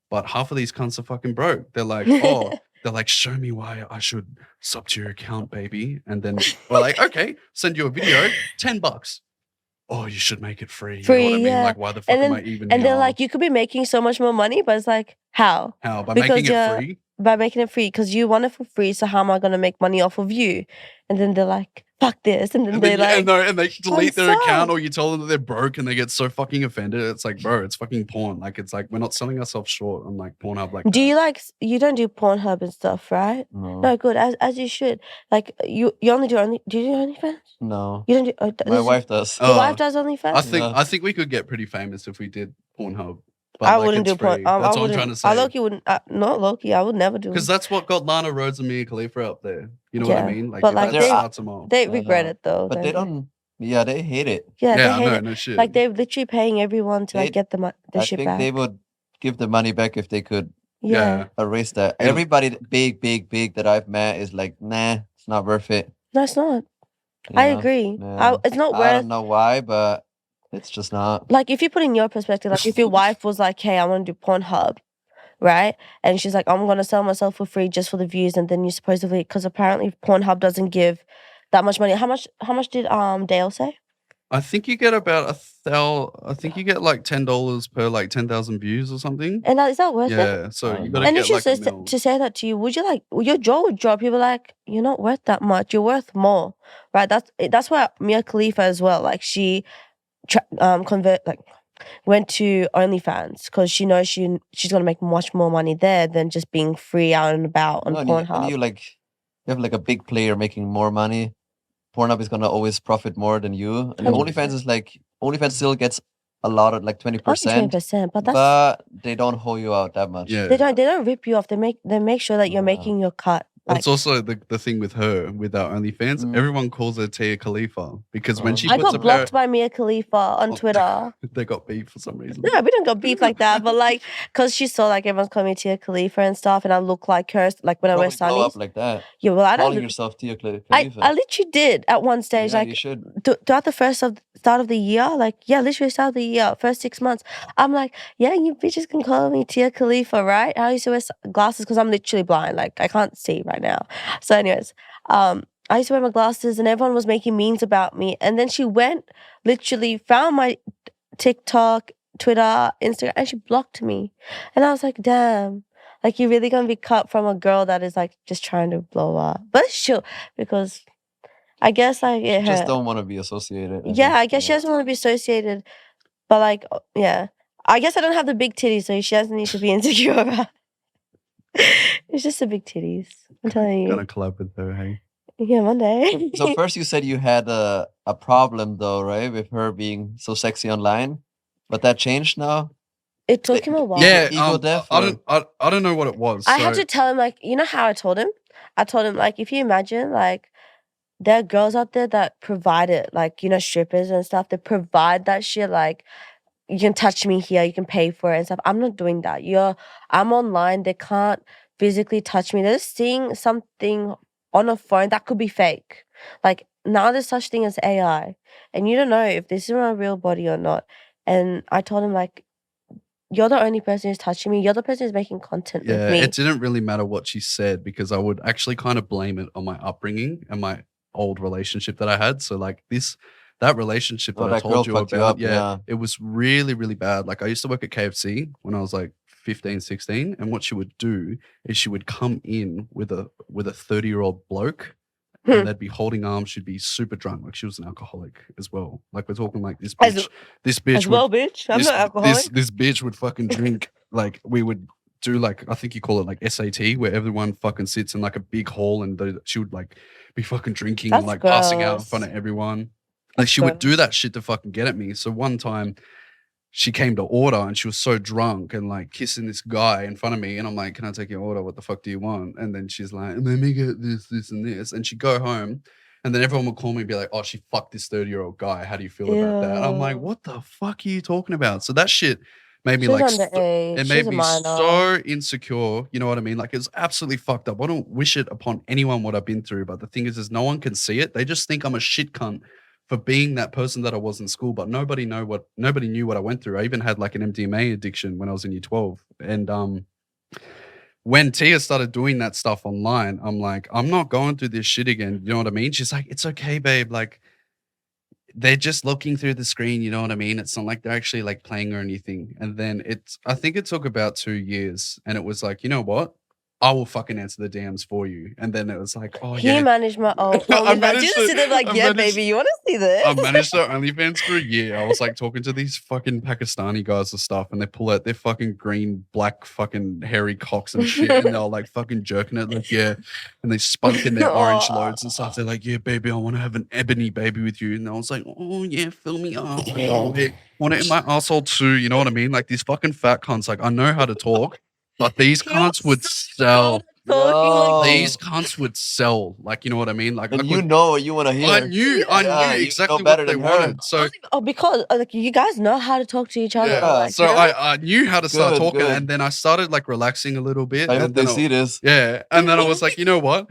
But half of these cunts are fucking broke. They're like, oh, they're like, show me why I should sub to your account, baby. And then we're like, okay, send you a video, $10. Oh, you should make it free. You know what I Free, mean? yeah. Like, why the fuck And am then- I even and here? they're like, you could be making so much more money, but it's like, how? How? By because making it you're- free? By making it free, because you want it for free. So how am I gonna make money off of you? And then they're like, fuck this, and then And they're then, like, and they delete their account, sad. or you tell them that they're broke and they get so fucking offended. It's like, bro, it's fucking porn. Like, it's like, we're not selling ourselves short on like Pornhub. Like, do that. you like? You don't do Pornhub and stuff, right? No. No, good, as you should. Like you only do Do you do OnlyFans? No. You don't do. My wife does. Your Oh, wife does OnlyFans. I think we could get pretty famous if we did Pornhub. But I like, wouldn't it's do porn. free. I That's what I'm wouldn't. trying to I say. Loki wouldn't. Not Loki. I would never do. Because that's what got Lana Rhodes and Mia Khalifa up there. You know what Yeah, I mean? Like, but, like, that they- starts them off. They I regret know. it though. But they don't. Yeah, they hate it. Yeah, Yeah, they I hate know, it. no shit. Like they're literally paying everyone to They- like get the I shit think back. they would give the money back if they could yeah. erase that. Yeah. Everybody big that I've met is like, nah, it's not worth it. No, it's not. you I know? agree. Yeah. It's not I worth. don't know why, but it's just not. Like if you put in your perspective, like if your wife was like, "Hey, I want to do Pornhub," right? And she's like, "I'm gonna sell myself for free just for the views," and then you supposedly, because apparently Pornhub doesn't give that much money. How much did Dale say? I think you get about I think you get like $10 per like 10,000 views or something. And is that worth it? Yeah, so I you know. gotta And get if she like says a mil. to say that to you, would you like your jaw would drop? You'd be like, "You're not worth that much. You're worth more," right? That's why Mia Khalifa as well. Like she went to OnlyFans because she knows she's gonna make much more money there than just being free out and about on No, and Pornhub. you have like a big player making more money. Pornhub is gonna always profit more than you. And 100%. OnlyFans is like OnlyFans still gets a lot of like 20%, 20%, but that's but they don't hold you out that much. Yeah. they don't rip you off. They make sure that you're Wow. making your cut. Like, That's also the thing with her, with our OnlyFans. Mm. Everyone calls her Tia Khalifa because when she I puts got up blocked by Mia Khalifa on Oh. Twitter. they got beef for some reason. No, we don't go beef like that, but like, cause she saw like everyone's calling me Tia Khalifa and stuff, and I look like her, like when I wear Probably blow up sunnies. like that. Yeah, well, I don't. Calling yourself Tia Khalifa. I literally did at one stage, Yeah, like you should. throughout the start of the year, like literally start of the year, first 6 months, I'm like, yeah, you bitches can call me Tia Khalifa, right? I used to wear glasses because I'm literally blind, like I can't see right now. So, anyways, I used to wear my glasses, and everyone was making memes about me. And then she literally found my TikTok, Twitter, Instagram, and she blocked me. And I was like, damn. Like, you're really gonna be cut from a girl that is like just trying to blow up. But it's chill because I guess like it Just hurt. don't want to be associated. Yeah, I guess she doesn't want to be associated. But like, yeah, I guess I don't have the big titties, so she doesn't need to be insecure about. It's just the big titties. I'm telling Gonna you. collab with her, hey? Yeah, one day. So first you said you had a problem though, right? With her being so sexy online. But that changed now? It took him a while. Yeah, Ego death, I don't know what it was. I had so- to tell him, like, you know how I told him? I told him, like, if you imagine, like, there are girls out there that provide it, like, you know, strippers and stuff. They provide that shit, like, you can touch me here, you can pay for it and stuff. I'm not doing that. I'm online. They can't physically touch me. They're just seeing something on a phone that could be fake. Like, now there's such thing as AI, and you don't know if this is my real body or not. And I told him, like, you're the only person who's touching me. You're the person who's making content with Yeah, me. it didn't really matter what she said because I would actually kind of blame it on my upbringing and my old relationship that I had. So like that relationship Oh, that I that girl told you fucked you about, up, yeah. it was really, really bad. Like I used to work at KFC when I was like 15, 16. And what she would do is she would come in with a 30-year-old bloke and they'd be holding arms. She'd be super drunk. Like she was an alcoholic as well. Like we're talking like this bitch. This bitch As well, bitch. I'm not alcoholic. This bitch would fucking drink. Like we would do like I think you call it like SAT, where everyone fucking sits in like a big hall and she would like be fucking drinking and That's like passing out in gross. front of everyone. Like she would do that shit to fucking get at me. So one time she came to order and she was so drunk and like kissing this guy in front of me. And I'm like, can I take your order? What the fuck do you want? And then she's like, let me get this, this, and this. And she'd go home and then everyone would call me and be like, oh, she fucked this 30-year-old guy. How do you feel about that? I'm like, Ew. what the fuck are you talking about? So that shit made me She was like, underage. it She's made a me minor. so insecure. You know what I mean? Like it's absolutely fucked up. I don't wish it upon anyone what I've been through. But the thing is no one can see it. They just think I'm a shit cunt for being that person that I was in school, but nobody knew what I went through. I even had like an MDMA addiction when I was in year 12. And when Tia started doing that stuff online, I'm like, I'm not going through this shit again. You know what I mean? She's like, it's okay, babe. Like they're just looking through the screen, you know what I mean? It's not like they're actually like playing or anything. And then I think it took about 2 years and it was like, you know what? I will fucking answer the DMs for you. And then it was like, oh He yeah. managed my own. I OnlyFans. managed You to- just sit there like, I yeah, managed- baby, you want to see this? I managed their OnlyFans for a year. I was like talking to these fucking Pakistani guys and stuff, and they pull out their fucking green, black, fucking hairy cocks and shit, and they're like fucking jerking it, like yeah, and they spunk in their orange loads and stuff. They're like, yeah, baby, I want to have an ebony baby with you, and I was like, oh yeah, fill me up. I want it in my asshole too. You know what I mean? Like these fucking fat cunts. Like I know how to talk, but these cunts would sell. These cunts would sell. Like you know what I mean? Like And I you could- know what you want to hear. I knew Yeah, you exactly know better what they than her. wanted. So Oh, because like you guys know how to talk to each other. yeah, Like, so you know? I knew how to start Good, talking, good. and then I started like relaxing a little bit. I and hope they then see this. Yeah, and then I was like, you know what?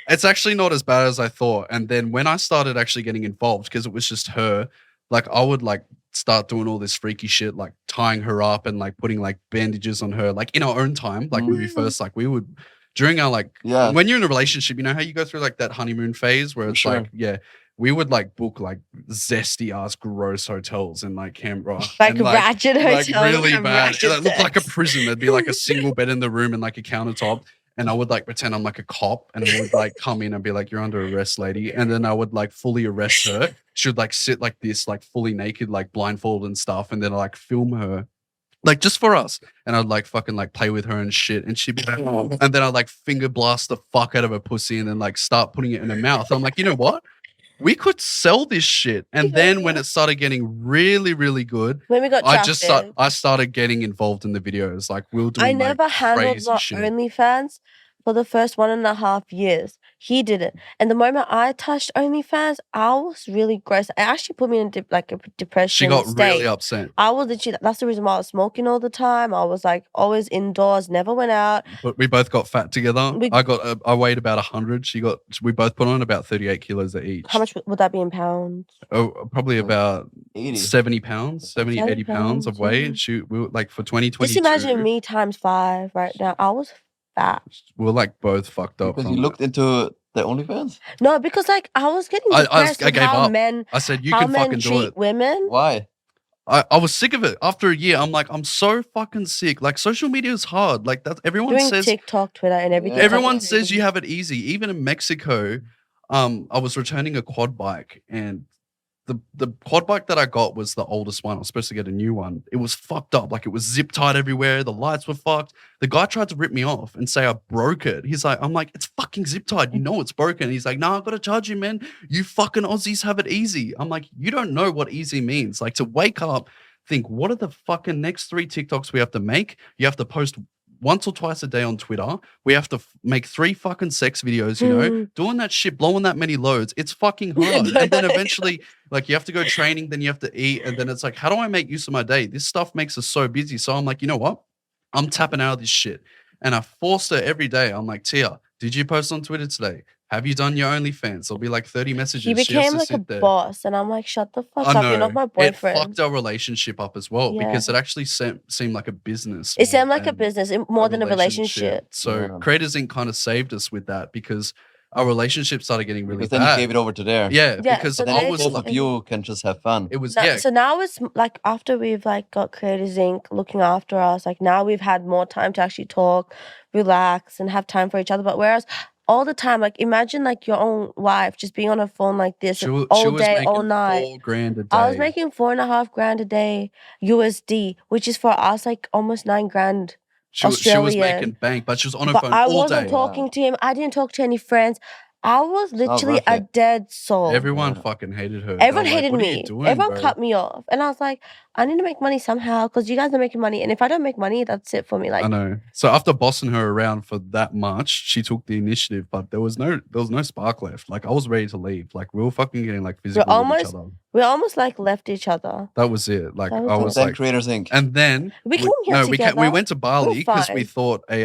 It's actually not as bad as I thought. And then when I started actually getting involved, because it was just her, like I would like start doing all this freaky shit, like tying her up and like putting like bandages on her, like in our own time. Like when we first, like we would during our like Yeah. when you're in a relationship, you know how you go through like that honeymoon phase where it's Sure. like, yeah, we would like book like zesty ass gross hotels in like Canberra. like and, ratchet like hotel. really and bad. ratchet It looked like a sex. prison. There'd be like a single bed in the room and like a countertop. And I would like pretend I'm like a cop and I would like come in and be like, you're under arrest, lady. And then I would like fully arrest her. She would like sit like this, like fully naked, like blindfolded and stuff. And then I like film her. Like just for us. And I'd like fucking like play with her and shit. And she'd be like, and then I'd like finger blast the fuck out of her pussy and then like start putting it in her mouth. I'm like, you know what? We could sell this shit. And then when it started getting really, really good, When we got I started getting involved in the videos. Like we'll do. I never handled crazy my shit. OnlyFans for the first 1.5 years. He did it. And the moment I touched OnlyFans, I was really gross. It actually put me in a depression She got state. really upset. I was literally, that's the reason why I was smoking all the time. I was like always indoors, never went out. But we both got fat together. We- I weighed about 100. We both put on about 38 kilos each. How much would that be in pounds? Oh, probably about 80. 70 pounds, 70, 70 80 pounds of pounds, weight. We were like for 2022. Just imagine me times 5 right now. I was fat. We were like both fucked up. Because from you it. looked into the OnlyFans? No, because like I was getting I depressed with gave how up. men, I said, you how can men fucking do treat it. women. Why? I was sick of it. After a year, I'm like, I'm so fucking sick. Like social media is hard. Like that everyone Doing says TikTok, Twitter, and everything. Yeah. everyone Fucking says crazy. you have it easy. Even in Mexico, I was returning a quad bike, and the quad bike that I got was the oldest one. I was supposed to get a new one. It was fucked up. Like, it was zip tied everywhere. The lights were fucked. The guy tried to rip me off and say I broke it. I'm like, it's fucking zip tied. You know it's broken. He's like, nah, I gotta charge you, man. You fucking Aussies have it easy. I'm like, you don't know what easy means. Like, to wake up, think, what are the fucking next 3 TikToks we have to make? You have to post once or twice a day on Twitter. We have to make 3 fucking sex videos, you know, doing that shit, blowing that many loads. It's fucking hard. And then eventually, like, you have to go training, then you have to eat. And then it's like, how do I make use of my day? This stuff makes us so busy. So I'm like, you know what? I'm tapping out of this shit. And I forced her every day. I'm like, Tia, did you post on Twitter today? Have you done your OnlyFans? There'll be like 30 messages. He She has became to like a sit there. boss, and I'm like, shut the fuck I up. You're not know. my It boyfriend. fucked our relationship up as well because Yeah. it actually seemed like a business. It seemed like a and business more than a relationship. So Yeah. Creators Inc. kind of saved us with that because our relationship started getting really Because then you bad. gave it over to there. Yeah, Yeah, because so Then they I was both like, of you can just have fun. it was Now, yeah. So now it's like after we've like got Creators Inc. looking after us, like now we've had more time to actually talk, relax, and have time for each other. But whereas all the time, like imagine like your own wife just being on her phone like this She, all she was day, making all night. $4,000 a day. I was making $4,500 a day USD, which is for us like almost $9,000. she was Australian. making bank, but she was on her But phone I all wasn't day. talking to him. I didn't talk to any friends. I was literally worth a it. dead soul. Everyone Yeah. fucking hated her. They Everyone were like, hated "What are you me. doing, Everyone bro?" cut me off. And I was like, I need to make money somehow because you guys are making money. And if I don't make money, that's it for me. I Like, know. So after bossing her around for that much, she took the initiative, but there was no spark left. Like, I was ready to leave. Like, we were fucking getting like physical with each almost- other. we almost like left each other. That was it. Like, That was I it. was Then like, Creators Inc. and then We came here we together. went to Bali because we fine. thought a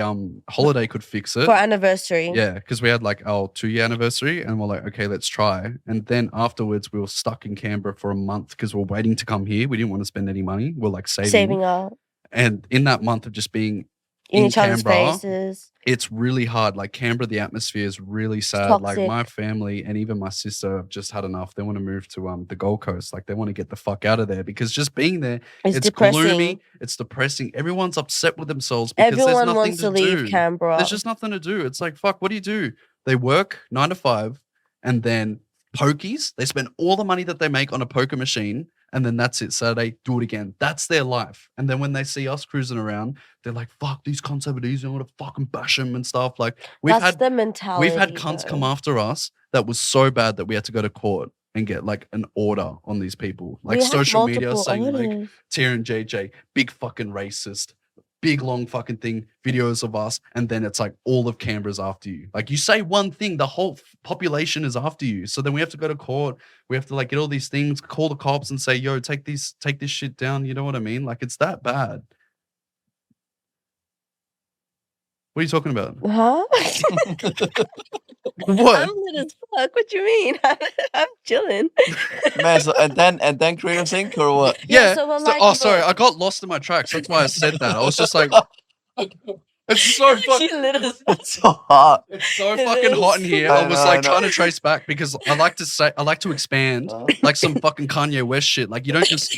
holiday could fix it. For anniversary. Yeah, because we had like our 2-year anniversary, and we're like, okay, let's try. And then afterwards, we were stuck in Canberra for a month because we're waiting to come here. We didn't want to spend any money. We're like Saving up And in that month of just being in in each other's Canberra, faces. it's really hard. Like, Canberra, the atmosphere is really sad. Like, toxic. my family and even my sister have just had enough. They want to move to the Gold Coast. Like, they want to get the fuck out of there because just being there, It's it's depressing. gloomy, it's depressing. Everyone's upset with themselves because there's Everyone nothing wants to leave do. Canberra. There's just nothing to do. It's like, fuck, what do you do? They work 9 to 5 and then pokies. They spend all the money that they make on a poker machine and then that's it. Saturday, do it again. That's their life. And then when they see us cruising around, they're like, fuck, these cunts have it easy. I want to fucking bash them and stuff. Like, That's the mentality. we've had cunts though. come after us that was so bad that we had to go to court and get like an order on these people. Like, We had social media multiple saying like, orders. Tia and JJ, big fucking racist, big long fucking thing, videos of us, and then it's like all of Canberra's after you. Like, you say one thing, the whole population is after you. So then we have to go to court. We have to like get all these things, call the cops and say, yo, take this shit down. You know what I mean? Like, it's that bad. What are you talking about? Huh? What? I'm lit as fuck. What you mean? I'm chilling. Man, so, and then Creators Inc. or what? Yeah. so we're so- like, oh, sorry. look. I got lost in my tracks. That's why I said that. I was just like, it's so fucking. She lit as fuck. It's so hot. It's so It fucking hot in is. here. I I was know, like I know. trying to trace back because I like to expand like some fucking Kanye West shit. Like, you don't just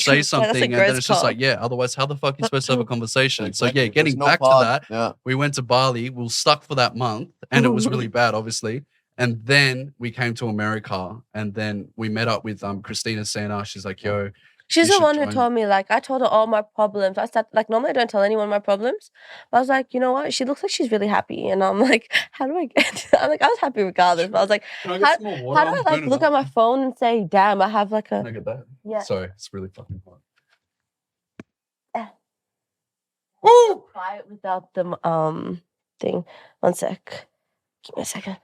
say That's a something and then gross it's just like, cock. yeah, otherwise how the fuck are you supposed to have a conversation? Exactly. So yeah, There's getting no back pod. to that, Yeah. we went to Bali, we were stuck for that month and it was really bad, obviously. And then we came to America and then we met up with Christina Santa. She's like, yo, She's You the should one who join. told me, like, I told her all my problems. I started, like, normally I don't tell anyone my problems. But I was like, you know what? She looks like she's really happy. And I'm like, how do I get I'm like, I was happy regardless. But I was like, can I How- get some more water? how do I, I'm like, burning look up. at my phone and say, damn, I have, like, Can I a... get that? Yeah. Sorry, it's really fucking hot. Eh. Woo! Quiet without the, thing. One sec. Give me a second.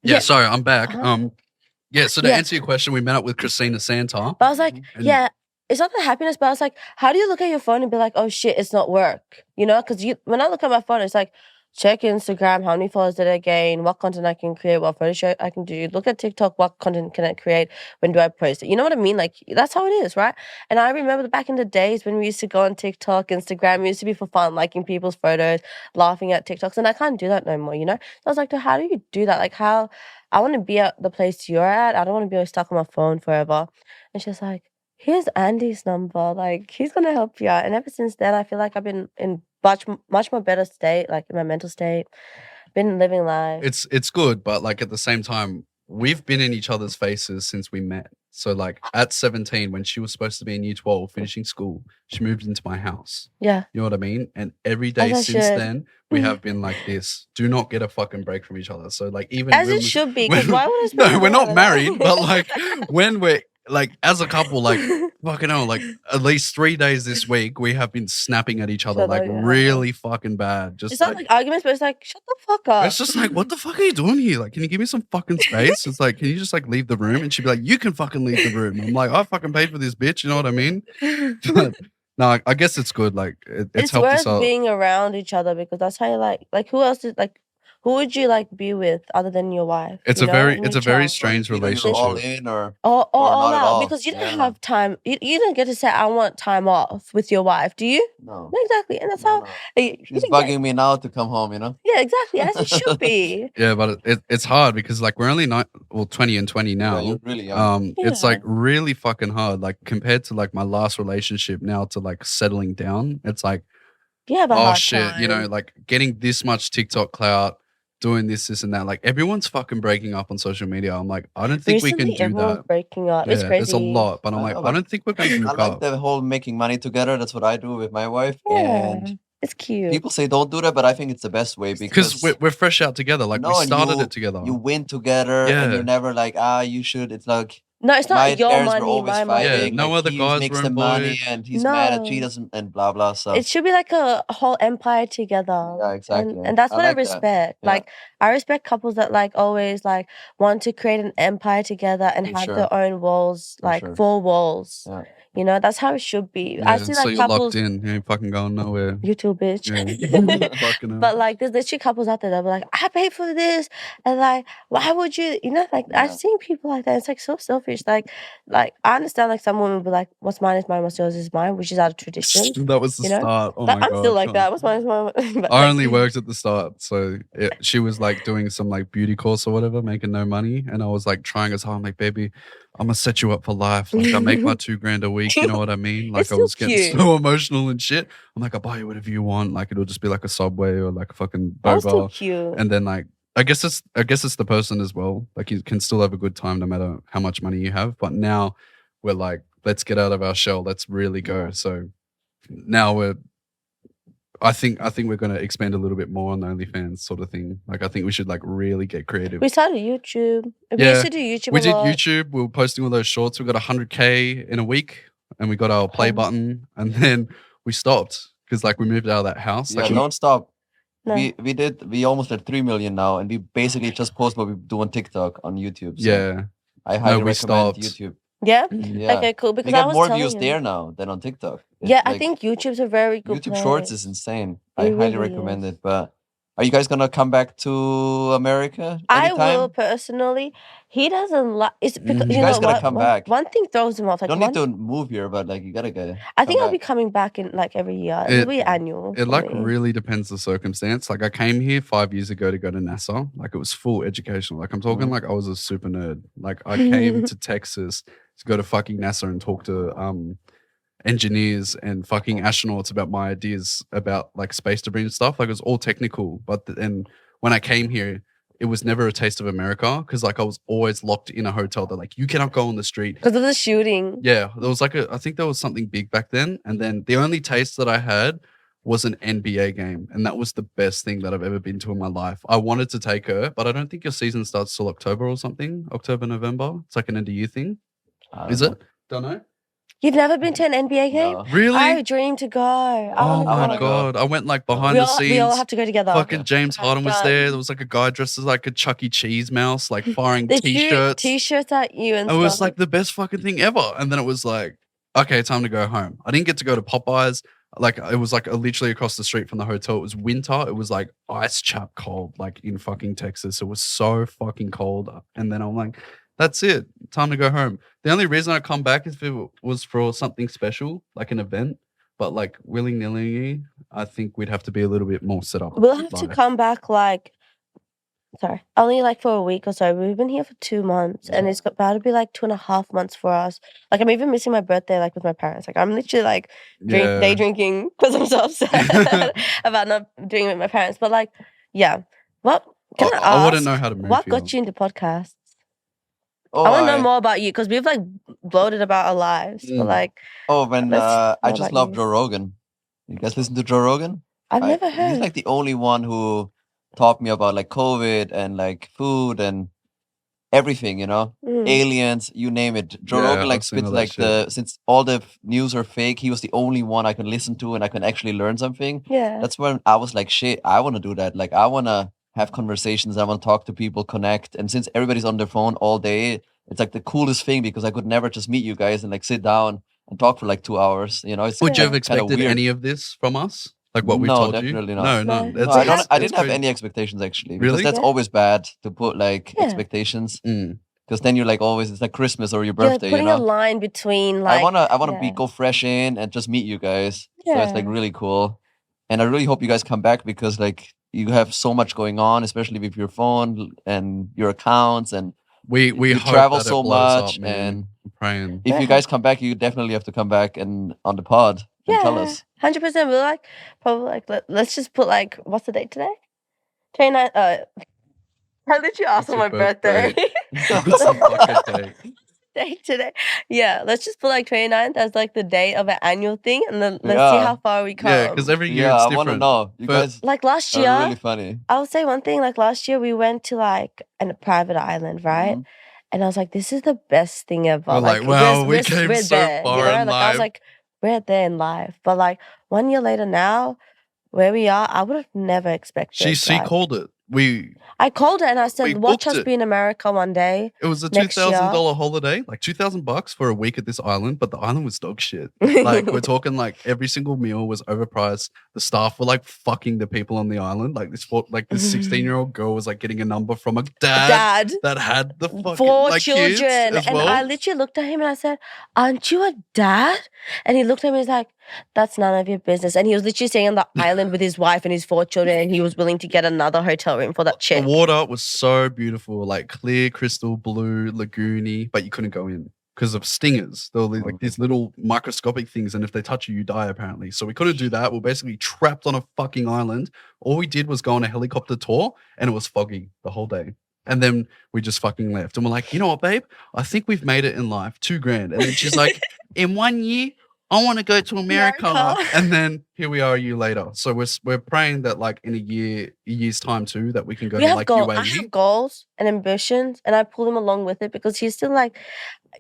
Yeah, sorry, I'm back. Uh-huh. Yeah, so to Yeah. answer your question, we met up with Christina Santa. But I was like, And- yeah, it's not the happiness, but I was like, how do you look at your phone and be like, oh shit, it's not work? You know, because when I look at my phone, it's like, check Instagram, how many followers did I gain, what content I can create, what photo shoot I can do. Look at TikTok, what content can I create, when do I post it? You know what I mean? Like, that's how it is, right? And I remember back in the days when we used to go on TikTok, Instagram, it used to be for fun, liking people's photos, laughing at TikToks, and I can't do that no more, you know? So I was like, how do you do that? Like, how, I want to be at the place you're at. I don't want to be stuck on my phone forever. And she's like, here's Andy's number. Like, he's going to help you out. And ever since then, I feel like I've been in much more better state, like in my mental state, been living life. it's good, but like at the same time, we've been in each other's faces since we met. So like at 17, when she was supposed to be in year 12, finishing school, she moved into my house. Yeah. You know what I mean? And every day As I since should. then, we have been like this. Do not get a fucking break from each other. So like even As when it we- should be. Because when- why would I spend No, we're time not with married, her? but like when we're like as a couple, like fucking hell, like at least 3 days this week, we have been snapping at each other Shut like up, yeah. really fucking bad. Just It's not like arguments, but it's like, shut the fuck up. it's just like, what the fuck are you doing here? Like, can you give me some fucking space? It's like, can you just like leave the room? And she'd be like, you can fucking leave the room. I'm like, I fucking paid for this bitch. You know what I mean? But, no, I guess it's good. Like, it's It's helped worth us out. being around each other because that's how you like who else is like who would you like be with other than your wife? It's you a know, very, and it's your a very child? strange Either you're all relationship. in or Or or all not at out all. because you don't Yeah. have time. You don't get to say I want time off with your wife, do you? no. No, exactly, and that's No, how no. you She's don't get- bugging me now to come home, you know? Yeah, exactly, as it should be. Yeah, but it's hard because like we're only 20 and 20 Yeah, now. you're really young. It's Yeah. like really fucking hard. Like compared to like my last relationship now to like settling down, it's like, You have a oh hard shit, time. you know, like getting this much TikTok clout, doing this and that. Like everyone's fucking breaking up on social media. I'm like, I don't think Recently, we can do everyone's that. breaking up. It's Yeah, crazy. it's a lot, but I'm I like, know, I but don't think we're going to I hook like up. the whole making money together. That's what I do with my wife. Yeah, And it's cute. people say don't do that, but I think it's the best way Because we're fresh out together. Like No, we and started you- it together. you win together and Yeah. you're never like, you should. It's like No, it's my not your parents money, were always my money. fighting. Yeah, no like, other he guys makes were the money involved. and he's mad at she No. doesn't and blah blah stuff. It should be like a whole empire together. Yeah, exactly. And that's I what I like that. respect. Yeah. Like I respect couples that like always like want to create an empire together and For have sure. their own walls, For like sure. 4 walls. Yeah. You know, that's how it should be. Yeah, I see so like you're locked couples in. You ain't fucking going nowhere. you too, bitch. Yeah. Fucking hell. But like there's literally couples out there that be like, I pay for this and like why would you like I've Yeah. seen people like that. It's like so selfish. Like I understand like some women be like, what's mine is mine, what's yours is mine, which is out of tradition. That was the you know? start. Oh But my I'm god. still like come that. on. What's mine is mine. But, I like, only worked at the start, so she was like doing some like beauty course or whatever, making no money, and I was like trying as hard. I'm like, baby, I'm gonna set you up for life. Like I make my $2,000 a week. You know what I mean? Like It's I was still getting cute. so emotional and shit. I'm like, I'll buy you whatever you want. Like it'll just be like a Subway or like a fucking I was still burger. cute. And then like I guess it's the person as well. Like you can still have a good time no matter how much money you have. But now we're like, let's get out of our shell. Let's really go. So now I think we're gonna expand a little bit more on the OnlyFans sort of thing. Like I think we should like really get creative. We started YouTube. We Yeah, used to do YouTube. We a did lot. YouTube. We were posting all those shorts. We got 100K in a week, and we got our play Oh. button, and then we stopped because like we moved out of that house. Yeah, Like don't stop. No. We almost at 3 million now, and we basically just post what we do on TikTok on YouTube. So yeah, I highly we recommend stopped. YouTube. Yeah. Yeah, Okay, cool. we Because I get was more telling views you. there now than on TikTok. It's Yeah, I like- think YouTube's a very good YouTube Shorts place. is insane. It I highly really recommend is. it. But are you guys gonna come back to America I anytime? will personally. He doesn't like. It's because Mhm. you You know guys gotta what? come back. One thing throws him off. Like You don't one, need to move here, but like you gotta get. I think come I'll be back. coming back in like every year. It- It'll be annual. It for like me. really depends the circumstance. Like I came here 5 years ago to go to NASA. Like it was full educational. Like I'm talking Mhm. like I was a super nerd. Like I came to Texas to go to fucking NASA and talk to engineers and fucking astronauts about my ideas about like space debris and stuff. Like it was all technical. But then when I came here, it was never a taste of America because like I was always locked in a hotel. They're like, you cannot go on the street. Because of the shooting. Yeah, there was like I think there was something big back then. And then the only taste that I had was an NBA game. And that was the best thing that I've ever been to in my life. I wanted to take her, but I don't think your season starts till October or something. October, November. It's like an end of year thing. I Is don't it? Don't know. You've never been to an NBA game? know. No. Really? I dream to go. I Oh wanna I my wanna go. go. god. I went like behind We the all, scenes. we all have to go together. Fucking James Okay, Harden was done. there. There was like a guy dressed as like a Chuck E. Cheese mouse, like firing They shoot t-shirts. T-shirts at you and It stuff. was like the best fucking thing ever. And then it was like, okay, time to go home. I didn't get to go to Popeyes. Like it was like literally across the street from the hotel. It was winter. It was like ice chap cold, like in fucking Texas. It was so fucking cold. And then I'm like, that's it. Time to go home. The only reason I come back is if it was for something special, like an event. But like willy-nilly, I think we'd have to be a little bit more set up. We'll have to Like, come back like, sorry, only like for a week or so. We've been here for 2 months and it's about to be like 2.5 months for us. Like I'm even missing my birthday like with my parents. Like I'm literally like yeah. day drinking because I'm so upset about not doing it with my parents. But like, yeah, What can I ask? I wouldn't know how to move. What here. got you into podcasts? Oh, I want to know more about you because we've like bloated about our lives, but Mm. like when let's I know just about love you. Joe Rogan. You guys listen to Joe Rogan? I've never He's heard. like the only one who taught me about like COVID and like food and everything, you know, Mm. aliens, you name it. Joe Yeah, Rogan like I've seen spits all that like shit. since all the news are fake, he was the only one I can listen to and I can actually learn something. Yeah. That's when I was like, shit, I want to do that. Like, I want to have conversations. I want to talk to people, connect. And since everybody's on their phone all day, it's like the coolest thing because I could never just meet you guys and like sit down and talk for like 2 hours. You know, it's Would you have kind of expected weird. any of this from us? Like what we No, told you? definitely No, not. no. No. No, It's, I don't. it's- I it's didn't have crazy. any expectations actually, because Really? that's Yeah. always bad to put like Yeah. expectations. Mm. Because then you're like always it's like Christmas or your You're birthday. putting You a know, line between like I wanna be yeah. go fresh in and just meet you guys. So it's like Yeah. really cool, and I really hope you guys come back because like you have so much going on, especially with your phone and your accounts, and We you hope travel that so it blows much. up, man. And I'm praying. if you Yeah. guys come back, you definitely have to come back and on the pod and tell Yeah, us. 100%. We're like probably like let's just put like what's the date today? 29. I literally asked on What's my your birthday. What's the fucking date? Date today. Yeah, let's just put like 29th as like the date of an annual thing, and then let's see Yeah. how far we come. Yeah, because every year Yeah, it's I want to different. know. You But- guys like last are year, really funny. I'll say one thing. Like last year, we went to like a private island, right? Mhm. And I was like, this is the best thing ever. We're like, wow, we came we're so there, far you know? in Like I was life. like, we're there in life. But like 1 year later now, where we are, I would have never expected. She like- called it. I called her and I we said, watch booked us it. be in America one day. It was a Next year. $2,000 holiday, like $2,000 for a week at this island, but the island was dog shit. Like we're talking like every single meal was overpriced. The staff were like fucking the people on the island. Like this 16-year-old girl was like getting a number from a dad that had the fucking 4 like, kids children. as And well. I literally looked at him and I said, aren't you a dad? And he looked at me and was like, that's none of your business. And he was literally staying on the island with his wife and his 4 children, and he was willing to get another hotel room for that The chick. water was so beautiful, like clear, crystal blue, lagoony, but you couldn't go in because of stingers. There were like these little microscopic things, and if they touch you, you die apparently. So we couldn't do that. We're basically trapped on a fucking island. All we did was go on a helicopter tour, and it was foggy the whole day. And then we just fucking left. And we're like, you know what, babe? I think we've made it in life. $2,000. And then she's like, in 1 year, I want to go to America. America. And then here we are a year later. So we're praying that like in a year's time too, that we can go We to have like goals. I UAE. have goals and ambitions, and I pull him along with it because he's still like,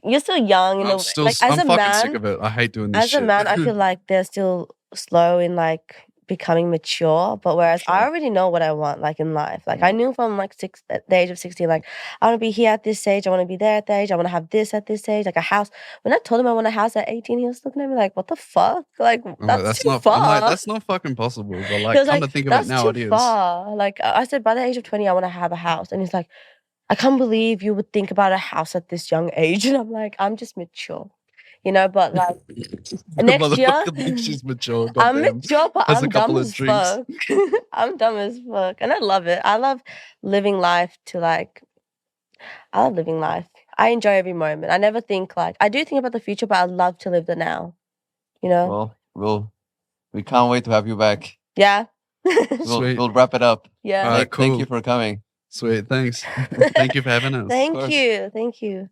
you're still young. You know, like as I'm a fucking sick man, of it. I hate doing this as shit. a man, I feel like they're still slow in like becoming mature. But whereas I Sure. already know what I want, like in life. Like I knew from like at the age of 16, like I want to be here at this age. I want to be there at that age. I want to have this at this age, like a house. When I told him I want a house at 18, he was looking at me like, "What the fuck? Like I'm like, that's too not. far." I'm like, that's not fucking possible. But He like, was come like, to think of "That's it now, too it is. far." Like I said, by the age of 20, I want to have a house, and he's like, "I can't believe you would think about a house at this young age." And I'm like, "I'm just mature." You know, but like The next year, motherfucker thinks she's mature. I'm goddamn. mature, but Has a I'm couple dumb of as drinks. fuck. I'm dumb as fuck. And I love it. I love living life to like, I love living life. I enjoy every moment. I never think like, I do think about the future, but I love to live the now. You know? Well, we can't wait to have you back. Yeah. Sweet. We'll wrap it up. Yeah. Alright, Thank you cool. for coming. Sweet. Thanks. Thank you for having us. Thank course. you. Thank you.